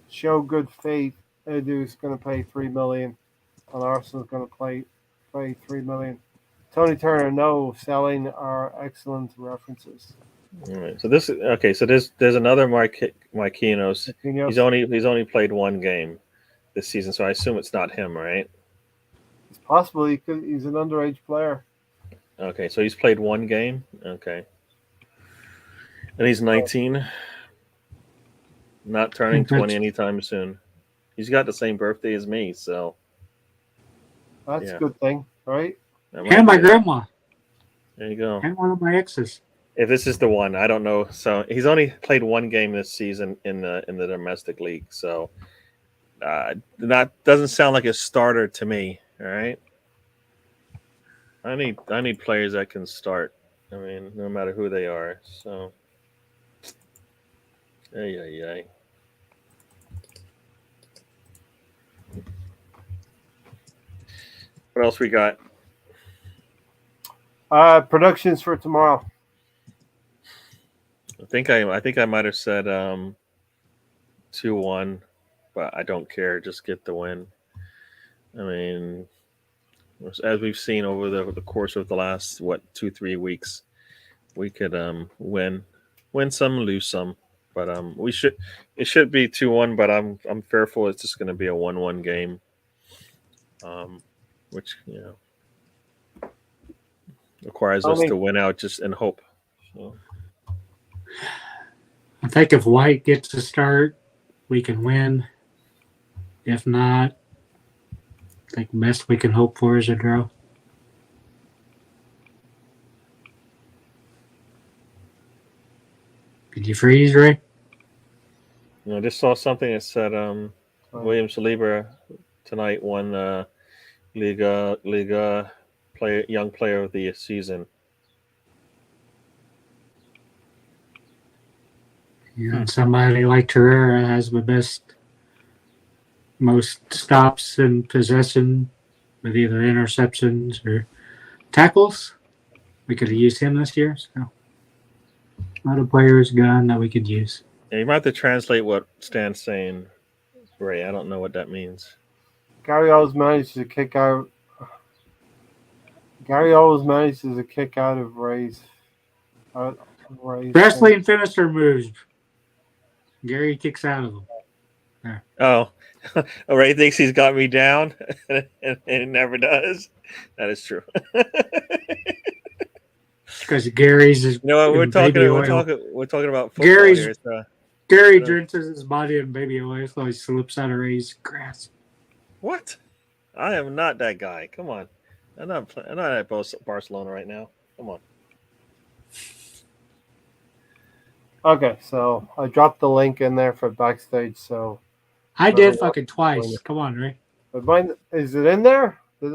show good faith, Edu's going to pay 3 million, and Arsenal's going to pay 3 million. Tony Turner, no, selling are excellent references. All right. So there's another Marquinhos. He's only played one game this season, so I assume it's not him, right? It's possible he's an underage player. Okay, so he's played one game. Okay, and he's 19, not turning 20 anytime soon. He's got the same birthday as me, so that's a good thing, right? And my grandma. There you go. And one of my exes. If this is the one, I don't know. So he's only played one game this season in the domestic league. So that doesn't sound like a starter to me. All right. I need players that can start. I mean, no matter who they are. So, yeah. What else we got? Predictions for tomorrow. I think I might have said 2-1, but I don't care. Just get the win. I mean, as we've seen over the course of the last 2-3 weeks, we could win some, lose some, but it should be 2-1. But I'm fearful it's just going to be a 1-1 game, which requires us to win out just in hope. So. I think if White gets a start, we can win. If not, I think the best we can hope for is a draw. Did you freeze, Ray? I just saw something that said William Saliba tonight won Liga Young Player of the Season. Yeah, somebody like Herrera has the most stops and possession with either interceptions or tackles. We could have used him this year. So a lot of players gone that we could use. Yeah, you might have to translate what Stan's saying, Ray. I don't know what that means. Gary always manages a kick out of Ray's. Wrestling finisher moves. Gary kicks out of them. Oh, Ray thinks he's got me down, and it never does. That is true. Because Gary's is You know what? We're in talking. baby We're oil. talking. We're talking about football Gary's here. So Gary I don't- drenches his body in baby oil, so he slips out of Ray's grass. what? I am not that guy. Come on. I'm not at Barcelona right now. Come on. Okay, so I dropped the link in there for backstage. So, I did fucking twice. Come on, Ray. but mine, is it in there? I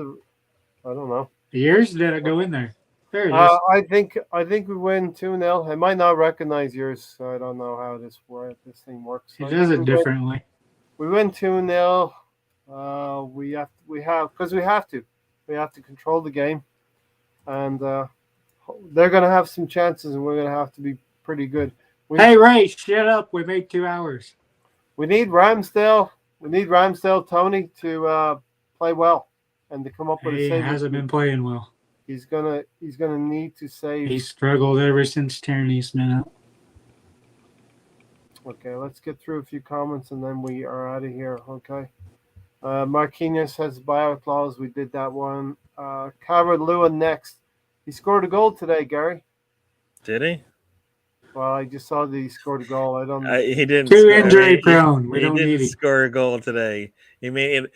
don't know. Yours didn't go in there. There it is. I think we win 2-0. I might not recognize yours, so I don't know how this thing works. He So does it differently. We win 2-0. We have to. We have to control the game, and they're going to have some chances, and we're going to have to be pretty good. Hey, Ray, shut up. We made 2 hours. We need Ramsdale. We need Ramsdale, Tony, to play well and to come up with a He save. hasn't been playing well. He's gonna need to save. He struggled ever since Tierney's been out. Okay, let's get through a few comments and then we are out of here. Okay. Marquinhos has buyout clause. We did that one. Calvert Lewin next. He scored a goal today, Gary. Did he? Well, I just saw that he scored a goal. I don't know. He didn't. Too score. injury prone. We he don't didn't need him. score a goal today. He made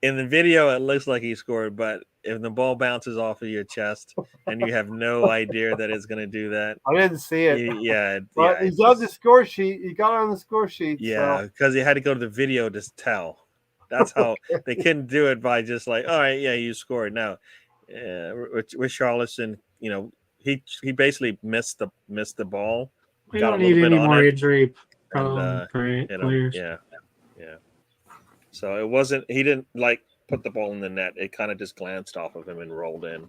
in the video. It looks like he scored, but if the ball bounces off of your chest and you have no idea that it's going to do that, I didn't see it. But he's on the score sheet. He got on the score sheet. Yeah, because he had to go to the video to tell. That's how they couldn't do it by just like, all right, yeah, you scored. Now, with Charleston, he basically missed the ball. We got don't a little need bit any on more it, injury and, players. Yeah. So it wasn't. He didn't put the ball in the net. It kind of just glanced off of him and rolled in.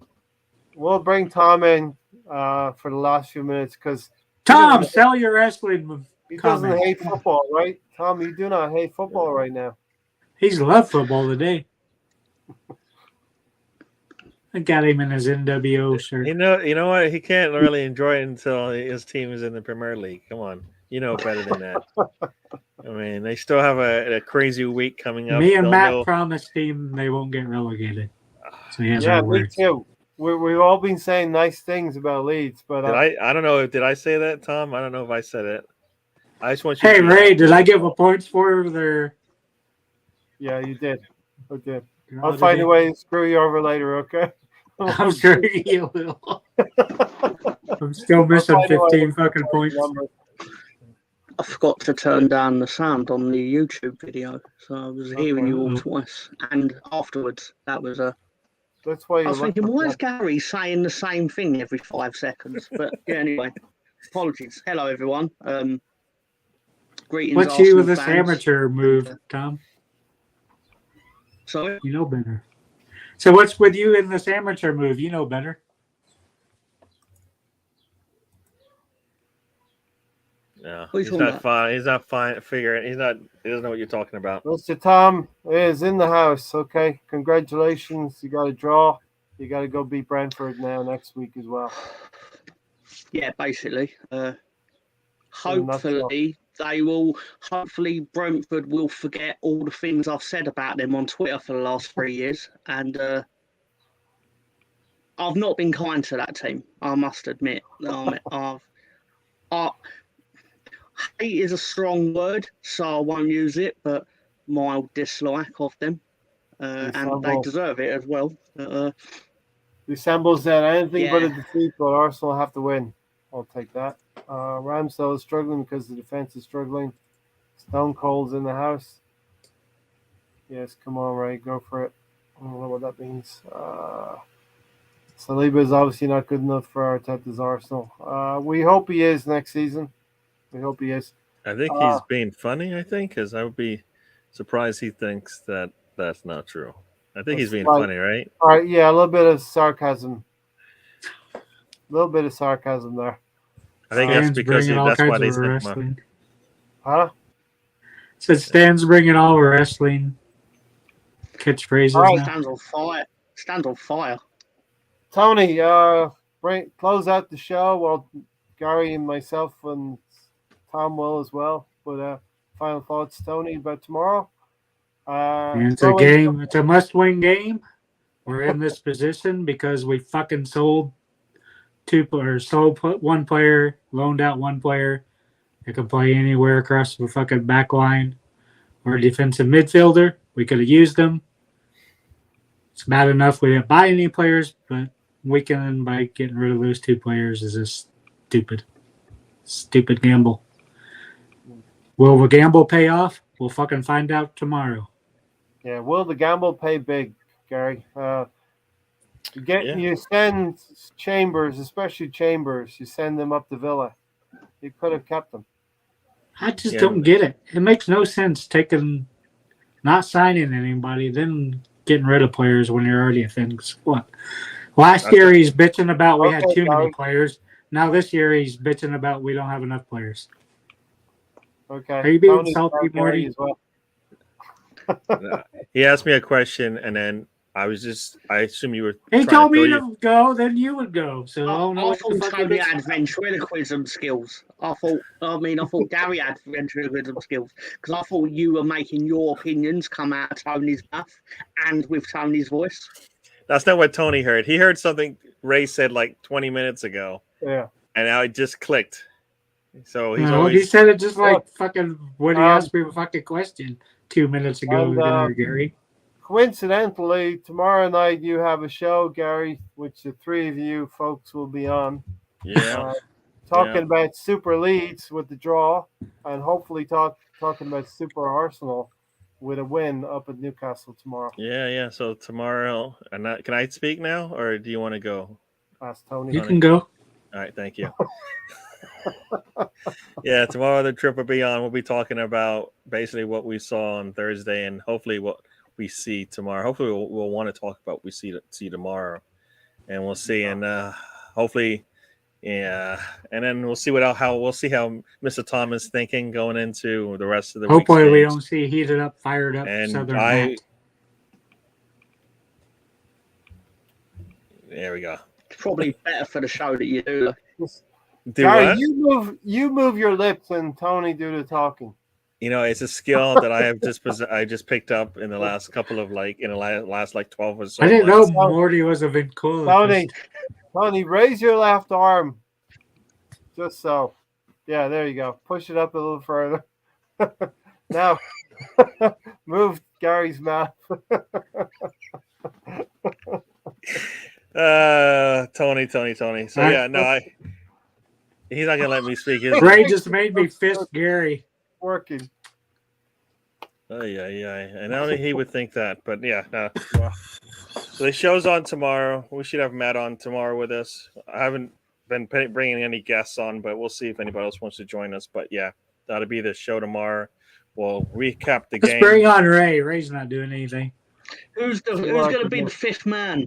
We'll bring Tom in for the last few minutes because Tom, sell your wrestling. He doesn't hate football, right? Tom, you do not hate football right now. He's loved football today. I got him in his NWO shirt. You know what? He can't really enjoy it until his team is in the Premier League. Come on, you know better than that. I mean, they still have a crazy week coming up. Me and Matt promised him they won't get relegated. So he has our me words. too. We've all been saying nice things about Leeds, but I don't know. Did I say that, Tom? I don't know if I said it. I just want you. Hey, Ray, did I give a points for their? Yeah, you did. I did. I'll find a way to screw you over later, okay? I'm sure you will. I'm still missing 15 fucking points. I forgot to turn down the sound on the YouTube video, so I was hearing you all twice. And afterwards, that was a. That's why I was thinking, why is Gary saying the same thing every 5 seconds? But yeah, anyway, apologies. Hello, everyone. Greetings. What's you with this amateur move, Tom? Sorry? You know better. So what's with you in this amateur move? You know better. No, he's not fine. He's not fine. Figuring. He doesn't know what you're talking about. Mr. Tom is in the house. Okay, congratulations. You got a draw. You got to go beat Brentford now next week as well. Yeah, basically. Hopefully they will. Hopefully Brentford will forget all the things I've said about them on Twitter for the last 3 years, and I've not been kind to that team. I must admit. Hate is a strong word, so I won't use it, but mild dislike of them. And they deserve it as well. Resembles that anything but a defeat, but Arsenal have to win. I'll take that. Ramsdale is struggling because the defense is struggling. Stone Cold's in the house. Yes, come on, Ray, go for it. I don't know what that means. Saliba is obviously not good enough for Arteta's Arsenal. We hope he is next season. We hope he is. I think he's being funny, because I would be surprised he thinks that that's not true. I think he's being funny, right? All right, yeah, a little bit of sarcasm. A little bit of sarcasm there. I think that's because that's why they sent him up. Huh? So Stan's bringing all wrestling catchphrases now. Stands on fire. Tony, close out the show. Well, Gary and myself and Tom will as well. But final thoughts, Tony, about tomorrow. And it's a game. It's a must-win game. We're in this position because we fucking sold one player, loaned out one player. They can play anywhere across the fucking back line. Or a defensive midfielder. We could have used them. It's bad enough we didn't buy any players, but weakening by getting rid of those 2 players is just stupid gamble. Will the gamble pay off? We'll fucking find out tomorrow. Yeah, will the gamble pay big, Gary? You send Chambers, especially Chambers, you send them up to Villa. You could have kept them. I just don't get it. It makes no sense not signing anybody, then getting rid of players when you're already a thing. What? Last year he's bitching about we had too many players. Now this year he's bitching about we don't have enough players. Okay. Are you being salty, Morty? As well? He asked me a question, and then I assume you were. He told me to go, then you would go. So I thought Tony had ventriloquism skills. I thought Gary had ventriloquism skills because I thought you were making your opinions come out of Tony's mouth and with Tony's voice. That's not what Tony heard. He heard something Ray said like 20 minutes ago. Yeah. And now it just clicked. So he said it just like fucking when he asked me a fucking question 2 minutes ago, Gary. Coincidentally, tomorrow night you have a show, Gary, which the 3 of you folks will be on. Yeah. Talking about Super Leeds with the draw, and hopefully talking about Super Arsenal with a win up at Newcastle tomorrow. Yeah. So tomorrow, can I speak now, or do you want to go? Ask Tony. You can go. All right, thank you. Yeah, tomorrow the trip will be on. We'll be talking about basically what we saw on Thursday, and hopefully what we see tomorrow. Hopefully we'll want to talk about what we see tomorrow, and we'll see, and hopefully, yeah, and then we'll see how Mr. Tom is thinking going into the rest of the week. Hopefully we don't see heated up, fired up. And Southern there we go. It's probably better for the show that you do. Gary, you move your lips and Tony do the talking. It's a skill that I just picked up in the last couple of last 12 or so. I didn't know Morty was a ventriloquist. Tony, raise your left arm. Just so. Yeah, there you go. Push it up a little further. Now, move Gary's mouth. Tony. So yeah, no, he's not gonna let me speak. Ray just made me fist Gary. Working. Oh yeah. And only he would think that, but yeah. Well, so the show's on tomorrow. We should have Matt on tomorrow with us. I haven't been bringing any guests on, but we'll see if anybody else wants to join us. But yeah, that'll be the show tomorrow. We'll recap the game. Let's bring on Ray. Ray's not doing anything. Who's going to be the 5th man?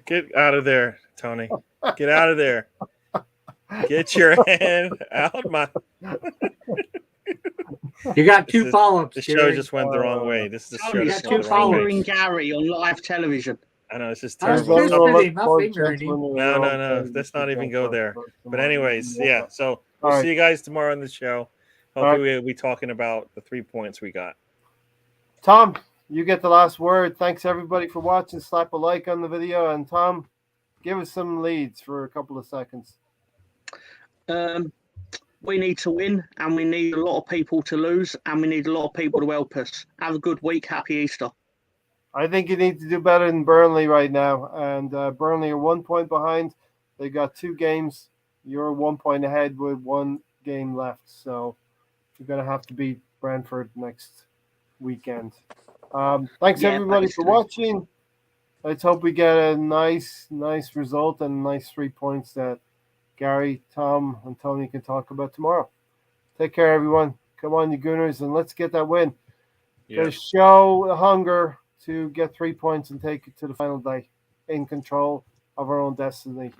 Get out of there, Tony. Get out of there. Get your hand out my. You got 2 follow-ups. The show just went the wrong way. This is the show. You got 2 following Gary on live television. I know, it's just terrible. No. Let's not even go there. But anyways, yeah. So we'll see you guys tomorrow on the show. Hopefully we'll be talking about the 3 points we got. Tom, you get the last word. Thanks everybody for watching. Slap a like on the video, and Tom, give us some leads for a couple of seconds. We need to win, and we need a lot of people to lose, and we need a lot of people to help us. Have a good week. Happy Easter. I think you need to do better than Burnley right now. And Burnley are 1 point behind. They got 2 games. You're 1 point ahead with 1 game left. So you're going to have to beat Brentford next weekend. Thanks everybody for watching. Let's hope we get a nice result and nice 3 points that Gary, Tom, and Tony can talk about tomorrow. Take care, everyone. Come on, you Gooners, and let's get that win. Yeah. Show the hunger to get 3 points and take it to the final day in control of our own destiny.